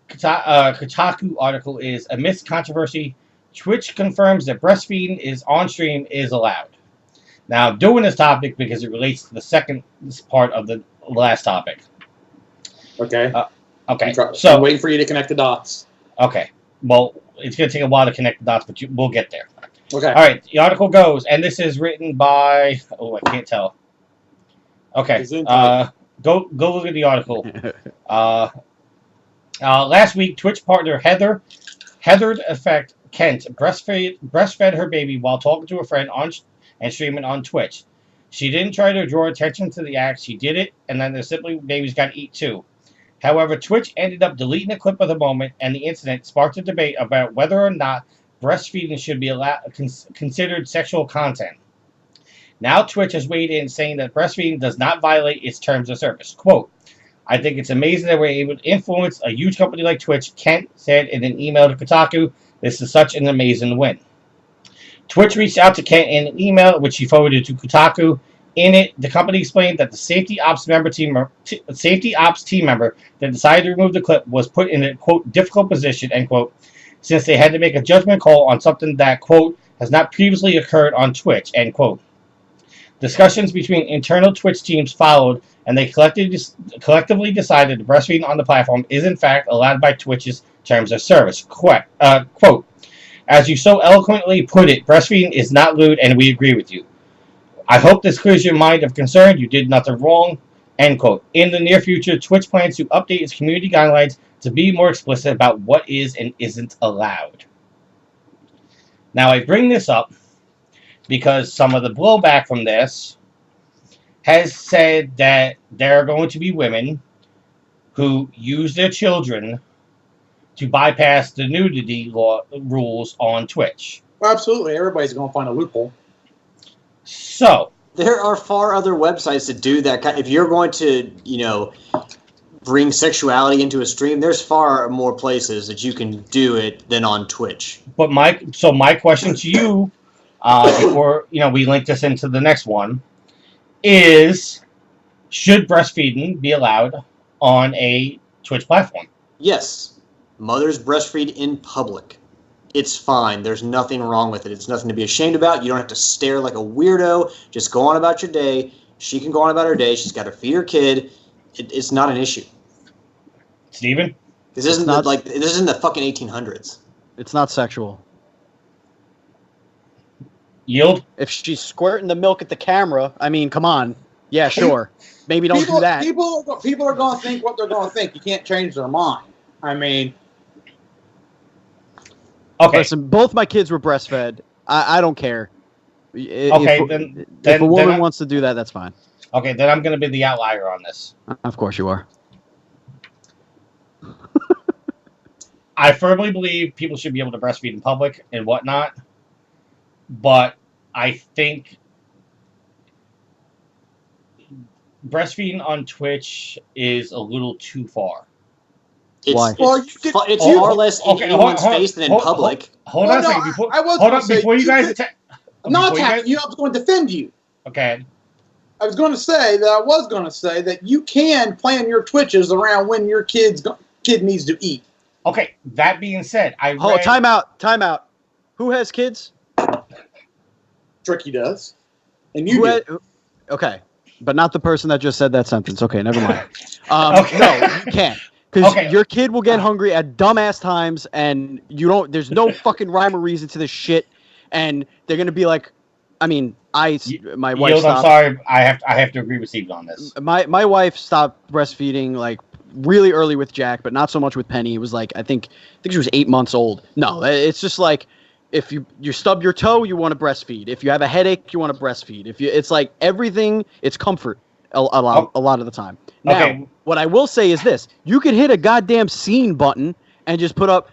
Kotaku article is amidst controversy, Twitch confirms that breastfeeding is on stream is allowed. Now, I'm doing this topic because it relates to the second part of the last topic. Okay. Okay. So I'm waiting for you to connect the dots. Okay. Well, it's going to take a while to connect the dots, but we'll get there. Okay. All right. The article goes, and this is written by. Oh, I can't tell. Okay. Go look at the article. Last week, Twitch partner Heather Effect Kent breastfed her baby while talking to a friend and streaming on Twitch. She didn't try to draw attention to the act. She did it, and then the sibling babies got to eat too. However, Twitch ended up deleting a clip of the moment, and the incident sparked a debate about whether or not breastfeeding should be considered sexual content. Now Twitch has weighed in, saying that breastfeeding does not violate its terms of service. Quote, I think it's amazing that we're able to influence a huge company like Twitch, Kent said in an email to Kotaku. This is such an amazing win. Twitch reached out to Kent in an email, which he forwarded to Kotaku. In it, the company explained that the safety ops team member that decided to remove the clip was put in a, quote, difficult position, end quote, since they had to make a judgment call on something that, quote, has not previously occurred on Twitch, end quote. Discussions between internal Twitch teams followed, and they collectively decided that breastfeeding on the platform is in fact allowed by Twitch's terms of service. Quote, as you so eloquently put it, breastfeeding is not lewd, and we agree with you. I hope this clears your mind of concern. You did nothing wrong. End quote. In the near future, Twitch plans to update its community guidelines to be more explicit about what is and isn't allowed. Now, I bring this up because some of the blowback from this has said that there are going to be women who use their children to bypass the nudity rules on Twitch. Well, absolutely. Everybody's going to find a loophole. So there are far other websites that do that. If you're going to, bring sexuality into a stream, there's far more places that you can do it than on Twitch. But my question to you, before we link this into the next one, is should breastfeeding be allowed on a Twitch platform? Yes, mothers breastfeed in public. It's fine. There's nothing wrong with it. It's nothing to be ashamed about. You don't have to stare like a weirdo. Just go on about your day. She can go on about her day. She's got to feed her kid. It's not an issue. Steven? This isn't the fucking 1800s. It's not sexual. Yield? If she's squirting the milk at the camera, I mean, come on. Yeah, sure. Maybe don't do that. People are going to think what they're going to think. You can't change their mind. I mean... Okay. Listen, both my kids were breastfed. I don't care. Okay, if a woman wants to do that, that's fine. Okay, then I'm going to be the outlier on this. Of course you are. I firmly believe people should be able to breastfeed in public and whatnot, but I think breastfeeding on Twitch is a little too far. Why? It's far less in anyone's face than in public. Hold on a second. Before you guys attack. I'm not attacking you. I was going to defend you. Okay. I was going to say that you can plan your Twitches around when your kid needs to eat. Okay. That being said, time out. Who has kids? Tricky does. And you do. Okay. But not the person that just said that sentence. Okay, never mind. Okay. No, you can't. Because your kid will get hungry at dumbass times, and there's no fucking rhyme or reason to this shit, and they're gonna be like, I mean, my wife. Yield, I'm sorry, I have to agree with Steven on this. My wife stopped breastfeeding like really early with Jack, but not so much with Penny. It was like I think she was 8 months old. No, it's just like if you stub your toe, you want to breastfeed. If you have a headache, you want to breastfeed. It's like everything, it's comfort a lot of the time. Now, what I will say is this. You could hit a goddamn scene button and just put up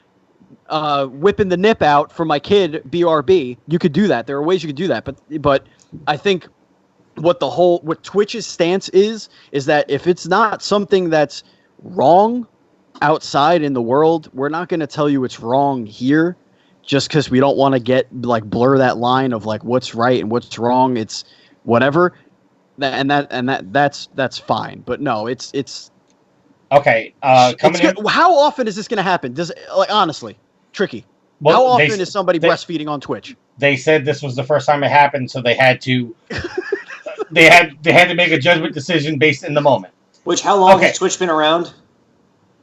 whipping the nip out for my kid, BRB. You could do that. There are ways you could do that. But I think what Twitch's stance is that if it's not something that's wrong outside in the world, we're not going to tell you it's wrong here just because we don't want to get blur that line of what's right and what's wrong. It's whatever. That's fine, but no, it's okay. How often is this going to happen? Honestly, Tricky. Well, how often is somebody breastfeeding on Twitch? They said this was the first time it happened, so they had to they had to make a judgment decision based in the moment. Which, how long has Twitch been around? A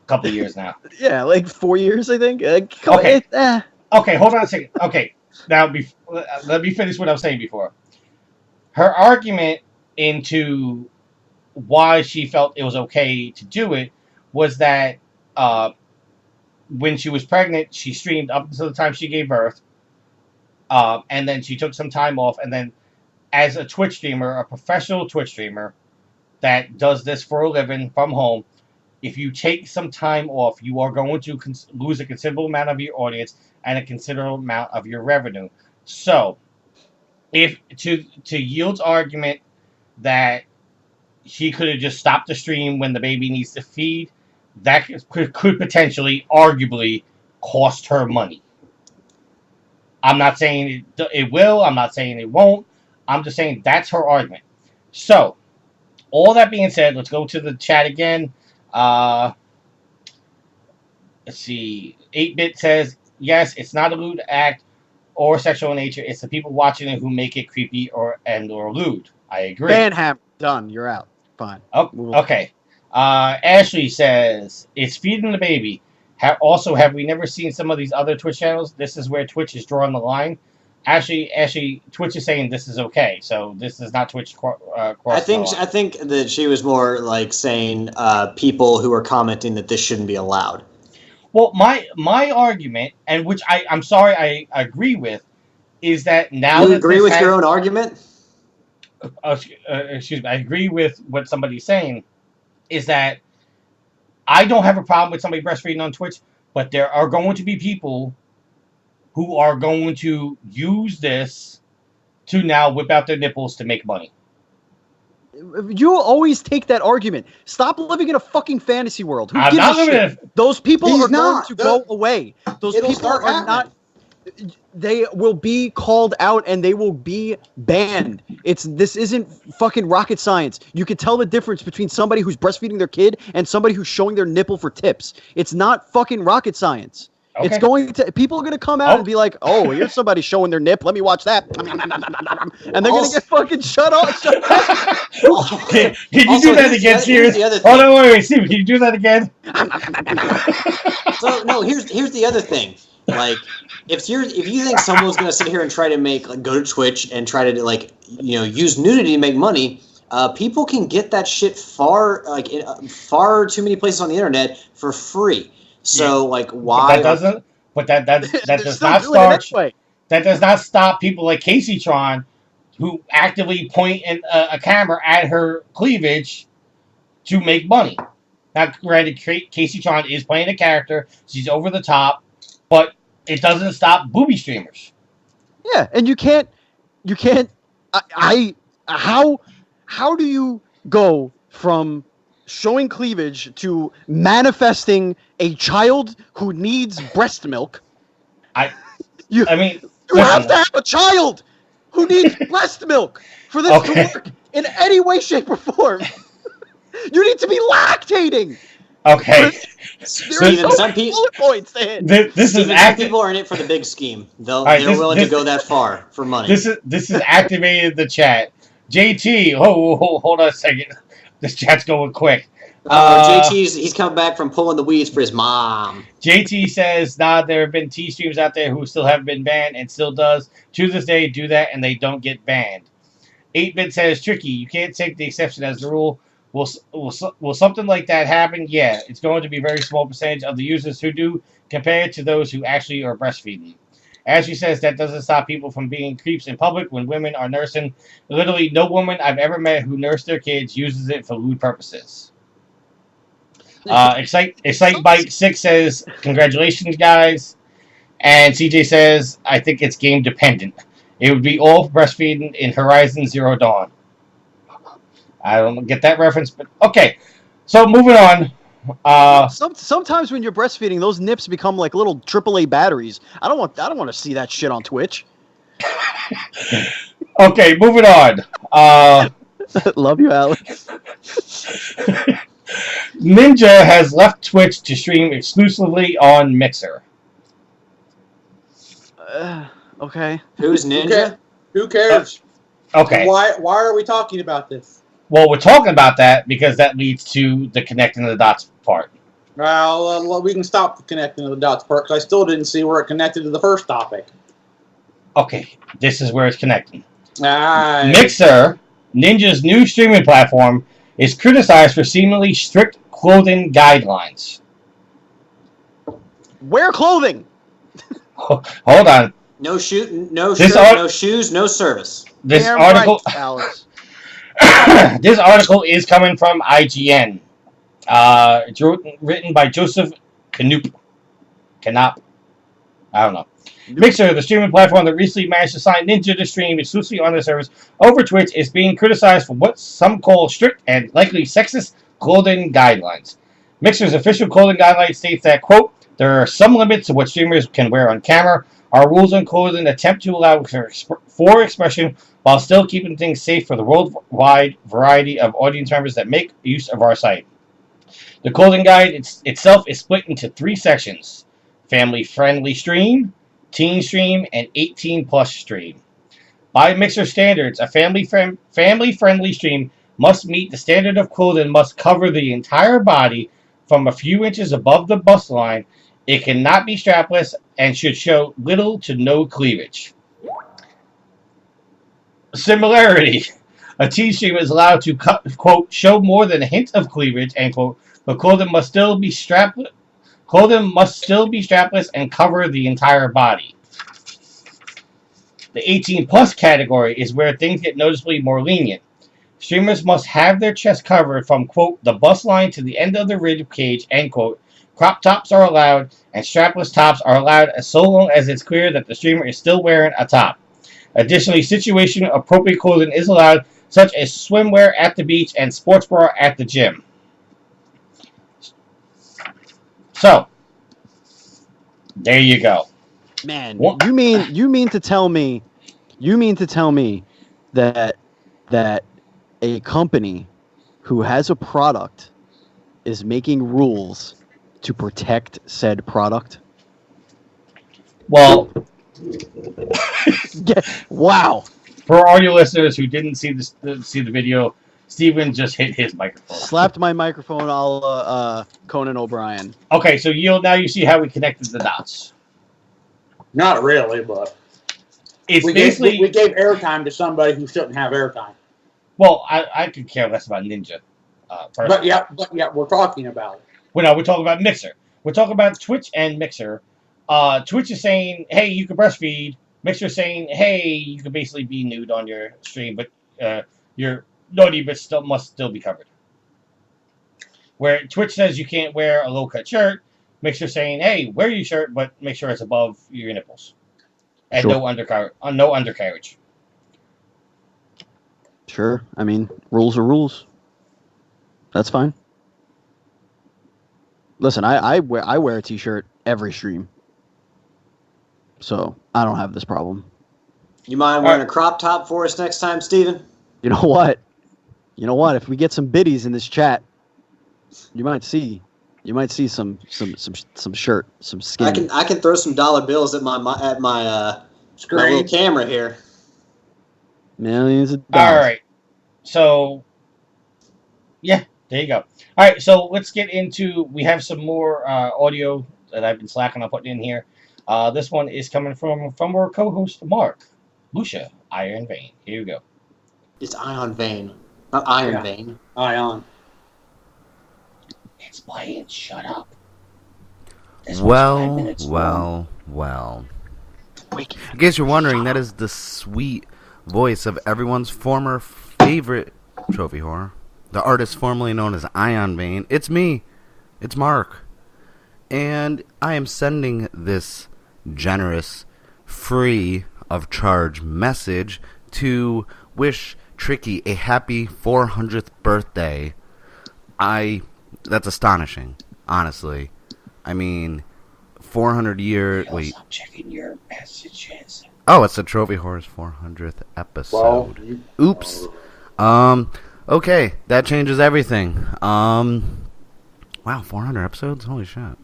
couple of years now. Yeah, like 4 years, I think. Okay. Okay, hold on a second. Okay, now let me finish what I was saying before. Her argument into why she felt it was okay to do it was that when she was pregnant, she streamed up until the time she gave birth, and then she took some time off, and then as a Twitch streamer, a professional Twitch streamer that does this for a living from home, if you take some time off, you are going to lose a considerable amount of your audience and a considerable amount of your revenue. So, if to Yield's argument that she could have just stopped the stream when the baby needs to feed, that could potentially, arguably, cost her money. I'm not saying it will. I'm not saying it won't. I'm just saying that's her argument. So, all that being said, let's go to the chat again. Let's see. 8-Bit says, yes, it's not a lewd act or sexual in nature. It's the people watching it who make it creepy or lewd. I agree. Banham, done. You're out. Fine. Oh, okay. Ashley says, it's feeding the baby. Have we never seen some of these other Twitch channels? This is where Twitch is drawing the line. Actually, Twitch is saying this is okay, so this is not Twitch cross. I think that she was more like saying people who are commenting that this shouldn't be allowed. Well, my argument, and which I'm sorry I agree with, is that now you agree with your own argument. Excuse me. I agree with what somebody's saying. Is that I don't have a problem with somebody breastfeeding on Twitch, but there are going to be people who are going to use this to now whip out their nipples to make money. You always take that argument. Stop living in a fucking fantasy world. Who I'm gives not a living shit? Those people He's are going not. to go away. Those It'll people start are happening. not. They will be called out and they will be banned. This isn't fucking rocket science. You can tell the difference between somebody who's breastfeeding their kid and somebody who's showing their nipple for tips. It's not fucking rocket science. Okay. It's going to people are going to come out and be like, "Oh, here's somebody showing their nip. Let me watch that." And they're going to get fucking shut off. Can you Also, do that here's again, the- Steve? here's the other Hold thing. on, wait, Steve. Can you do that again? So no, here's the other thing. Like, if you think someone's gonna sit here and try to go to Twitch and try to use nudity to make money, people can get that shit far too many places on the internet for free. So why? But that does not start. That does not stop people like Casey Tron, who actively point a camera at her cleavage to make money. Now, granted, Casey Tron is playing a character; she's over the top, but it doesn't stop booby streamers. Yeah, and you can't. How do you go from showing cleavage to manifesting a child who needs breast milk? You have to have a child who needs breast milk for this to work in any way, shape, or form. You need to be lactating. Okay. Steven, some people points to hit. This is some people are in it for the big scheme. They're willing to go that far for money. This is activated the chat. JT, hold on a second. This chat's going quick. He's come back from pulling the weeds for his mom. JT says, there have been T streams out there who still haven't been banned and still does to this day do that and they don't get banned. 8-Bit says, tricky. You can't take the exception as the rule. Will something like that happen? Yeah, it's going to be a very small percentage of the users who do compared to those who actually are breastfeeding. As she says, that doesn't stop people from being creeps in public when women are nursing. Literally, no woman I've ever met who nursed their kids uses it for lewd purposes. Excite Bike 6 says, congratulations, guys. And CJ says, I think it's game dependent. It would be all breastfeeding in Horizon Zero Dawn. I don't get that reference, but okay. So moving on. Sometimes when you're breastfeeding, those nips become like little AAA batteries. I don't want to see that shit on Twitch. Okay, moving on. Love you, Alex. Ninja has left Twitch to stream exclusively on Mixer. Okay. Who's Ninja? Who cares? Okay. Why are we talking about this? Well, we're talking about that because that leads to the connecting the dots part. Well, we can stop the connecting the dots part because I still didn't see where it connected to the first topic. Okay, this is where it's connecting. Aye. Mixer, Ninja's new streaming platform, is criticized for seemingly strict clothing guidelines. Wear clothing. Hold on. No shoot, no This shirt, art- no shoes, no service. This Damn article, right, Alex. this article is coming from IGN. It's written by Joseph Knoop. I don't know. Mixer, the streaming platform that recently managed to sign Ninja to stream exclusively on their service over Twitch, is being criticized for what some call strict and likely sexist clothing guidelines. Mixer's official clothing guidelines states that, quote, there are some limits to what streamers can wear on camera. Our rules on clothing attempt to allow for expression while still keeping things safe for the worldwide variety of audience members that make use of our site. The clothing guide itself is split into 3 sections: family-friendly stream, teen stream, and 18-plus stream. By Mixer standards, a family-friendly stream must meet the standard of clothing must cover the entire body from a few inches above the bust line. It cannot be strapless and should show little to no cleavage. Similarity, a teen stream is allowed to, quote, show more than a hint of cleavage, end quote, but clothing must still be strapless and cover the entire body. The 18-plus category is where things get noticeably more lenient. Streamers must have their chest covered from, quote, the bust line to the end of the rib cage, end quote. Crop tops are allowed, and strapless tops are allowed so long as it's clear that the streamer is still wearing a top. Additionally, situation-appropriate clothing is allowed, such as swimwear at the beach and sports bra at the gym. So, there you go. Man, you mean to tell me that a company who has a product is making rules to protect said product? Well, wow. For all your listeners who didn't see the video, Steven just hit his microphone. Slapped my microphone, a la Conan O'Brien. Okay, so now you see how we connected the dots. Not really, but It's we basically gave airtime to somebody who shouldn't have airtime. well, I could care less about Ninja. But yeah, we're talking about it. Well, no, we're talking about Mixer. We're talking about Twitch and Mixer. Twitch is saying, hey, you can breastfeed. Mixer is saying, hey, you can basically be nude on your stream, but your nudity must still be covered. Where Twitch says you can't wear a low-cut shirt, Mixer saying, hey, wear your shirt, but make sure it's above your nipples. And Sure. no undercarriage. Sure. I mean, rules are rules. That's fine. Listen, I wear a t-shirt every stream. So, I don't have this problem. You mind wearing a crop top for us next time, Steven? You know what? If we get some biddies in this chat, you might see some shirt, some skin. I can throw some dollar bills at my little camera here. Millions of dollars. All right. So, yeah, there you go. All right, so let's get into. We have some more audio that I've been slacking on putting in here. This one is coming from our co-host Mark, Lucia, Iron Vein. Here you go. It's Ion Vein, not Iron Vein. Ion. It's playing. Shut up. Well. In case you're wondering, that is the sweet voice of everyone's former favorite trophy horror, the artist formerly known as Ion Vein. It's me. It's Mark. And I am sending this generous, free of charge message to wish Tricky a happy 400th birthday. That's astonishing, honestly. I mean, 400 years. Wait. I'm checking your messages. Oh, it's the Trophy Horror's 400th episode. Oops. Okay, that changes everything. Wow, 400 episodes? Holy shit.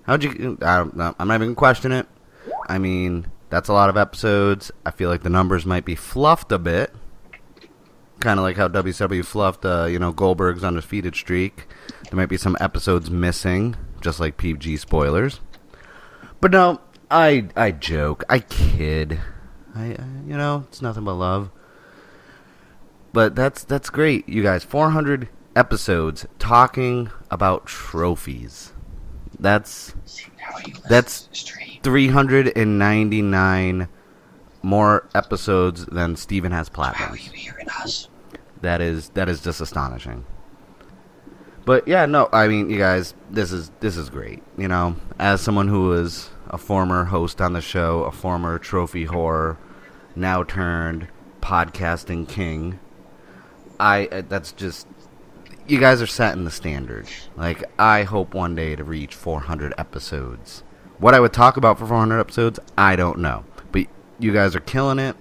How'd you... I'm not even gonna question it. I mean, That's a lot of episodes. I feel like the numbers might be fluffed a bit. Kind of like how WCW fluffed, Goldberg's undefeated streak. There might be some episodes missing, just like PG spoilers. But no, I joke. I kid. It's nothing but love. But that's great, you guys. 400 episodes talking about trophies. That's 399 more episodes than Steven has platinums. That is just astonishing. But yeah, no, I mean, you guys, this is great. As someone who was a former host on the show, a former trophy whore, now turned podcasting king, that's just, you guys are setting the standard. Like, I hope one day to reach 400 episodes. What I would talk about for 400 episodes, I don't know. But you guys are killing it.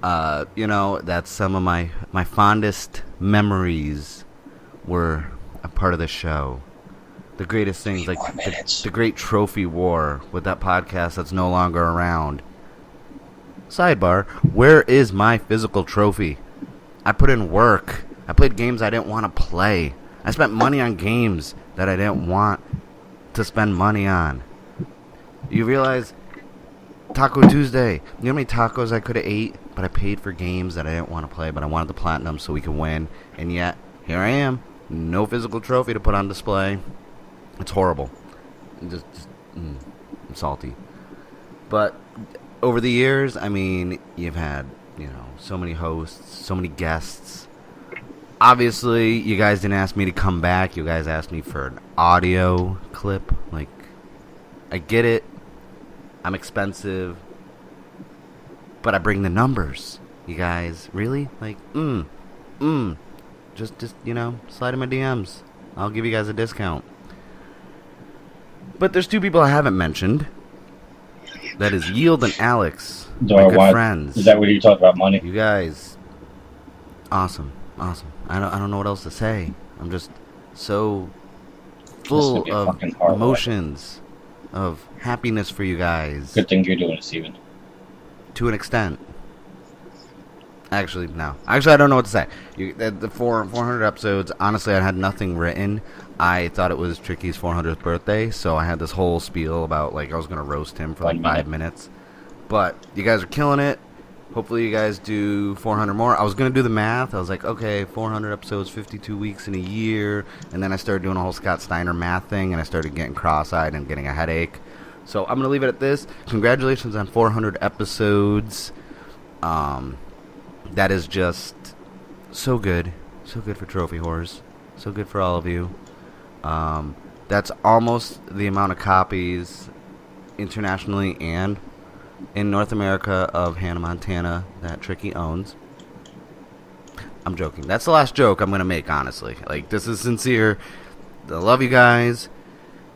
That's some of my fondest memories were a part of the show. The greatest things, like the great trophy war with that podcast that's no longer around. Sidebar, where is my physical trophy? I put in work. I played games I didn't want to play. I spent money on games that I didn't want to spend money on. You realize, Taco Tuesday, you know how many tacos I could have ate, but I paid for games that I didn't want to play, but I wanted the platinum so we could win, and yet, here I am, no physical trophy to put on display. It's horrible. I'm salty. But over the years, I mean, you've had, so many hosts, so many guests. Obviously, you guys didn't ask me to come back. You guys asked me for an audio clip. Like, I get it. I'm expensive. But I bring the numbers. You guys, really? Like, Just, slide in my DMs. I'll give you guys a discount. But there's two people I haven't mentioned. That is Yield and Alex, my good friends. Is that what you talk about, money? You guys, awesome. I don't know what else to say. I'm just so full of emotions, of happiness for you guys. Good thing you're doing it, Steven. To an extent. Actually, no. Actually, I don't know what to say. The 400 episodes, honestly, I had nothing written. I thought it was Tricky's 400th birthday, so I had this whole spiel about, like, I was going to roast him for, 5 minutes. But you guys are killing it. Hopefully you guys do 400 more. I was going to do the math. I was like, okay, 400 episodes, 52 weeks in a year. And then I started doing a whole Scott Steiner math thing, and I started getting cross-eyed and getting a headache. So I'm going to leave it at this. Congratulations on 400 episodes. That is just so good. So good for Trophy Whores. So good for all of you. That's almost the amount of copies internationally and in North America of Hannah Montana that Tricky owns. I'm joking. That's the last joke I'm going to make, honestly. Like, this is sincere. I love you guys.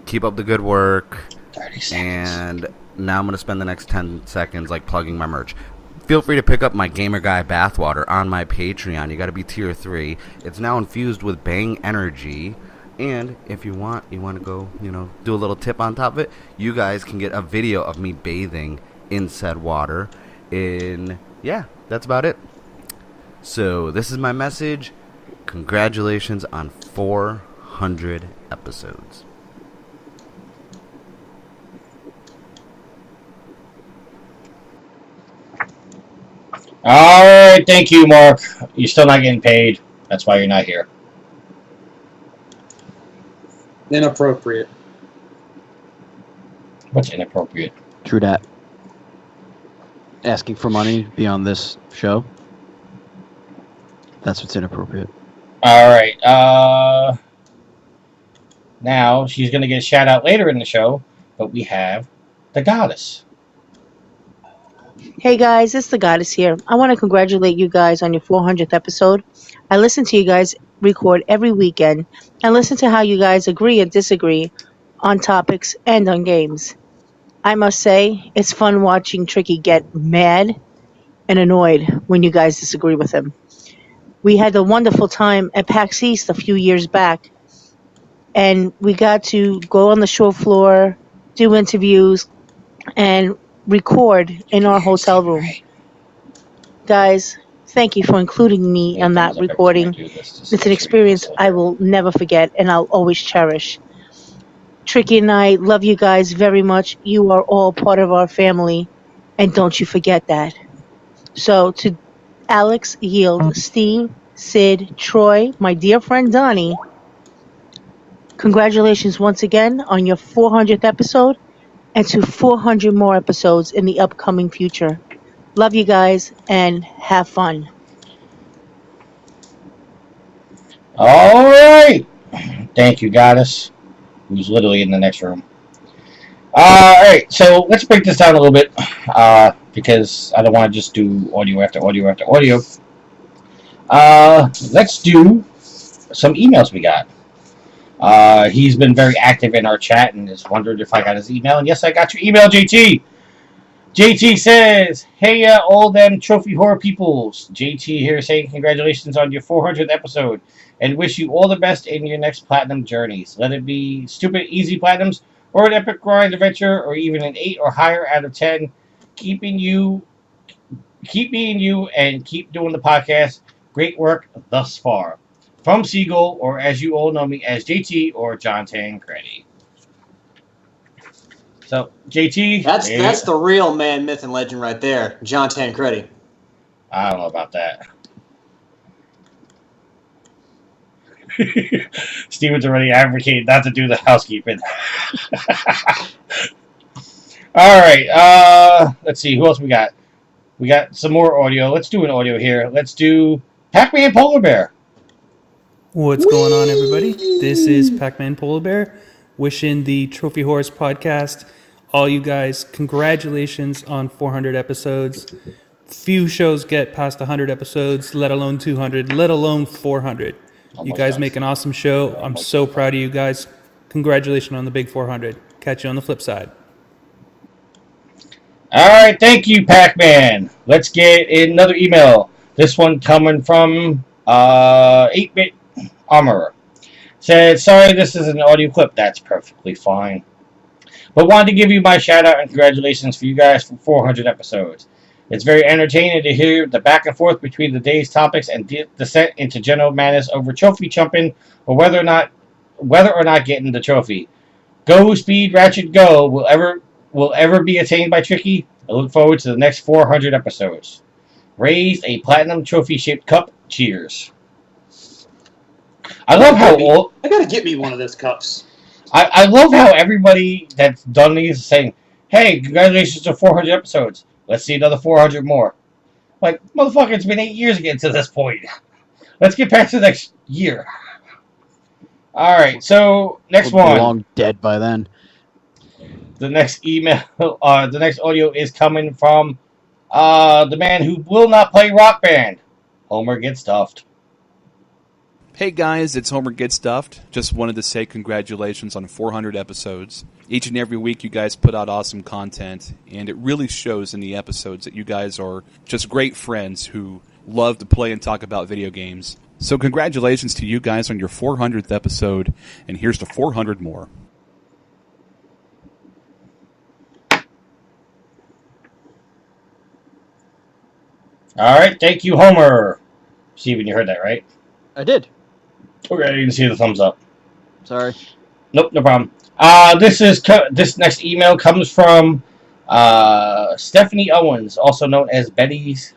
Keep up the good work. 30 seconds. And now I'm going to spend the next 10 seconds, plugging my merch. Feel free to pick up my Gamer Guy bathwater on my Patreon. You got to be tier 3. It's now infused with Bang Energy. And if you want to go, do a little tip on top of it, you guys can get a video of me bathing in said water. That's about it. So this is my message. Congratulations on 400 episodes. All right, thank you, Mark. You're still not getting paid. That's why you're not here. Inappropriate. What's inappropriate? True that. Asking for money to be on this show. That's what's inappropriate. All right. Now, she's going to get a shout out later in the show, but we have the Goddess. Hey guys, it's the Goddess here. I want to congratulate you guys on your 400th episode. I listen to you guys record every weekend and listen to how you guys agree and disagree on topics and on games. I must say, it's fun watching Tricky get mad and annoyed when you guys disagree with him. We had a wonderful time at PAX East a few years back, and we got to go on the show floor, do interviews, and record in our hotel room. Guys, thank you for including me in that recording. It's an experience I will never forget and I'll always cherish. Tricky and I love you guys very much. You are all part of our family, and don't you forget that. So to Alex, Yield, Steve, Sid, Troy, my dear friend Donnie, congratulations once again on your 400th episode and to 400 more episodes in the upcoming future. Love you guys and have fun. All right. Thank you, Goddess, who's literally in the next room. All right, so let's break this down a little bit because I don't want to just do audio after audio after audio. Let's do some emails we got. He's been very active in our chat and has wondered if I got his email. And yes, I got your email, JT. JT says, hey, all them trophy horror peoples. JT here saying congratulations on your 400th episode and wish you all the best in your next platinum journeys. Let it be stupid, easy platinums or an epic grind adventure or even an 8 or higher out of 10. Keep being you and keep doing the podcast. Great work thus far. From Siegel, or as you all know me as JT or John Tancredi. So, JT... That's the real man, myth, and legend right there. John Tancredi. I don't know about that. Steven's already advocated not to do the housekeeping. Alright, let's see. Who else we got? We got some more audio. Let's do an audio here. Let's do Pac-Man Polar Bear. What's going on, everybody? This is Pac-Man Polar Bear, wishing the Trophy Horse podcast, all you guys, congratulations on 400 episodes. Few shows get past 100 episodes, let alone 200, let alone 400. You guys make an awesome show. I'm so proud of you guys. Congratulations on the big 400. Catch you on the flip side. All right, thank you, Pac-Man. Let's get another email. This one coming from 8-Bit Armorer. Said, sorry, this is an audio clip. That's perfectly fine. But wanted to give you my shout out and congratulations for you guys for 400 episodes. It's very entertaining to hear the back and forth between the day's topics and descent into general madness over trophy chumping or whether or not getting the trophy. Go Speed Ratchet Go will ever be attained by Tricky. I look forward to the next 400 episodes. Raised a platinum trophy shaped cup. Cheers. I love how I gotta get me one of those cups. I love how everybody that's done these is saying, hey, congratulations on 400 episodes. Let's see another 400 more. Like, motherfucker, it's been 8 years to get to this point. Let's get past the next year. Alright, so, next We'll be one. long dead by then. The next email, the next audio is coming from the man who will not play Rock Band. Homer Gets Stuffed. Hey guys, it's Homer Get Stuffed. Just wanted to say congratulations on 400 episodes. Each and every week you guys put out awesome content, and it really shows in the episodes that you guys are just great friends who love to play and talk about video games. So congratulations to you guys on your 400th episode, and here's to 400 more. Alright, thank you, Homer. Steven, you heard that, right? I did. Okay, you can see the thumbs up. Sorry. Nope, no problem. This next email comes from Stephanie Owens, also known as Betty's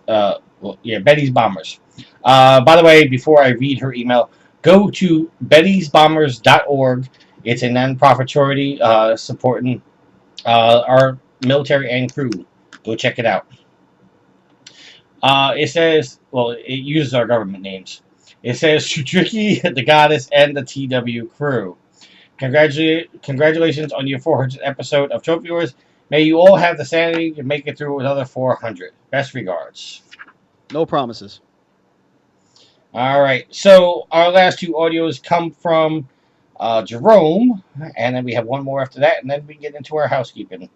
Betty's Bombers. By the way, before I read her email, go to bettysbombers.org. It's a non-profit charity supporting our military and crew. Go check it out. It says, well, it uses our government names. It says, Tricky, the Goddess, and the TW crew. Congratulations on your 400th episode of Trophy Wars. May you all have the sanity to make it through another 400. Best regards. No promises. Alright, so our last two audios come from Jerome, and then we have one more after that, and then we get into our housekeeping.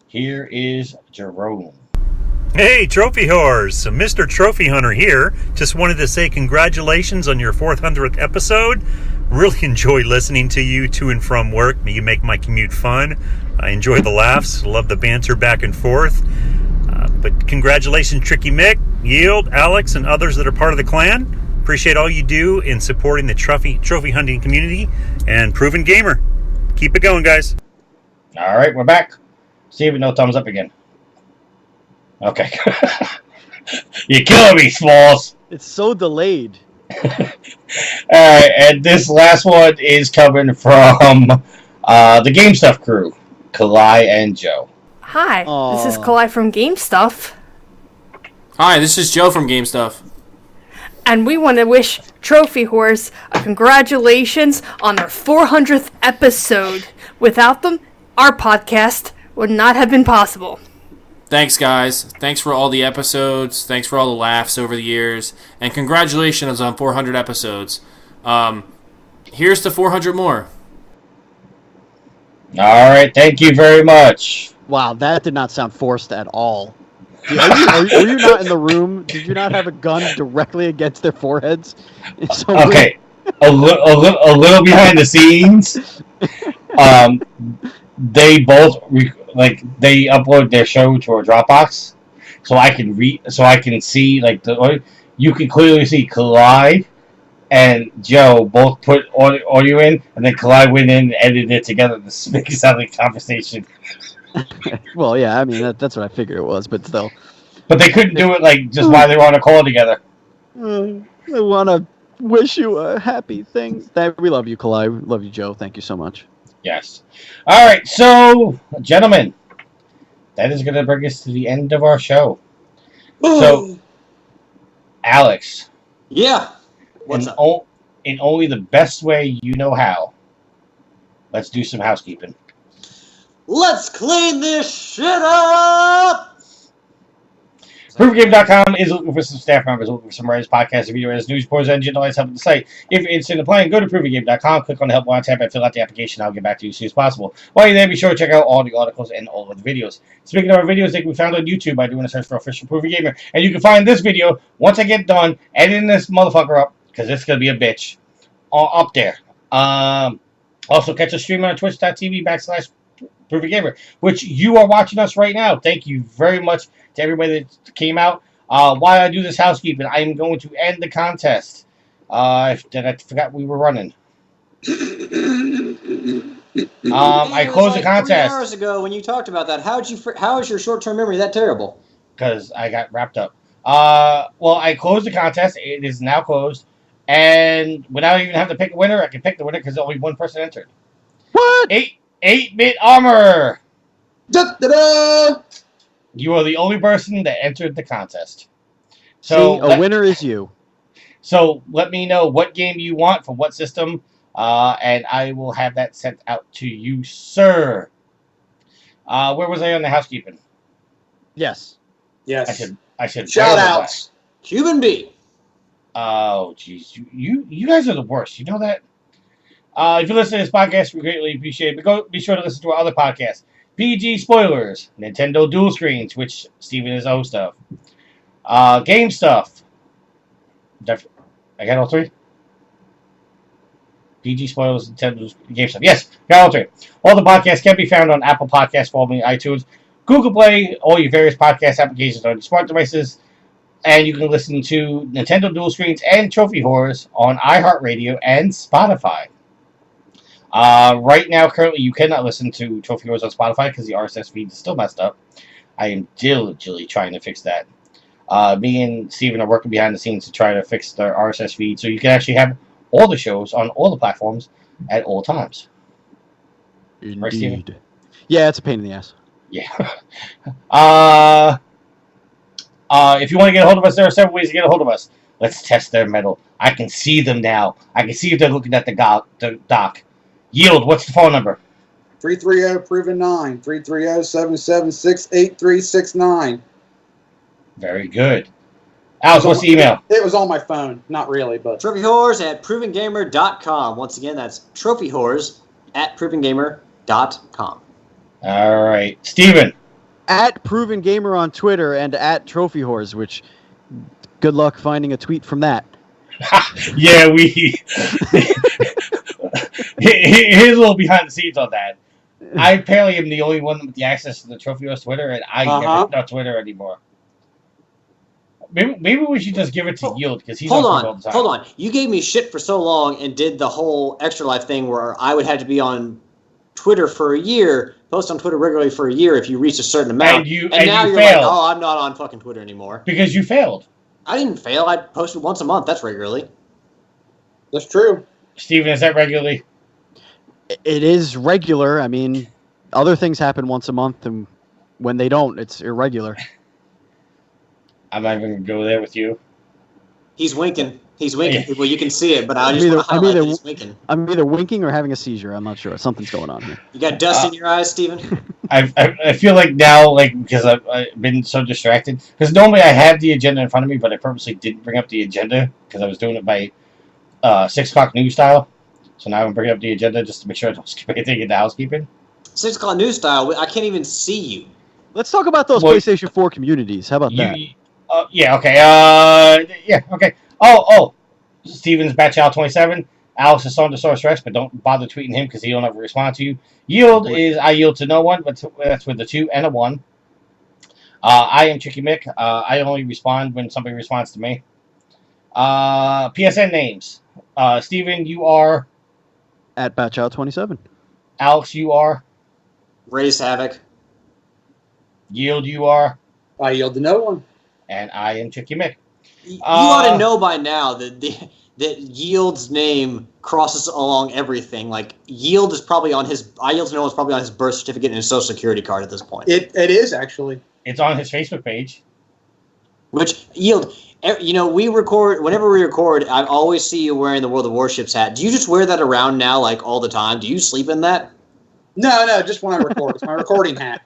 Here is Jerome. Hey, Trophy Whores! So Mr. Trophy Hunter here. Just wanted to say congratulations on your 400th episode. Really enjoy listening to you to and from work. You make my commute fun. I enjoy the laughs, love the banter back and forth. But congratulations, Tricky Mick, Yield, Alex, and others that are part of the clan. Appreciate all you do in supporting the trophy hunting community and Proven Gamer. Keep it going, guys. All right, we're back. Steven, no thumbs up again. Okay. You're killing me, Smalls. It's so delayed. Alright, and this last one is coming from the Game Stuff crew, Kalai and Joe. Hi, this is Kalai from Game Stuff. Hi, this is Joe from Game Stuff. And we want to wish Trophy Horse a congratulations on their 400th episode. Without them, our podcast would not have been possible. Thanks, guys. Thanks for all the episodes. Thanks for all the laughs over the years. And congratulations on 400 episodes. Here's to 400 more. All right, thank you very much. Wow, that did not sound forced at all. Were you not in the room? Did you not have a gun directly against their foreheads? Okay, a little behind the scenes. They both they upload their show to a Dropbox, so I can see you can clearly see Kalai and Joe both put audio in, and then Kalai went in and edited it together to make it sound like a conversation. Well, yeah, I mean that's what I figured it was, but still. But they couldn't do it just while they were on a call together. I want to wish you a happy thing. We love you, Kalai. We love you, Joe. Thank you so much. Yes. All right, so gentlemen, that is going to bring us to the end of our show. So, Alex. Yeah. What's up? In only the best way you know how, let's do some housekeeping. Let's clean this shit up! ProvenGamer.com is looking for some staff members, looking for some writers, podcasts, video editors, news reporters, and general help with the site. If you're interested in applying, go to ProvenGamer.com, click on the Help Wanted tab, and fill out the application. I'll get back to you as soon as possible. While you're there, be sure to check out all the articles and all of the videos. Speaking of our videos, they can be found on YouTube by doing a search for Official Proven Gamer. And you can find this video, once I get done editing this motherfucker up, because it's going to be a bitch, up there. Also, catch us streaming on twitch.tv/Proven Gamer, which you are watching us right now. Thank you very much to everybody that came out. While I do this housekeeping, I am going to end the contest. I forgot we were running. I closed the contest 3 hours ago when you talked about that. How is your short-term memory that terrible? Because I got wrapped up. Well, I closed the contest. It is now closed, and without even having to pick a winner, I can pick the winner because only one person entered. What? 8-bit Armor. Da-da-da! You are the only person that entered the contest. So a winner is you. So let me know what game you want for what system, and I will have that sent out to you, sir. Where was I on the housekeeping? Yes. Yes. I should. Shout outs. Cuban B. Oh, jeez. You guys are the worst. You know that? If you listen to this podcast, we greatly appreciate it. But be sure to listen to our other podcasts. PG Spoilers, Nintendo Dual Screens, which Steven is the host of. Game Stuff. I got all three? PG Spoilers, Nintendo Game Stuff. Yes, got all three. All the podcasts can be found on Apple Podcasts, formerly iTunes, Google Play, all your various podcast applications on your smart devices, and you can listen to Nintendo Dual Screens and Trophy Horrors on iHeartRadio and Spotify. Right now, currently, you cannot listen to Trophy Horrors on Spotify because the RSS feed is still messed up. I am diligently trying to fix that. Me and Steven are working behind the scenes to try to fix the RSS feed so you can actually have all the shows on all the platforms at all times. Indeed. Right, Steven? Yeah, it's a pain in the ass. Yeah. If you want to get a hold of us, there are several ways to get a hold of us. Let's test their mettle. I can see them now. I can see if they're looking at the doc. Yield, what's the phone number? 330-PROVEN-9. 330-776-8369. Very good. Alex, what's the email? It was on my phone. Not really, but... TrophyHorrors@ProvenGamer.com. Once again, that's TrophyHorrors@ProvenGamer.com. All right. Steven. At Proven Gamer on Twitter and at Trophy Horrors, which good luck finding a tweet from that. Yeah, here's a little behind the scenes on that. I apparently am the only one with the access to the Trophy Horse Twitter, and I never know Twitter anymore. Maybe we should just give it to Yield because he's on Twitter all the time. Hold on. You gave me shit for so long and did the whole Extra Life thing where I would have to be on Twitter for a year, post on Twitter regularly for a year if you reach a certain amount. And now you're failed. like, oh, I'm not on fucking Twitter anymore. Because you failed. I didn't fail. I posted once a month. That's regularly. That's true. Steven, is that regularly? It is regular. I mean, other things happen once a month, and when they don't, it's irregular. I'm not even going to go there with you. He's winking. He's winking, people. You can see it, but I just want to highlight that he's winking. I'm either winking or having a seizure. I'm not sure. Something's going on here. You got dust in your eyes, Steven? I feel like now, because I've been so distracted. Because normally I have the agenda in front of me, but I purposely didn't bring up the agenda because I was doing it by 6 o'clock news style. So now I'm bringing up the agenda just to make sure I don't skip anything in the housekeeping. 6 o'clock news style. I can't even see you. Let's talk about those PlayStation 4 communities. How about that? Yeah, okay. Yeah, okay. Oh. Steven's Batchow 27. Alex is Sondosaurus Rex, but don't bother tweeting him because he'll never respond to you. Yield is I yield to no one, but that's with a 2 and a 1. I am Tricky Mick. I only respond when somebody responds to me. PSN names. Steven, you are... At Batchow 27. Alex, you are... Raise Havoc. Yield, you are... I yield to no one. And I am Tricky Mick. You ought to know by now that Yield's name crosses along everything. Like Yield is probably on his. I yield to no one is probably on his birth certificate and his social security card at this point. It is actually. It's on his Facebook page. Which Yield, we record whenever we record. I always see you wearing the World of Warships hat. Do you just wear that around now, like all the time? Do you sleep in that? No, just when I record. It's my recording hat.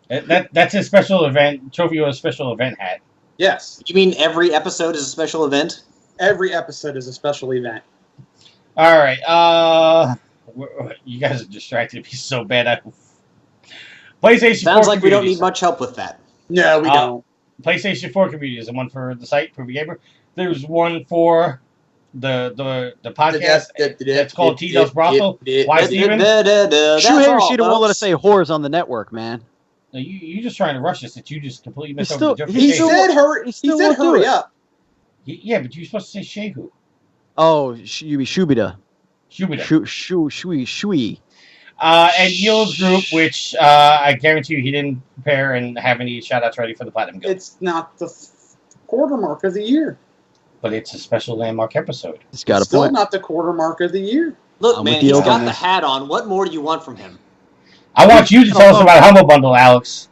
That's a special event. Trophy was a special event hat. Yes. You mean every episode is a special event? Every episode is a special event. All right. You guys are distracted me so bad. PlayStation 4 Sounds like we don't need much help with that. No, we don't. PlayStation 4 communities. And one for the site, Privy Gamer. There's one for the podcast. It's called T-Dub's Brothel. Why, Steven? Shoehair, she don't want to let us say whores on the network, man. No, you just trying to rush this that you just completely missed over the joke. He said hurry up. Yeah, but you're supposed to say Shehu. Oh, you be Shubida. Shubida. Shui. And Yield's group, which I guarantee you he didn't prepare and have any shout-outs ready for the Platinum Guild. It's not the quarter mark of the year. But it's a special landmark episode. It's got a Still point. not the quarter mark of the year. Look, man, he's got the hat on. What more do you want from him? I want you to tell us about Humble Bundle, Alex.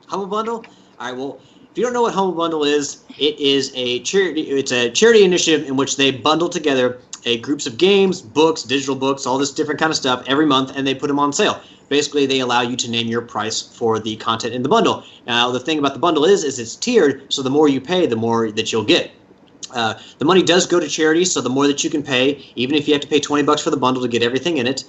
Humble Bundle? All right, well, if you don't know what Humble Bundle is, it is a charity. It's a charity initiative in which they bundle together groups of games, books, digital books, all this different kind of stuff every month, and they put them on sale. Basically, they allow you to name your price for the content in the bundle. Now, the thing about the bundle is it's tiered, so the more you pay, the more that you'll get. The money does go to charity, so the more that you can pay, even if you have to pay $20 for the bundle to get everything in it,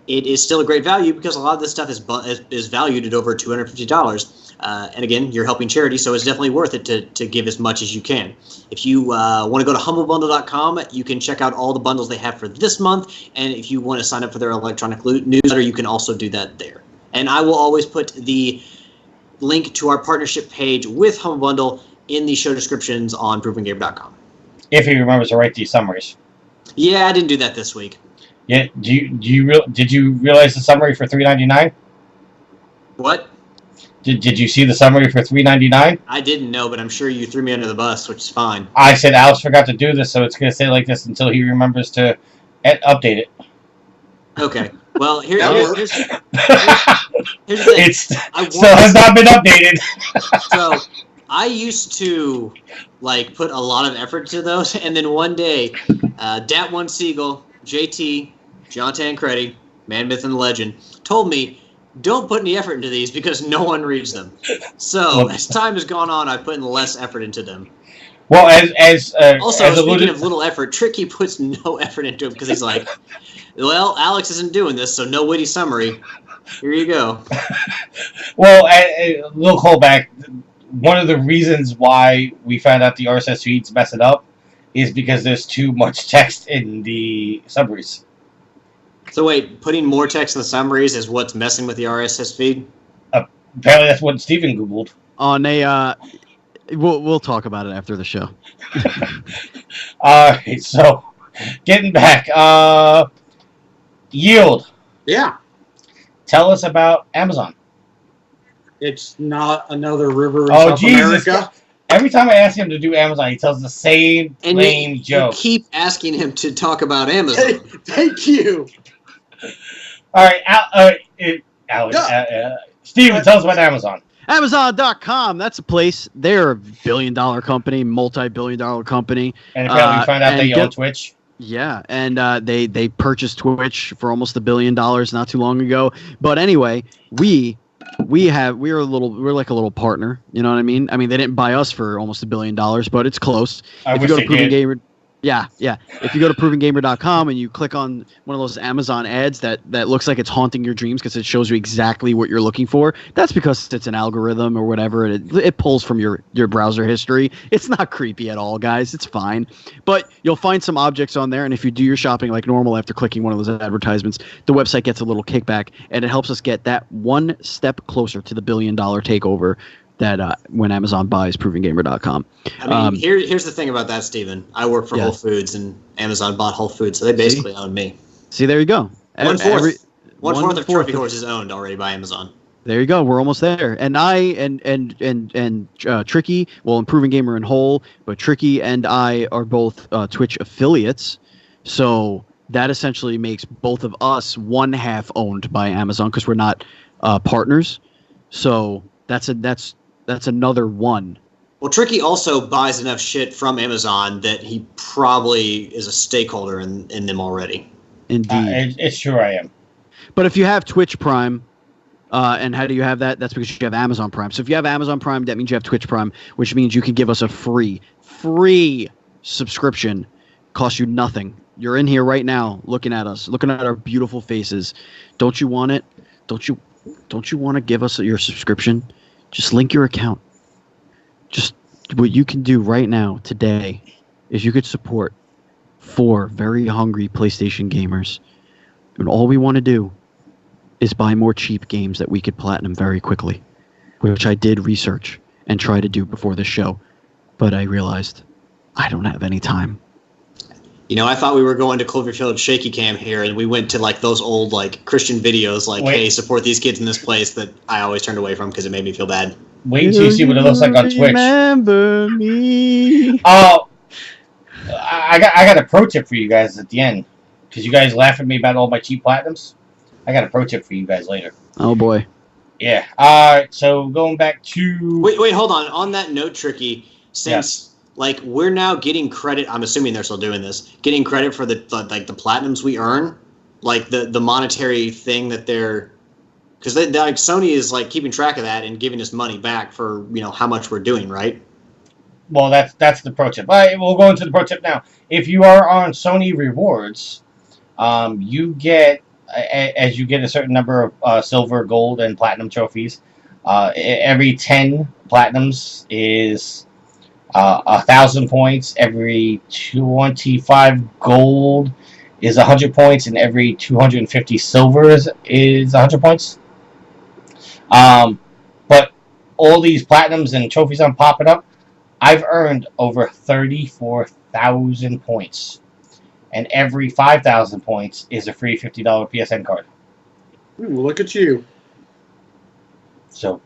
it is still a great value because a lot of this stuff is valued at over $250. And again, you're helping charity, so it's definitely worth it to give as much as you can. If you want to go to humblebundle.com, you can check out all the bundles they have for this month. And if you want to sign up for their electronic newsletter, you can also do that there. And I will always put the link to our partnership page with Humble Bundle in the show descriptions on provengamer.com. If he remembers to write these summaries. Yeah, I didn't do that this week. Yeah, did you realize the summary for $3.99? What? Did you see the summary for $3.99? I didn't know, but I'm sure you threw me under the bus, which is fine. I said Alex forgot to do this, so it's going to stay like this until he remembers to update it. Okay. Well, here's the thing. It still has not been updated. So I used to put a lot of effort to those, and then one day, Dat1 Siegel, JT, John Tancredi, Man, Myth, and Legend, told me, don't put any effort into these because no one reads them. So as time has gone on, I've put in less effort into them. Well, speaking of little effort, Tricky puts no effort into it because he's like, well, Alex isn't doing this, so no witty summary. Here you go. Well, a little callback. One of the reasons why we found out the RSS feeds mess it up is because there's too much text in the summaries. So wait, putting more text in the summaries is what's messing with the RSS feed? Apparently that's what Steven Googled. On a, we'll talk about it after the show. Alright, so getting back. Yield. Yeah. Tell us about Amazon. It's not another river in Oh, South Jesus. America. Every time I ask him to do Amazon, he tells the same And lame you joke. keep asking him to talk about Amazon. Thank you. All right, Alex, Steven, tell us about Amazon. Amazon.com, that's a place. They're a billion-dollar company, multi-billion-dollar company. And apparently we found out and that you own Twitch. Yeah, and they purchased Twitch for almost $1 billion not too long ago. But anyway, we're like a little partner. You know what I mean? I mean, they didn't buy us for almost $1 billion, but it's close. If you go to Proven Gamer, yeah. If you go to provengamer.com and you click on one of those Amazon ads that looks like it's haunting your dreams because it shows you exactly what you're looking for, that's because it's an algorithm or whatever. And it pulls from your browser history. It's not creepy at all, guys. It's fine. But you'll find some objects on there, and if you do your shopping like normal after clicking one of those advertisements, the website gets a little kickback, and it helps us get that one step closer to the $1 billion takeover that when Amazon buys provengamer.com. I mean, here's the thing about that, Steven. I work for Whole Foods, and Amazon bought Whole Foods, so they basically own me. See, there you go. One fourth of Trophy Horse is owned already by Amazon. There you go. We're almost there. And I and Tricky, well, Improving Gamer and Whole, but Tricky and I are both Twitch affiliates. So that essentially makes both of us one half owned by Amazon because we're not partners. So that's another one. Well, Tricky also buys enough shit from Amazon that he probably is a stakeholder in them already. Indeed. It's true I am. But if you have Twitch Prime, and how do you have that? That's because you have Amazon Prime. So if you have Amazon Prime, that means you have Twitch Prime, which means you can give us a free subscription. Costs you nothing. You're in here right now looking at us, looking at our beautiful faces. Don't you want it? Don't you want to give us your subscription? Just link your account. Just what you can do right now, today, is you could support 4 very hungry PlayStation gamers. And all we want to do is buy more cheap games that we could platinum very quickly, which I did research and try to do before the show, but I realized I don't have any time. You know, I thought we were going to Cloverfield Shaky Cam here, and we went to like those old like Christian videos, like, hey, support these kids in this place, that I always turned away from because it made me feel bad. Wait till you see what it looks like on Twitch. Remember me. Oh, I got a pro tip for you guys at the end, because you guys laugh at me about all my cheap platinums. I got a pro tip for you guys later. Oh boy. Yeah. So going back to wait, hold on. On that note, Tricky, since like we're now getting credit, I'm assuming they're still doing this, getting credit for the platinums we earn, like the monetary thing that they're, because like Sony is like keeping track of that and giving us money back for how much we're doing, right? Well, that's the pro tip. We'll go into the pro tip now. If you are on Sony Rewards, you get, as you get a certain number of silver, gold, and platinum trophies, every 10 platinums is 1,000 points. Every 25 gold is 100 points, and every 250 silver is 100 points. But all these platinums and trophies I'm popping up, I've earned over 34,000 points. And every 5,000 points is a free $50 PSN card. Ooh, look at you. So,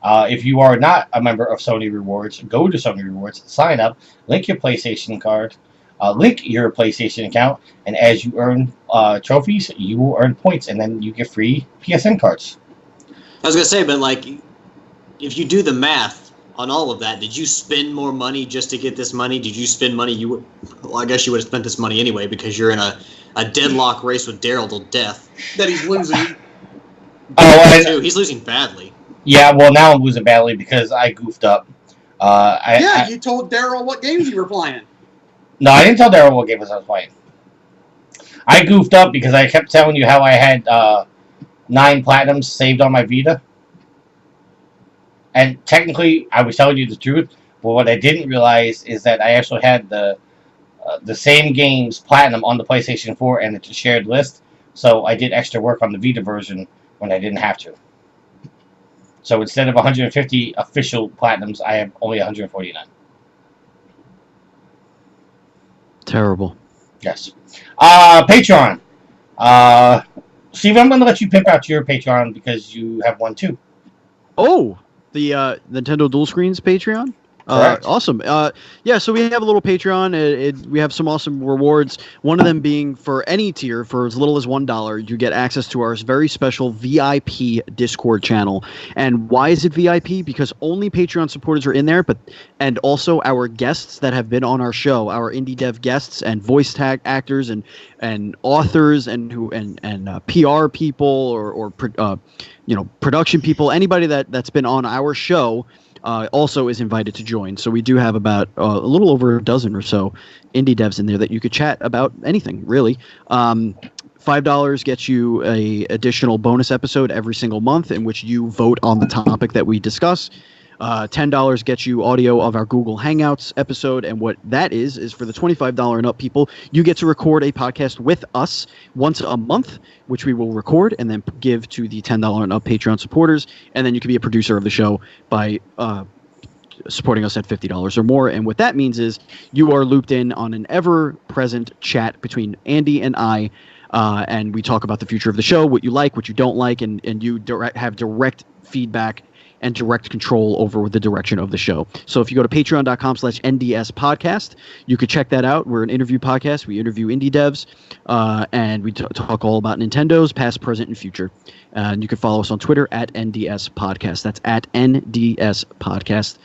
if you are not a member of Sony Rewards, go to Sony Rewards, sign up, link your PlayStation card, link your PlayStation account, and as you earn trophies, you will earn points, and then you get free PSN cards. I was going to say, but like, if you do the math on all of that, did you spend more money just to get this money? Did you spend money well, I guess you would have spent this money anyway because you're in a deadlock race with Daryl till death. That he's losing. He's losing badly. Yeah, well, now I'm losing badly because I goofed up. You told Daryl what games you were playing. No, I didn't tell Daryl what games I was playing. I goofed up because I kept telling you how I had 9 platinums saved on my Vita. And technically, I was telling you the truth, but what I didn't realize is that I actually had the same games platinum on the PlayStation 4, and it's a shared list. So I did extra work on the Vita version when I didn't have to. So instead of 150 official platinums, I have only 149. Terrible. Yes. Patreon. Steve, I'm going to let you pick out your Patreon because you have one too. Oh, the Nintendo Dual Screens Patreon? Correct. Awesome. Yeah, so we have a little Patreon. We have some awesome rewards. One of them being for any tier, for as little as $1, you get access to our very special VIP Discord channel. And why is it VIP? Because only Patreon supporters are in there, and also our guests that have been on our show, our indie dev guests and voice tag actors and authors and PR people or production people, anybody that's been on our show. Also is invited to join. So we do have about a little over a dozen or so indie devs in there that you could chat about anything, really. $5 gets you a additional bonus episode every single month in which you vote on the topic that we discuss. $10 gets you audio of our Google Hangouts episode, and what that is for the $25 and up people, you get to record a podcast with us once a month, which we will record and then give to the $10 and up Patreon supporters, and then you can be a producer of the show by supporting us at $50 or more. And what that means is you are looped in on an ever-present chat between Andy and I, and we talk about the future of the show, what you like, what you don't like, and you have direct feedback and direct control over the direction of the show. So if you go to patreon.com/NDS podcast, you could check that out. We're an interview podcast. We interview indie devs, and we talk all about Nintendo's past, present, and future. And you can follow us on Twitter at NDS podcast. That's at NDS podcast.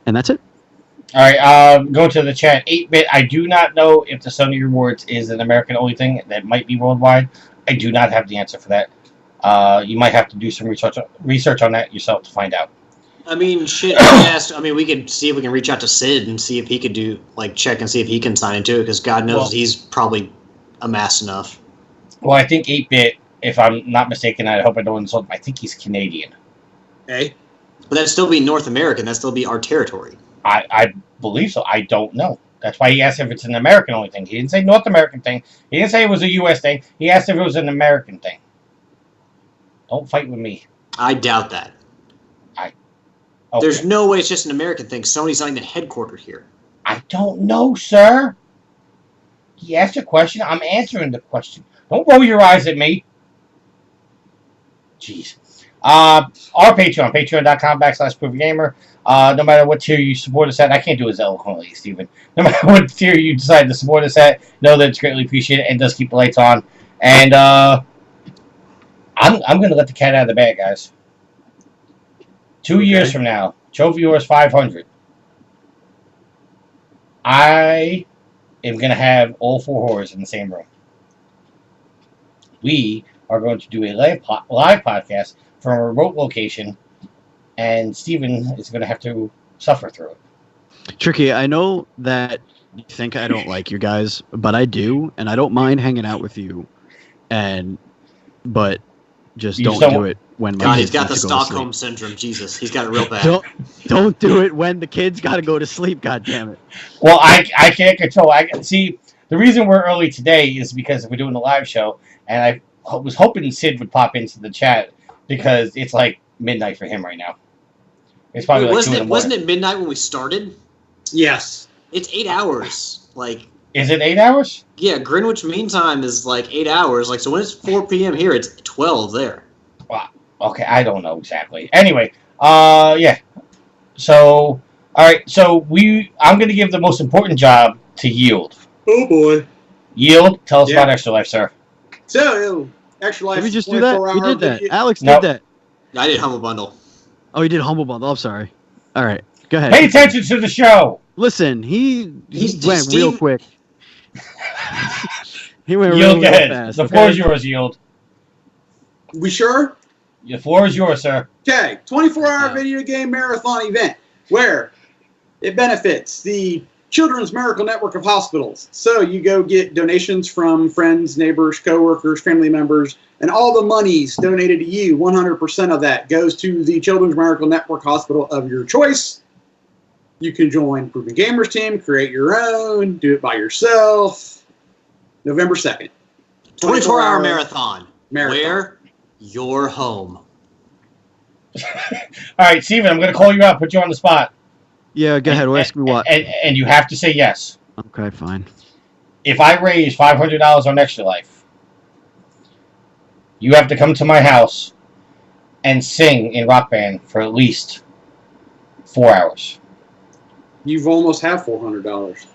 And that's it. All right, go to the chat. 8-bit, I do not know if the Sony Rewards is an American-only thing. That might be worldwide. I do not have the answer for that. You might have to do some research on that yourself to find out. I mean, shit. We could see if we can reach out to Sid and see if he could check and see if he can sign into it, because God knows he's probably amassed enough. Well, I think 8-bit, if I'm not mistaken, I hope I don't insult him, I think he's Canadian. Hey, but that'd still be North American. That'd still be our territory. I believe so. I don't know. That's why he asked if it's an American-only thing. He didn't say North American thing. He didn't say it was a U.S. thing. He asked if it was an American thing. Don't fight with me. I doubt that. Okay. There's no way it's just an American thing. Sony's not even headquartered here. I don't know, sir. He asked a question. I'm answering the question. Don't roll your eyes at me. Jeez. Our Patreon, patreon.com/ProvenGamer. No matter what tier you support us at, I can't do it as eloquently, Steven. No matter what tier you decide to support us at, know that it's greatly appreciated and does keep the lights on. And, I'm going to let the cat out of the bag, guys. 2 years from now, Trophy Wars 500. I am going to have all 4 horrors in the same room. We are going to do a live podcast from a remote location, and Steven is going to have to suffer through it. Tricky, I know that you think I don't like you guys, but I do, and I don't mind hanging out with you. But just don't do it when my God, kids he's got have the to go to Stockholm syndrome. Jesus, he's got it real bad. Don't do it when the kids got to go to sleep. God damn it. Well, I can't control. See, the reason we're early today is because we're doing a live show, and I was hoping Sid would pop into the chat because it's like midnight for him right now. It's probably wasn't it midnight when we started? Yes. It's 8 hours. Is it 8 hours? Yeah, Greenwich Mean Time is 8 hours. So when it's 4 p.m. here, it's 12 there. Wow. Okay, I don't know exactly. Anyway, yeah. So, all right. So I'm going to give the most important job to Yield. Oh boy. Yield, tell us about Extra Life, sir. So, Extra Life. Did we just do that? We did that. Alex did that. I did Humble Bundle. Oh, he did Humble Bundle. I'm sorry. All right, go ahead. Pay attention to the show. Listen, he went real quick. He went Yield, real ahead. fast. The floor is yours, Yield. We sure? The floor is yours, sir. Okay, 24-hour video game marathon event where it benefits the Children's Miracle Network of Hospitals. So you go get donations from friends, neighbors, coworkers, family members, and all the monies donated to you, 100% of that goes to the Children's Miracle Network Hospital of your choice. You can join Proven Gamers team, create your own, do it by yourself. November 2nd. 24-hour marathon. Where? Your home. All right, Steven, I'm going to call you out, put you on the spot. Yeah, go ahead. Ask me what. And you have to say yes. Okay, fine. If I raise $500 on Extra Life, you have to come to my house and sing in Rock Band for at least 4 hours. You've almost have $400.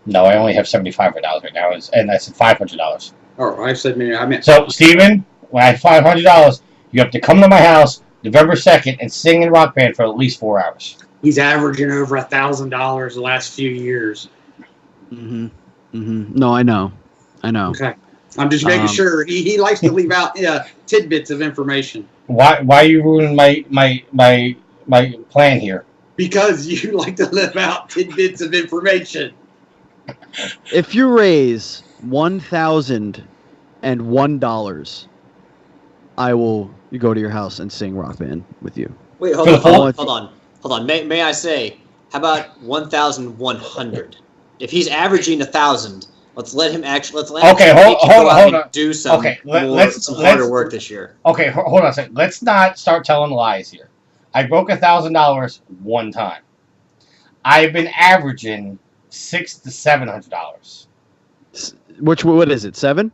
No, I only have $7,500 right now, and I said $500. Oh, I said maybe I meant. So, Steven, when I have $500, you have to come to my house November 2nd and sing in Rock Band for at least 4 hours. He's averaging over $1,000 the last few years. No, I know. Okay. I'm just making sure. He likes to leave out tidbits of information. Why you ruining my plan here? Because you like to leave out tidbits of information. If you raise $1,001, I will go to your house and sing Rock Band with you. Wait, hold on. May I say, how about 1,100? If he's averaging 1,000, let's let him actually. Let's let him hold on. Do some some harder work this year. Okay, hold on a second. Let's not start telling lies here. I broke $1,000 one time. I've been averaging $600 to $700. What is it? 7?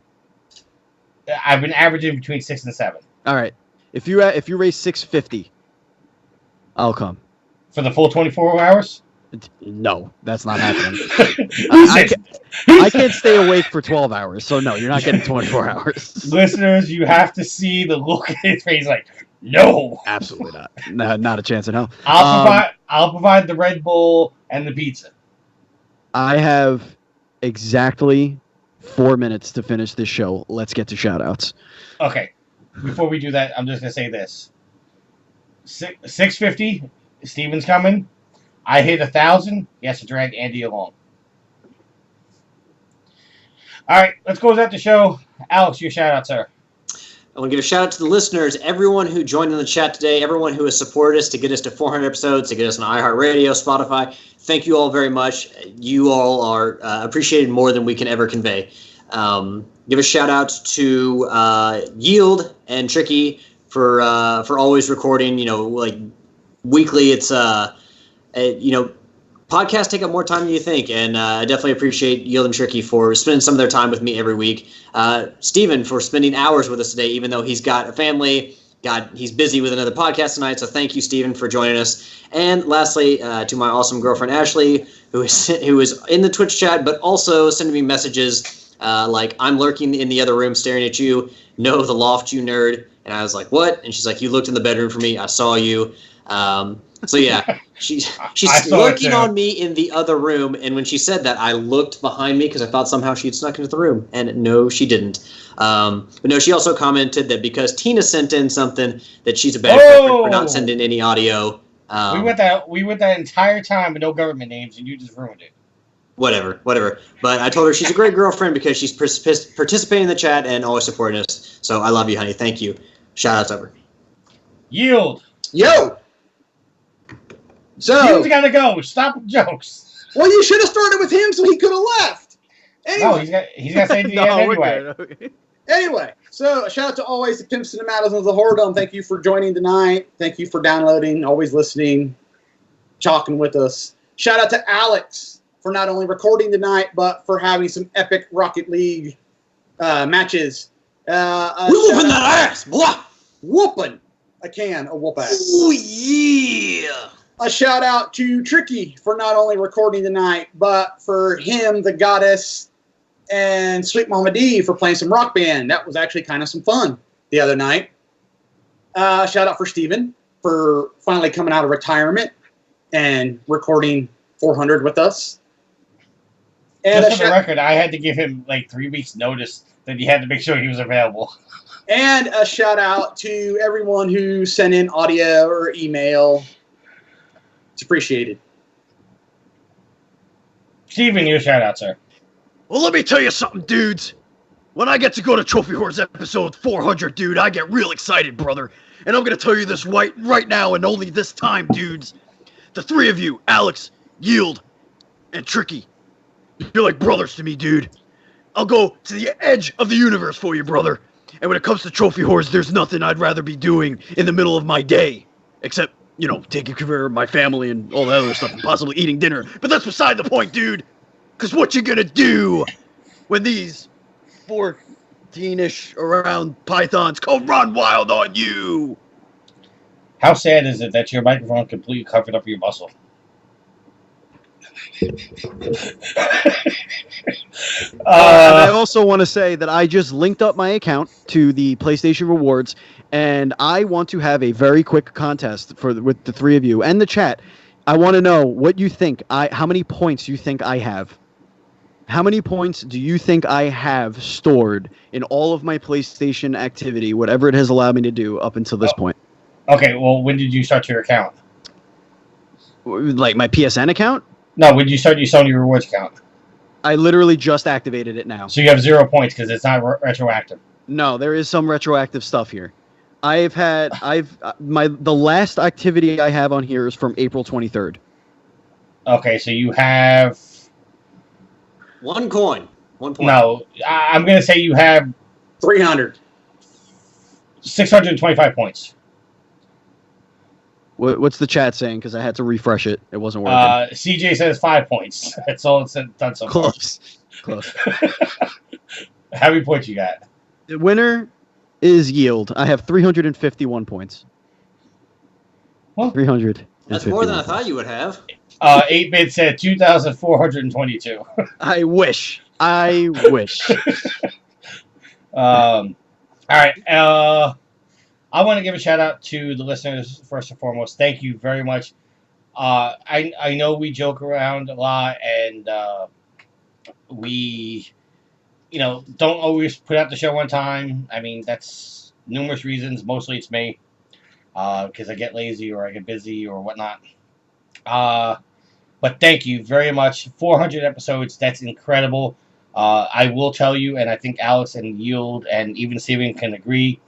I've been averaging between 6 and 7. All right. If you raise $650, I'll come. For the full 24 hours? No, that's not happening. I can't stay awake for 12 hours, so no, you're not getting 24 hours. Listeners, you have to see the look in his face, like, no, absolutely not. No, not a chance in hell. I'll provide the Red Bull and the pizza. I have exactly 4 minutes to finish this show. Let's get to shoutouts. Okay, before we do that, I'm just gonna say this: 650. Steven's coming. I hit 1,000. He has to drag Andy along. All right, let's close out the show. Alex, your shout out, sir. I want to give a shout out to the listeners, everyone who joined in the chat today, everyone who has supported us to get us to 400 episodes, to get us on iHeartRadio, Spotify. Thank you all very much. You all are appreciated more than we can ever convey. Give a shout out to Yield and Tricky for always recording. Like weekly. It's podcasts take up more time than you think, and I definitely appreciate Yield and Tricky for spending some of their time with me every week. Steven for spending hours with us today, even though he's got a family. He's busy with another podcast tonight, so thank you, Steven, for joining us. And lastly, to my awesome girlfriend, Ashley, who is in the Twitch chat, but also sending me messages like, I'm lurking in the other room staring at you. No, the loft, you nerd. And I was like, what? And she's like, you looked in the bedroom for me. I saw you. So yeah, she's lurking on me in the other room, and when she said that, I looked behind me because I thought somehow she had snuck into the room, and no, she didn't. But no, she also commented that because Tina sent in something, that she's a bad girlfriend for not sending any audio. We went that entire time with no government names, and you just ruined it. Whatever. But I told her she's a great girlfriend because she's participating in the chat and always supporting us. So I love you, honey. Thank you. Shout outs over. Yield. Yo. So Steven's gotta go. Stop with jokes. Well, you should have started with him so he could have left. Anyway. No, he's got to say to the end anyway. Okay. Anyway, so a shout out to always the Pimps and the Madisons of the Horror Dome. Thank you for joining tonight. Thank you for downloading, always listening, talking with us. Shout out to Alex for not only recording tonight, but for having some epic Rocket League matches. We're whooping that ass, boy! Whooping a whoop ass. Oh, yeah! A shout out to Tricky for not only recording tonight, but for him, the Goddess, and Sweet Mama D for playing some Rock Band. That was actually kind of some fun the other night. Shout out for Steven for finally coming out of retirement and recording 400 with us. And just for the record, I had to give him like 3 weeks notice that he had to make sure he was available. And a shout out to everyone who sent in audio or email. It's appreciated. Steven, your shout out, sir. Well, let me tell you something, dudes. When I get to go to Trophy Horse episode 400, dude, I get real excited, brother. And I'm going to tell you this right now and only this time, dudes. The three of you, Alex, Yield, and Tricky, you're like brothers to me, dude. I'll go to the edge of the universe for you, brother. And when it comes to trophy whores, there's nothing I'd rather be doing in the middle of my day. Except, taking care of my family and all that other stuff and possibly eating dinner. But that's beside the point, dude. Because what you gonna do when these 14-ish around pythons come run wild on you? How sad is it that your microphone completely covered up your muscle? And I also want to say that I just linked up my account to the PlayStation Rewards, and I want to have a very quick contest with the three of you and the chat. I want to know what you think. How many points you think I have? How many points do you think I have stored in all of my PlayStation activity, whatever it has allowed me to do up until this point? Okay, well, when did you start your account? Like my PSN account? No, when did you start your Sony Rewards account? I literally just activated it now. So you have 0 points because it's not retroactive. No, there is some retroactive stuff here. The last activity I have on here is from April 23rd. Okay, so you have 1 coin. 1 point. No, I'm going to say you have 300. 625 points. What's the chat saying? Because I had to refresh it. It wasn't working. CJ says 5 points. That's all it's done so far. Close. How many points you got? The winner is Yield. I have 351 points. Well, 300. That's more than I thought you would have. 8-Bit said 2,422. I wish. All right. I want to give a shout out to the listeners first and foremost. Thank you very much. I know we joke around a lot, and we, don't always put out the show on time. I mean, that's numerous reasons. Mostly it's me, because I get lazy or I get busy or whatnot. But thank you very much. 400 episodes. That's incredible. I will tell you, and I think Alex and Yield and even Steven can agree,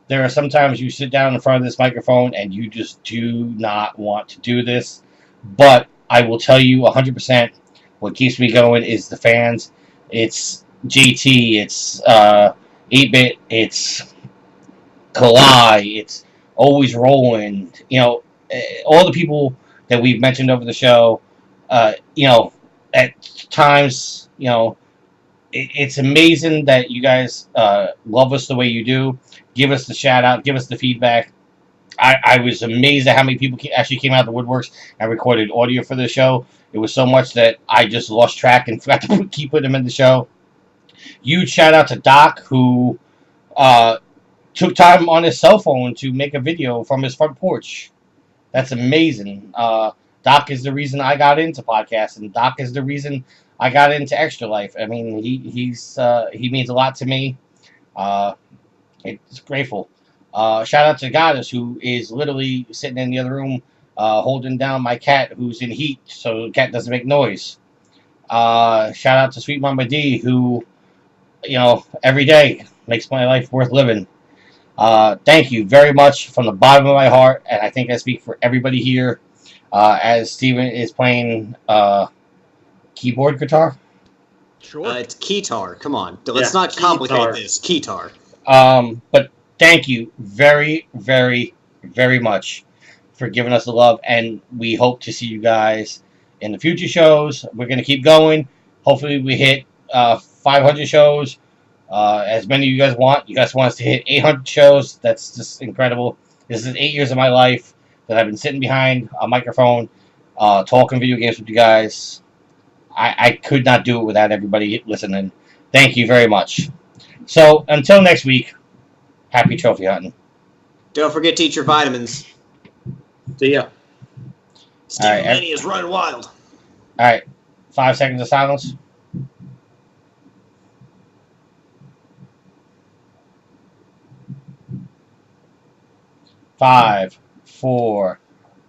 there are sometimes you sit down in front of this microphone and you just do not want to do this. But I will tell you 100% what keeps me going is the fans. It's JT, it's 8-Bit, it's Kalai, it's Always Rolling. All the people that we've mentioned over the show, at times, it's amazing that you guys love us the way you do. Give us the shout out. Give us the feedback. I was amazed at how many people actually came out of the woodworks and recorded audio for the show. It was so much that I just lost track and forgot to keep putting them in the show. Huge shout out to Doc, who took time on his cell phone to make a video from his front porch. That's amazing. Doc is the reason I got into podcasting. Doc is the reason I got into Extra Life. I mean, he means a lot to me. It's grateful. Shout out to Goddess, who is literally sitting in the other room holding down my cat, who's in heat, so the cat doesn't make noise. Shout out to Sweet Mama D, who, every day makes my life worth living. Thank you very much from the bottom of my heart, and I think I speak for everybody here, as Steven is playing keyboard guitar. Sure. It's keytar. Come on. Let's not complicate this. Keytar. But thank you very, very, very much for giving us the love, and we hope to see you guys in the future shows. We're going to keep going. Hopefully we hit 500 shows, as many of you guys want. You guys want us to hit 800 shows. That's just incredible. This is 8 years of my life that I've been sitting behind a microphone, talking video games with you guys. I could not do it without everybody listening. Thank you very much. So, until next week, happy trophy hunting. Don't forget to eat your vitamins. See ya. Steve Mania is running wild. All right. 5 seconds of silence. Five, four,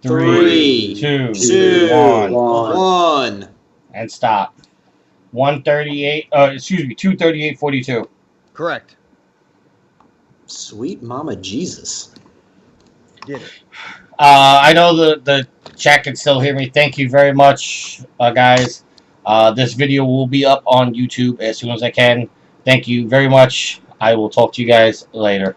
three, two, one. And stop. 238.42. Correct. Sweet Mama Jesus. Get it. I know the chat can still hear me. Thank you very much, guys. This video will be up on YouTube as soon as I can. Thank you very much. I will talk to you guys later.